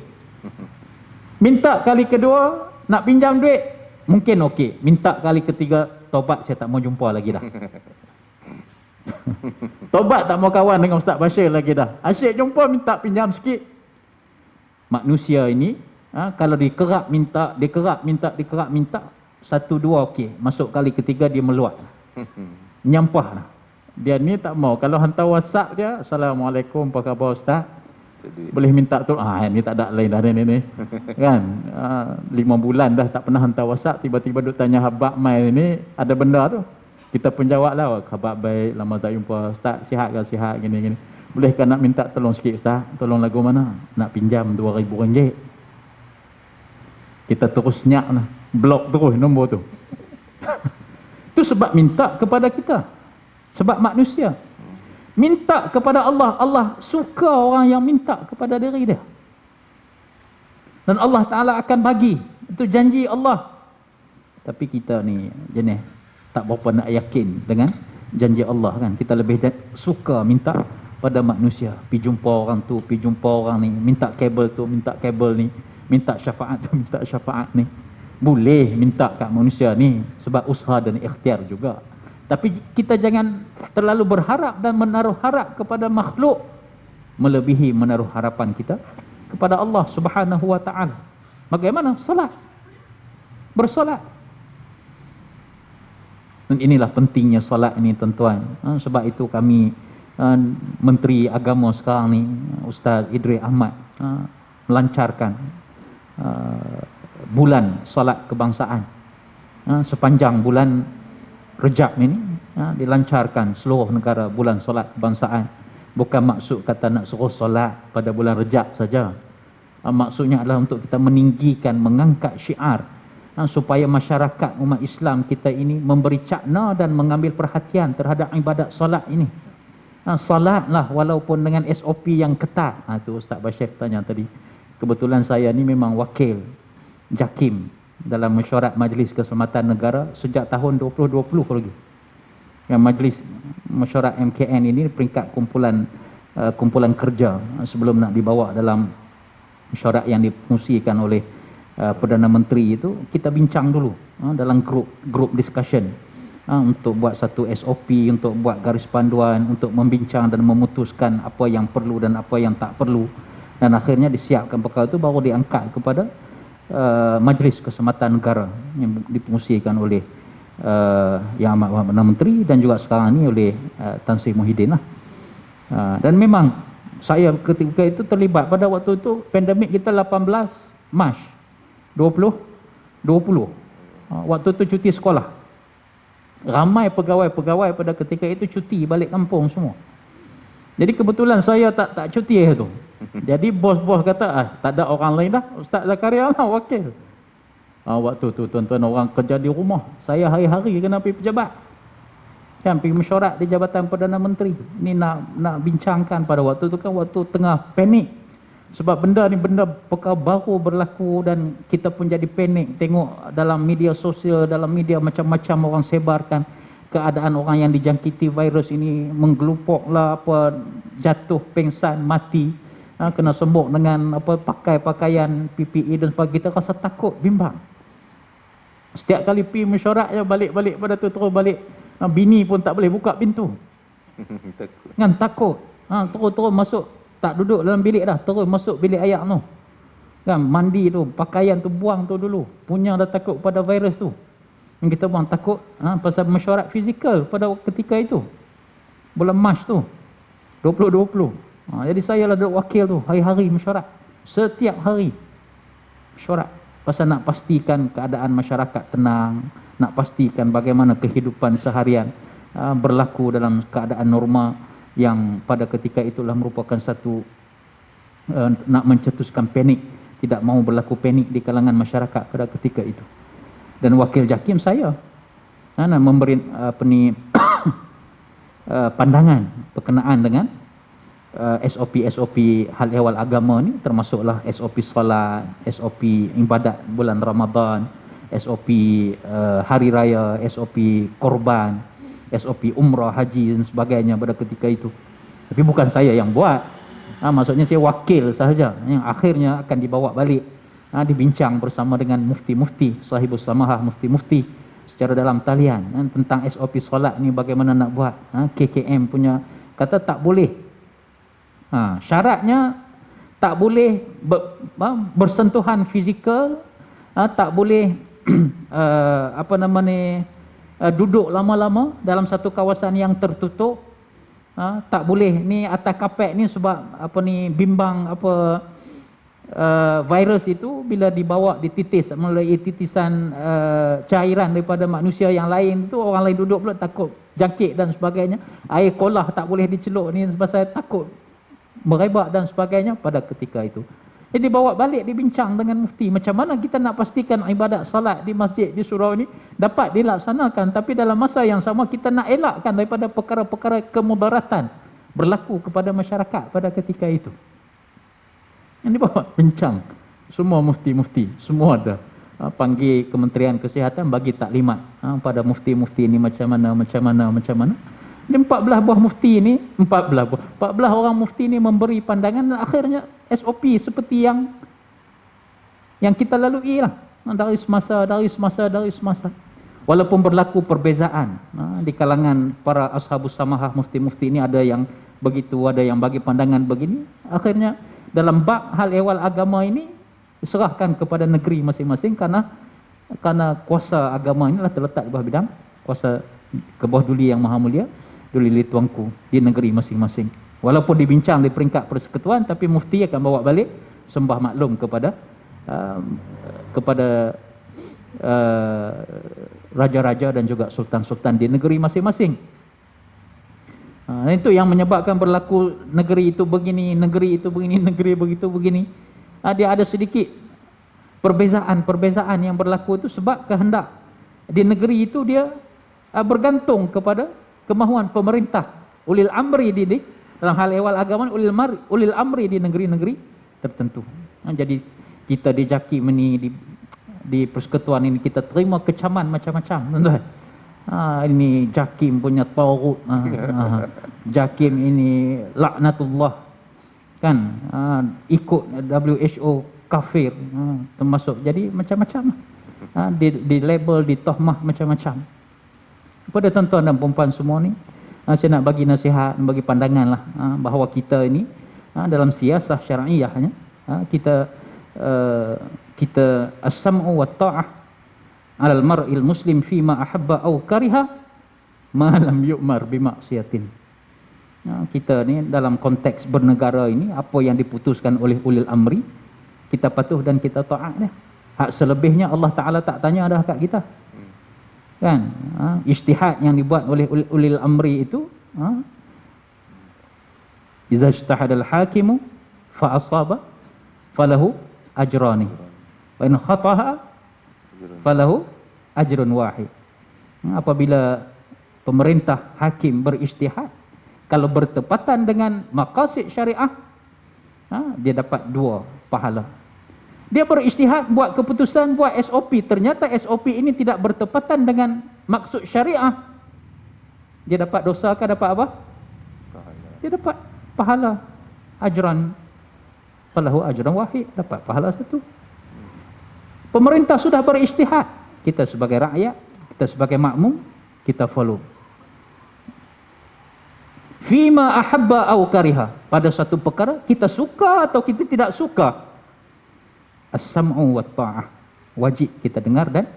C: Minta kali kedua nak pinjam duit mungkin okey. Minta kali ketiga taubat, saya tak mau jumpa lagi dah. Taubat, tak mau kawan dengan Ustaz Bashir lagi dah. Asyik jumpa minta pinjam sikit. Manusia ini kalau dikerap minta, satu dua okey, masuk kali ketiga dia meluat. Nyampah lah. Dia ni tak mau. Kalau hantar WhatsApp dia, Assalamualaikum, apa khabar Ustaz? Boleh minta tu. Ni tak ada lain dah ni. Kan? 5 bulan dah tak pernah hantar WhatsApp, tiba-tiba duk tanya khabar mai ni, ada benda tu. Kita pun jawab lah, khabar baik, lama tak jumpa Ustaz, sihat ke? Sihat gini. Bolehkah nak minta tolong sikit Ustaz? Tolong lagu mana? Nak pinjam RM2,000. Kita terus nyak lah, blok terus nombor tu. Itu sebab minta kepada kita. Sebab manusia minta kepada Allah, Allah suka orang yang minta kepada diri dia. Dan Allah Ta'ala akan bagi. Itu janji Allah. Tapi kita ni jenis tak berapa nak yakin dengan janji Allah kan. Kita lebih suka minta pada manusia. Pergi jumpa orang tu, pergi jumpa orang ni, minta kabel tu, minta kabel ni, minta syafaat tu, minta syafaat ni. Boleh minta kat manusia ni sebab usaha dan ikhtiar juga. Tapi kita jangan terlalu berharap dan menaruh harap kepada makhluk melebihi menaruh harapan kita kepada Allah Subhanahu wa taala. Bagaimana? Solat. Bersolat. Dan inilah pentingnya solat ini tuan-tuan. Sebab itu kami Menteri Agama sekarang ni, Ustaz Idris Ahmad, melancarkan bulan solat kebangsaan. Sepanjang bulan Rejab ini dilancarkan seluruh negara bulan solat kebangsaan. Bukan maksud kata nak suruh solat pada bulan Rejab saja. Maksudnya adalah untuk kita meninggikan, mengangkat syiar supaya masyarakat umat Islam kita ini memberi cakna dan mengambil perhatian terhadap ibadat solat ini. Solatlah walaupun dengan SOP yang ketat. Tu Ustaz Bashir tanya tadi. Kebetulan saya ni memang wakil JAKIM dalam mesyuarat Majlis Keselamatan Negara sejak tahun 2020 lagi. Yang Majlis Mesyuarat MKN ini peringkat kumpulan kerja sebelum nak dibawa dalam mesyuarat yang difungsikan oleh Perdana Menteri itu, kita bincang dulu dalam group discussion untuk buat satu SOP, untuk buat garis panduan, untuk membincang dan memutuskan apa yang perlu dan apa yang tak perlu. Dan akhirnya disiapkan perkara itu baru diangkat kepada Majlis Keselamatan Negara yang difungsikan oleh Yang Amat Perdana Menteri dan juga sekarang ni oleh Tan Sri Muhyiddin lah. Dan memang saya ketika itu terlibat pada waktu itu pandemik kita 18 Mac 2020. Waktu itu cuti sekolah. Ramai pegawai-pegawai pada ketika itu cuti balik kampung semua. Jadi kebetulan saya tak cuti tu. Jadi bos-bos kata, tak ada orang lain dah, Ustaz Zakaria lah wakil. Waktu tu tuan-tuan orang kerja di rumah, saya hari-hari kena pergi pejabat. Kan pergi mesyuarat di Jabatan Perdana Menteri. Ini nak bincangkan pada waktu tu kan waktu tengah panik. Sebab benda ni benda perkara baru berlaku dan kita pun jadi panik tengok dalam media sosial, dalam media macam-macam orang sebarkan keadaan orang yang dijangkiti virus ini menggelupok lah, jatuh, pengsan, mati. Kena sembuk dengan pakai pakaian PPE dan sebagainya. Kita rasa takut, bimbang. Setiap kali pergi mesyuarat je balik-balik pada tu terus balik. Bini pun tak boleh buka pintu. Kan takut. Terus masuk, tak duduk dalam bilik dah, terus masuk bilik ayak tu. Kan mandi tu, pakaian tu buang tu dulu. Punya dah takut pada virus tu. Kita buang takut pasal mesyuarat fizikal pada ketika itu. Bulan Mac tu 2020. Jadi saya lah duduk wakil tu, hari-hari mesyuarat. Setiap hari mesyuarat. Pasal nak pastikan keadaan masyarakat tenang, nak pastikan bagaimana kehidupan seharian berlaku dalam keadaan normal yang pada ketika itulah merupakan satu nak mencetuskan panik, tidak mau berlaku panik di kalangan masyarakat pada ketika itu. Dan wakil JAKIM saya memberi pandangan berkenaan dengan SOP hal ehwal agama ni, termasuklah SOP solat, SOP ibadat bulan Ramadan, SOP hari raya, SOP korban, SOP umrah, haji dan sebagainya pada ketika itu. Tapi bukan saya yang buat. Maksudnya saya wakil sahaja yang akhirnya akan dibawa balik, dibincang bersama dengan mufti-mufti, sahibus samahah, mufti-mufti secara dalam talian tentang SOP solat ni bagaimana nak buat. KKM punya kata tak boleh. Syaratnya tak boleh bersentuhan fizikal, tak boleh duduk lama-lama dalam satu kawasan yang tertutup. Tak boleh ni atas kapet ni sebab bimbang virus itu bila dibawa dititis melalui titisan cairan daripada manusia yang lain tu, orang lain duduk pula takut jangkit dan sebagainya. Air kolah tak boleh diceluk ni sebab saya takut merebak dan sebagainya pada ketika itu. Jadi dibawa balik dibincang dengan mufti macam mana kita nak pastikan ibadat salat di masjid di surau ini dapat dilaksanakan, tapi dalam masa yang sama kita nak elakkan daripada perkara-perkara kemudaratan berlaku kepada masyarakat pada ketika itu. Yang dibawa bincang semua mufti-mufti, semua ada. Panggil Kementerian Kesihatan bagi taklimat pada mufti-mufti ini macam mana. Di 14 buah mufti ini, 14 orang mufti ini memberi pandangan dan akhirnya SOP seperti yang kita lalui lah. Dari semasa. Walaupun berlaku perbezaan di kalangan para ashabus samahah, mufti-mufti ini ada yang begitu, ada yang bagi pandangan begini. Akhirnya dalam bab hal ehwal agama ini diserahkan kepada negeri masing-masing karena kuasa agama inilah terletak di bawah bidang kuasa ke bawah Duli Yang Maha Mulia, Duli Li Tuanku di negeri masing-masing. Walaupun dibincang di peringkat persekutuan, tapi mufti akan bawa balik sembah maklum kepada raja-raja dan juga sultan-sultan di negeri masing-masing. Itu yang menyebabkan berlaku negeri itu begini, negeri itu begini, negeri begitu begini. Dia ada sedikit perbezaan yang berlaku itu sebab kehendak di negeri itu dia bergantung kepada kemahuan pemerintah ulil amri di dalam hal ehwal agama, ulil amri di negeri-negeri tertentu. Jadi kita di JAKIM ini di persekutuan ini kita terima kecaman macam-macam, tuan-tuan. Ini JAKIM punya taurut, JAKIM ini laknatullah, kan, ikut WHO kafir, termasuk. Jadi macam-macam di label, di tohmah macam-macam. Kepada tuan-tuan dan puan semua ni, saya nak bagi nasihat, bagi pandangan lah, bahawa kita ini dalam siasah syar'iyahnya, kita as-sam'u wa ta'ah 'alal mar'il muslim fima ahabba aw kariha ma lam yu'mar bi maksiatin. Kita ni dalam konteks bernegara ini, apa yang diputuskan oleh ulil amri kita patuh dan kita taat dah. Hak selebihnya Allah Taala tak tanya dah kat kita. Kan? Ijtihad yang dibuat oleh ulil amri itu, iza ijtahadal hakimu fa asaba falahu ajrani wa in khata'a falahu ajrun wahid. Apabila pemerintah hakim berijtihad, kalau bertepatan dengan maqasid syariah, dia dapat 2 pahala. Dia berijtihad, buat keputusan, buat SOP, ternyata SOP ini tidak bertepatan dengan maksud syariah, dia dapat dosa ke dapat apa? Dia dapat pahala ajran, falahu ajran wahid, dapat pahala 1. Pemerintah sudah berijtihad, kita sebagai rakyat, kita sebagai makmum, kita follow. Fima ahabba aw kariha, pada satu perkara kita suka atau kita tidak suka, as-sam'u wa ta'ah, wajib kita dengar dan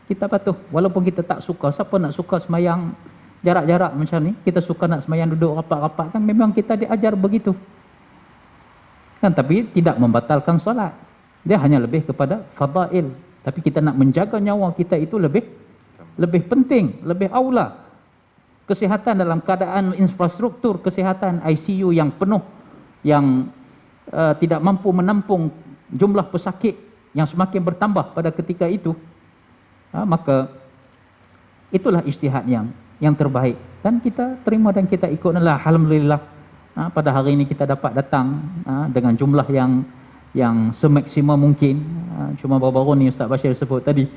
C: kita patuh. Walaupun kita tak suka, siapa nak suka semayang jarak-jarak macam ni, kita suka nak semayang duduk rapat-rapat, kan memang kita diajar begitu kan, tapi tidak membatalkan solat, dia hanya lebih kepada fadail. Tapi kita nak menjaga nyawa kita itu lebih lebih penting, lebih aula kesihatan dalam keadaan infrastruktur kesihatan ICU yang penuh, yang tidak mampu menampung jumlah pesakit yang semakin bertambah pada ketika itu, maka itulah ijtihad yang terbaik, dan kita terima dan kita ikutlah. Alhamdulillah, pada hari ini kita dapat datang dengan jumlah yang semaksimal mungkin. Cuma baru-baru ni Ustaz Bashir sebut tadi,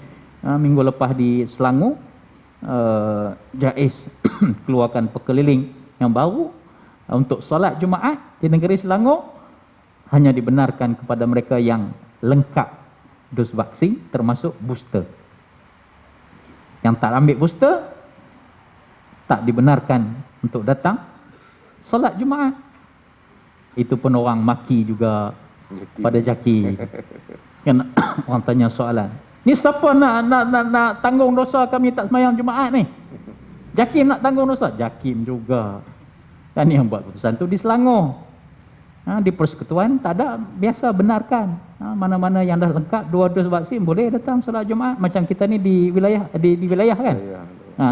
C: minggu lepas di Selangor, JAIS keluarkan pekeliling yang baru untuk solat Jumaat di negeri Selangor. Hanya dibenarkan kepada mereka yang lengkap dos vaksin termasuk booster. Yang tak ambil booster tak dibenarkan untuk datang solat Jumaat. Itu pun orang maki juga pada Jaki. Kan orang tanya soalan, ni siapa nak tanggung dosa kami tak sembahyang Jumaat ni? Jakim nak tanggung dosa? Jakim juga. Dan yang buat keputusan tu di Selangor. Di Persekutuan tak ada, biasa benarkan. Mana-mana yang dah lengkap 2 dos vaksin boleh datang solat Jumaat. Macam kita ni di wilayah kan.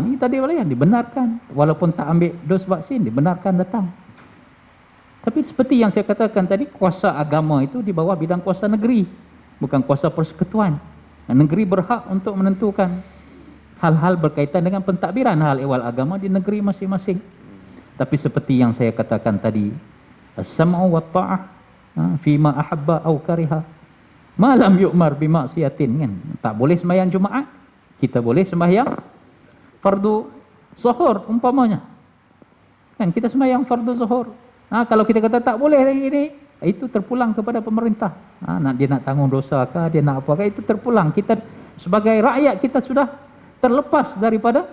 C: Ni tadi wilayah dibenarkan, walaupun tak ambil dos vaksin dibenarkan datang. Tapi seperti yang saya katakan tadi, kuasa agama itu di bawah bidang kuasa negeri, bukan kuasa persekutuan. Negeri berhak untuk menentukan hal-hal berkaitan dengan pentadbiran hal ehwal agama di negeri masing-masing. Tapi seperti yang saya katakan tadi, as-sam'u wa ta'ah fima ahabba aw kariha ma lam yu'mar bi maksiatin, kan. Tak boleh sembahyang Jumaat, kita boleh sembahyang fardu zuhur umpamanya, kan. Kita sembahyang fardu zuhur. Kalau kita kata tak boleh lagi ini, itu terpulang kepada pemerintah. Dia nak tanggung dosa kah, dia nak apa kah, itu terpulang. Kita sebagai rakyat kita sudah terlepas daripada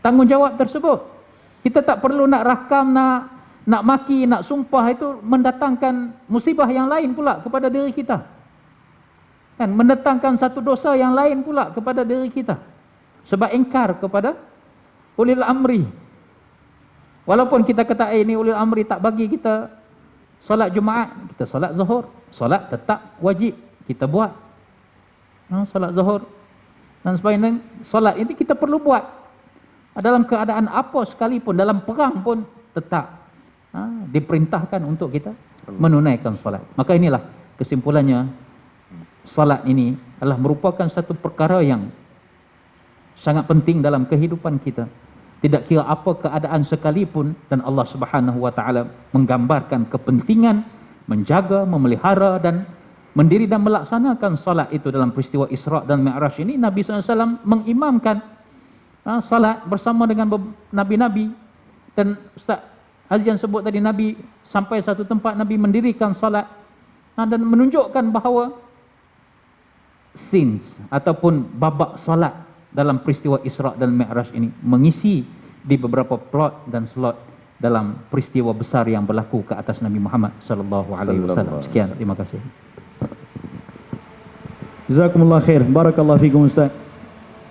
C: tanggungjawab tersebut. Kita tak perlu nak rakam, nak maki, nak sumpah, itu mendatangkan musibah yang lain pula kepada diri kita, kan. Mendatangkan satu dosa yang lain pula kepada diri kita sebab ingkar kepada ulil amri. Walaupun kita kata ini ulil amri tak bagi kita solat Jumaat, kita solat zuhur, solat tetap wajib kita buat. Solat zuhur dan sebagainya, solat ini kita perlu buat dalam keadaan apa sekalipun, dalam perang pun tetap diperintahkan untuk kita menunaikan solat. Maka inilah kesimpulannya, solat ini adalah merupakan satu perkara yang sangat penting dalam kehidupan kita. Tidak kira apa keadaan sekalipun, dan Allah Subhanahu wa taala menggambarkan kepentingan menjaga, memelihara dan mendiri dan melaksanakan solat itu. Dalam peristiwa Isra dan Mi'raj ini, Nabi SAW mengimamkan solat bersama dengan nabi-nabi. Dan Ustaz Azian sebut tadi, Nabi sampai satu tempat Nabi mendirikan solat dan menunjukkan bahawa scenes ataupun babak solat dalam peristiwa Isra dan Mi'raj ini mengisi di beberapa plot dan slot dalam peristiwa besar yang berlaku ke atas Nabi Muhammad sallallahu alaihi wasallam. Sekian, terima kasih.
A: Jazakumullah khair. Barakallahu fikum Ustaz.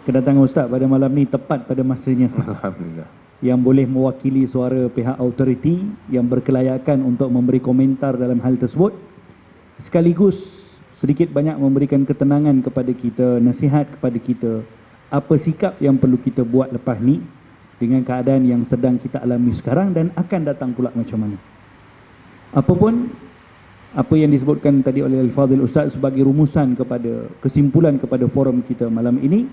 A: Kedatangan Ustaz pada malam ni tepat pada masanya.
B: Alhamdulillah.
A: Yang boleh mewakili suara pihak autoriti yang berkelayakan untuk memberi komentar dalam hal tersebut, sekaligus sedikit banyak memberikan ketenangan kepada kita, nasihat kepada kita, apa sikap yang perlu kita buat lepas ni dengan keadaan yang sedang kita alami sekarang dan akan datang pula macam mana. Apapun apa yang disebutkan tadi oleh Al-Fadhil Ustaz sebagai rumusan kepada kesimpulan kepada forum kita malam ini,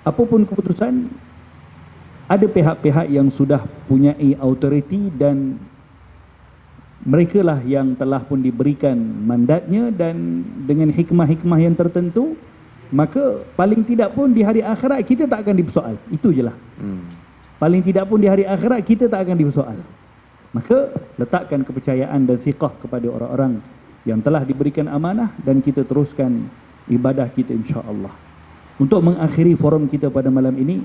A: apapun keputusan, ada pihak-pihak yang sudah punyai autoriti dan mereka lah yang telah pun diberikan mandatnya, dan dengan hikmah-hikmah yang tertentu, maka paling tidak pun di hari akhirat kita tak akan dipersoal. Itu je lah. Paling tidak pun di hari akhirat kita tak akan dipersoal. Maka letakkan kepercayaan dan thiqah kepada orang-orang yang telah diberikan amanah, dan kita teruskan ibadah kita insya-Allah. Untuk mengakhiri forum kita pada malam ini,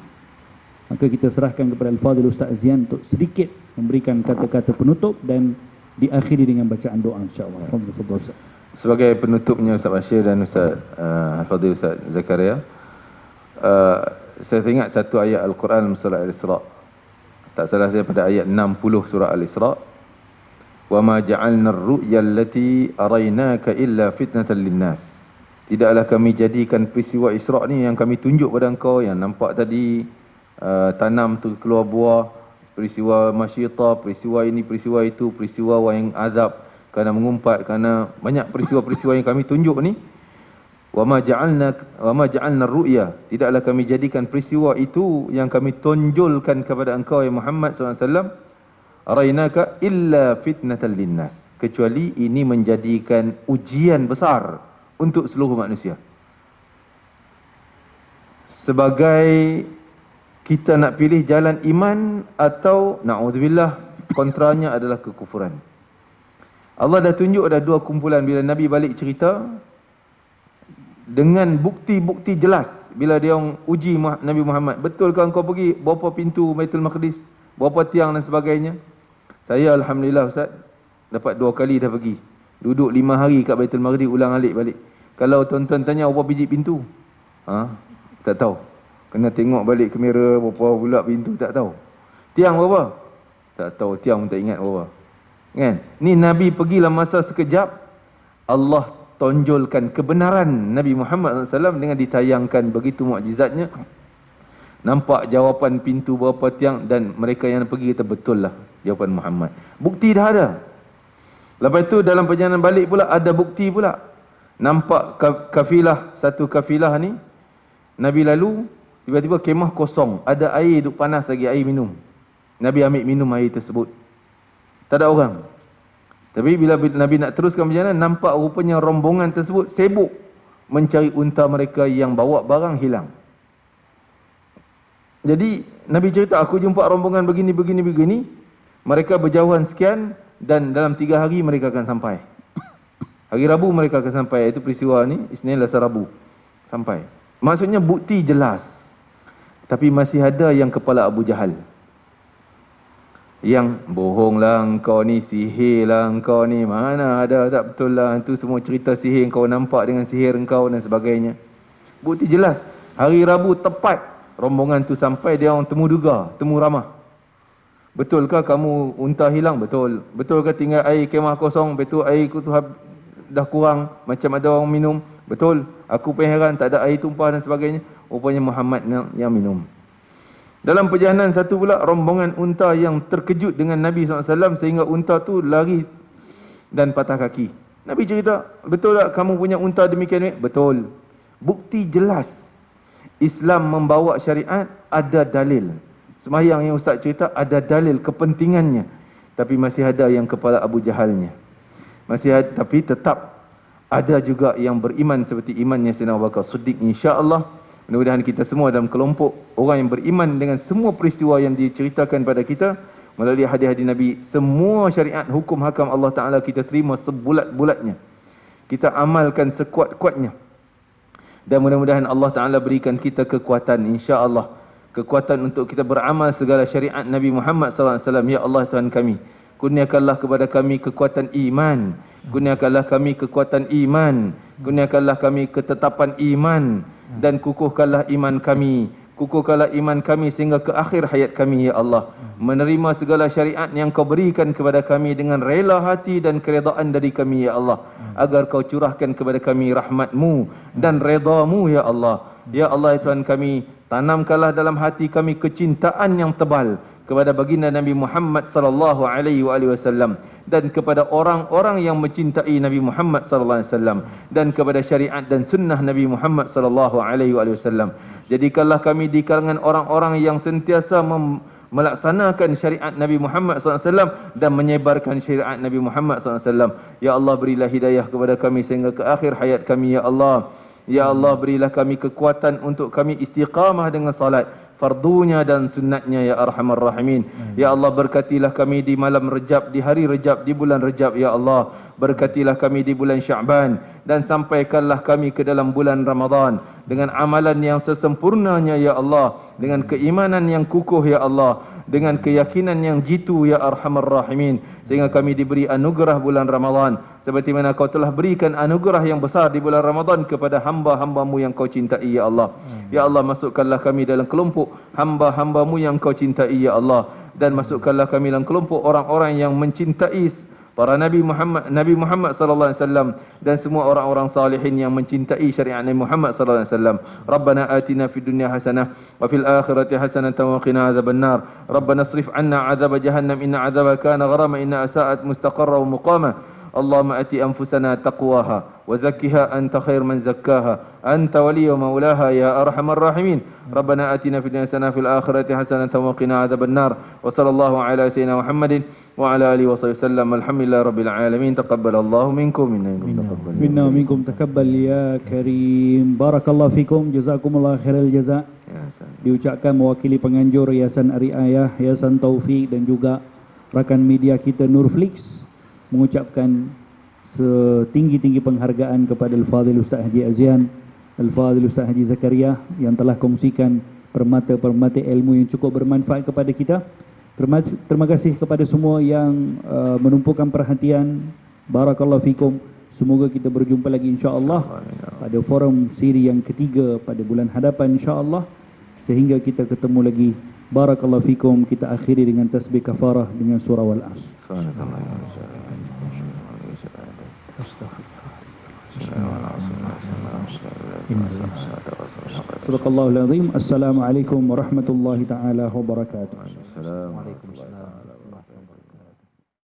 A: maka kita serahkan kepada Al-Fadhil Ustaz Azian untuk sedikit memberikan kata-kata penutup dan diakhiri dengan bacaan doa insya-Allah. Alhamdulillah Ustaz.
B: Sebagai penutupnya Ustaz Bashir dan Ustaz Al-Fadhil Ustaz Zakaria, saya teringat satu ayat Al-Quran surah Al-Isra. Tak salah saya pada ayat 60 surah Al-Isra. Wa ma ja'alna ar-ru'ya allati araynaka illa fitnatan lin-nas Tidaklah kami jadikan peristiwa Isra' ni yang kami tunjuk pada engkau, yang nampak tadi tanam tu keluar buah, peristiwa masyita, peristiwa ini, peristiwa itu, peristiwa yang azab kerana mengumpat, kerana banyak peristiwa-peristiwa yang kami tunjuk ni. Wa ma ja'alna ru'ya, tidaklah kami jadikan peristiwa itu yang kami tonjolkan kepada engkau ya Muhammad SAW, arainaka illa fitnatan linnas, kecuali ini menjadikan ujian besar untuk seluruh manusia. Sebagai kita nak pilih jalan iman atau na'udzubillah kontranya adalah kekufuran. Allah dah tunjuk dah dua kumpulan bila Nabi balik cerita dengan bukti-bukti jelas. Bila dia orang uji Nabi Muhammad, betulkah engkau pergi berapa pintu Baitul Maqdis, berapa tiang dan sebagainya? Saya alhamdulillah Ustaz dapat 2 kali dah pergi. Duduk 5 hari kat Baitul Maqdis, ulang-alik balik. Kalau tuan-tuan tanya berapa biji pintu, tak tahu. Kena tengok balik kamera berapa pula pintu, tak tahu. Tiang berapa? Tak tahu, tiang pun tak ingat berapa. Kan? Ni Nabi pergi dalam masa sekejap, Allah tonjolkan kebenaran Nabi Muhammad SAW dengan ditayangkan begitu mukjizatnya. Nampak jawapan pintu berapa tiang, dan mereka yang pergi kata betul lah jawapan Muhammad. Bukti dah ada. Lepas tu dalam perjalanan balik pula ada bukti pula. Nampak kafilah, satu kafilah ni Nabi lalu, tiba-tiba kemah kosong, ada air duk panas lagi, air minum. Nabi ambil minum air tersebut, tak ada orang. Tapi bila Nabi nak teruskan perjalanan, nampak rupanya rombongan tersebut sibuk mencari unta mereka yang bawa barang hilang. Jadi Nabi cerita, aku jumpa rombongan begini. Mereka berjauhan sekian, dan dalam 3 hari mereka akan sampai. Hari Rabu mereka akan sampai. Itu peristiwa ni, Isnin, Selasa, Rabu sampai. Maksudnya bukti jelas. Tapi masih ada yang kepala Abu Jahal, yang bohonglah engkau ni, sihirlah engkau ni, mana ada, tak betul lah, itu semua cerita sihir, engkau nampak dengan sihir engkau dan sebagainya. Bukti jelas. Hari Rabu tepat rombongan tu sampai, dia orang temu duga, temu ramah. Betulkah kamu unta hilang? Betul. Betulkah tinggal air kemah kosong? Betul. Air tu dah kurang, macam ada orang minum? Betul. Aku pun heran, tak ada air tumpah dan sebagainya. Rupanya Muhammad yang minum. Dalam perjalanan satu pula, rombongan unta yang terkejut dengan Nabi SAW sehingga unta tu lari dan patah kaki. Nabi cerita, betul tak kamu punya unta demikian? Betul. Bukti jelas. Islam membawa syariat, ada dalil. Sembahyang yang Ustaz cerita, ada dalil kepentingannya. Tapi masih ada yang kepala Abu Jahalnya. Masih ada, tapi tetap ada juga yang beriman seperti imannya Sayyidina Abu Bakar Siddiq, insya-Allah. Mudah-mudahan kita semua dalam kelompok orang yang beriman dengan semua peristiwa yang diceritakan pada kita melalui hadis-hadis Nabi. Semua syariat, hukum, hakam Allah Ta'ala kita terima sebulat-bulatnya. Kita amalkan sekuat-kuatnya. Dan mudah-mudahan Allah Ta'ala berikan kita kekuatan, insya-Allah. Kekuatan untuk kita beramal segala syariat Nabi Muhammad SAW. Ya Allah Tuhan kami, kurniakanlah kepada kami kekuatan iman. Kurniakanlah kami kekuatan iman. Kurniakanlah kami ketetapan iman. Dan kukuhkanlah iman kami. Kukuhkanlah iman kami sehingga ke akhir hayat kami, ya Allah. Menerima segala syariat yang kau berikan kepada kami dengan rela hati dan keredaan dari kami, ya Allah. Agar kau curahkan kepada kami rahmatmu dan redamu, ya Allah. Ya Allah, Tuhan kami, tanamkanlah dalam hati kami kecintaan yang tebal kepada baginda Nabi Muhammad sallallahu alaihi wasallam, dan kepada orang-orang yang mencintai Nabi Muhammad sallallahu alaihi wasallam, dan kepada syariat dan sunnah Nabi Muhammad sallallahu alaihi wasallam. Jadikanlah kami di kalangan orang-orang yang sentiasa melaksanakan syariat Nabi Muhammad SAW dan menyebarkan syariat Nabi Muhammad SAW. Ya Allah, berilah hidayah kepada kami sehingga ke akhir hayat kami, ya Allah. Ya Allah, berilah kami kekuatan untuk kami istiqamah dengan salat fardunya dan sunatnya, ya Arhamar Rahimin. Ya Allah, berkatilah kami di malam Rejab, di hari Rejab, di bulan Rejab, ya Allah. Berkatilah kami di bulan Sya'ban, dan sampaikanlah kami ke dalam bulan Ramadan dengan amalan yang sesempurnanya, ya Allah, dengan keimanan yang kukuh, ya Allah, dengan keyakinan yang jitu, ya Arhamar Rahimin, sehingga kami diberi anugerah bulan Ramadan seperti mana kau telah berikan anugerah yang besar di bulan Ramadan kepada hamba-hambamu yang kau cintai, ya Allah. Ya Allah, masukkanlah kami dalam kelompok hamba-hambamu yang kau cintai, ya Allah, dan masukkanlah kami dalam kelompok orang-orang yang mencintai para Nabi Muhammad sallallahu alaihi wasallam dan semua orang-orang salihin yang mencintai syariat Nabi Muhammad sallallahu alaihi wasallam. Rabbana atina fid dunya hasanah wa fil akhirati hasanah wa qina adzabannar. Rabbana asrif 'anna 'adzab jahannam inna 'adzabaha kana gharama inna sa'at mustaqarra wa muqama. اللهم أت أنفسنا تقواها وزكها أنت خير من زكاها أنت ولي ومولاها يا أرحم الراحمين ربنا آتنا في الدنيا حسنة في الآخرة حسنة وقنا عذاب النار وصلى الله على سيدنا محمد وعلى آله وصحبه وسلم الحمد لله رب العالمين تقبل الله منكم
A: منا ومنكم تقبل يا كريم بارك الله فيكم جزاكم الله خير الجزاء. Diucapkan mewakili penganjur Yayasan Ariayah, Yayasan Taufik dan juga rakan media kita Nurflix mengucapkan setinggi-tinggi penghargaan kepada Al-Fadhil Ustaz Haji Azian, Al-Fadhil Ustaz Haji Zakaria yang telah kongsikan permata-permata ilmu yang cukup bermanfaat kepada kita. Terima kasih kepada semua yang menumpukan perhatian. Barakallahu fikum. Semoga kita berjumpa lagi insya-Allah pada forum siri yang ketiga pada bulan hadapan insya-Allah. Sehingga kita ketemu lagi. Barakallahu fikum. Kita akhiri dengan tasbih kafarah dengan surah Wal-Asr. Sadaqallahul azim. Assalamualaikum warahmatullahi taala wabarakatuh.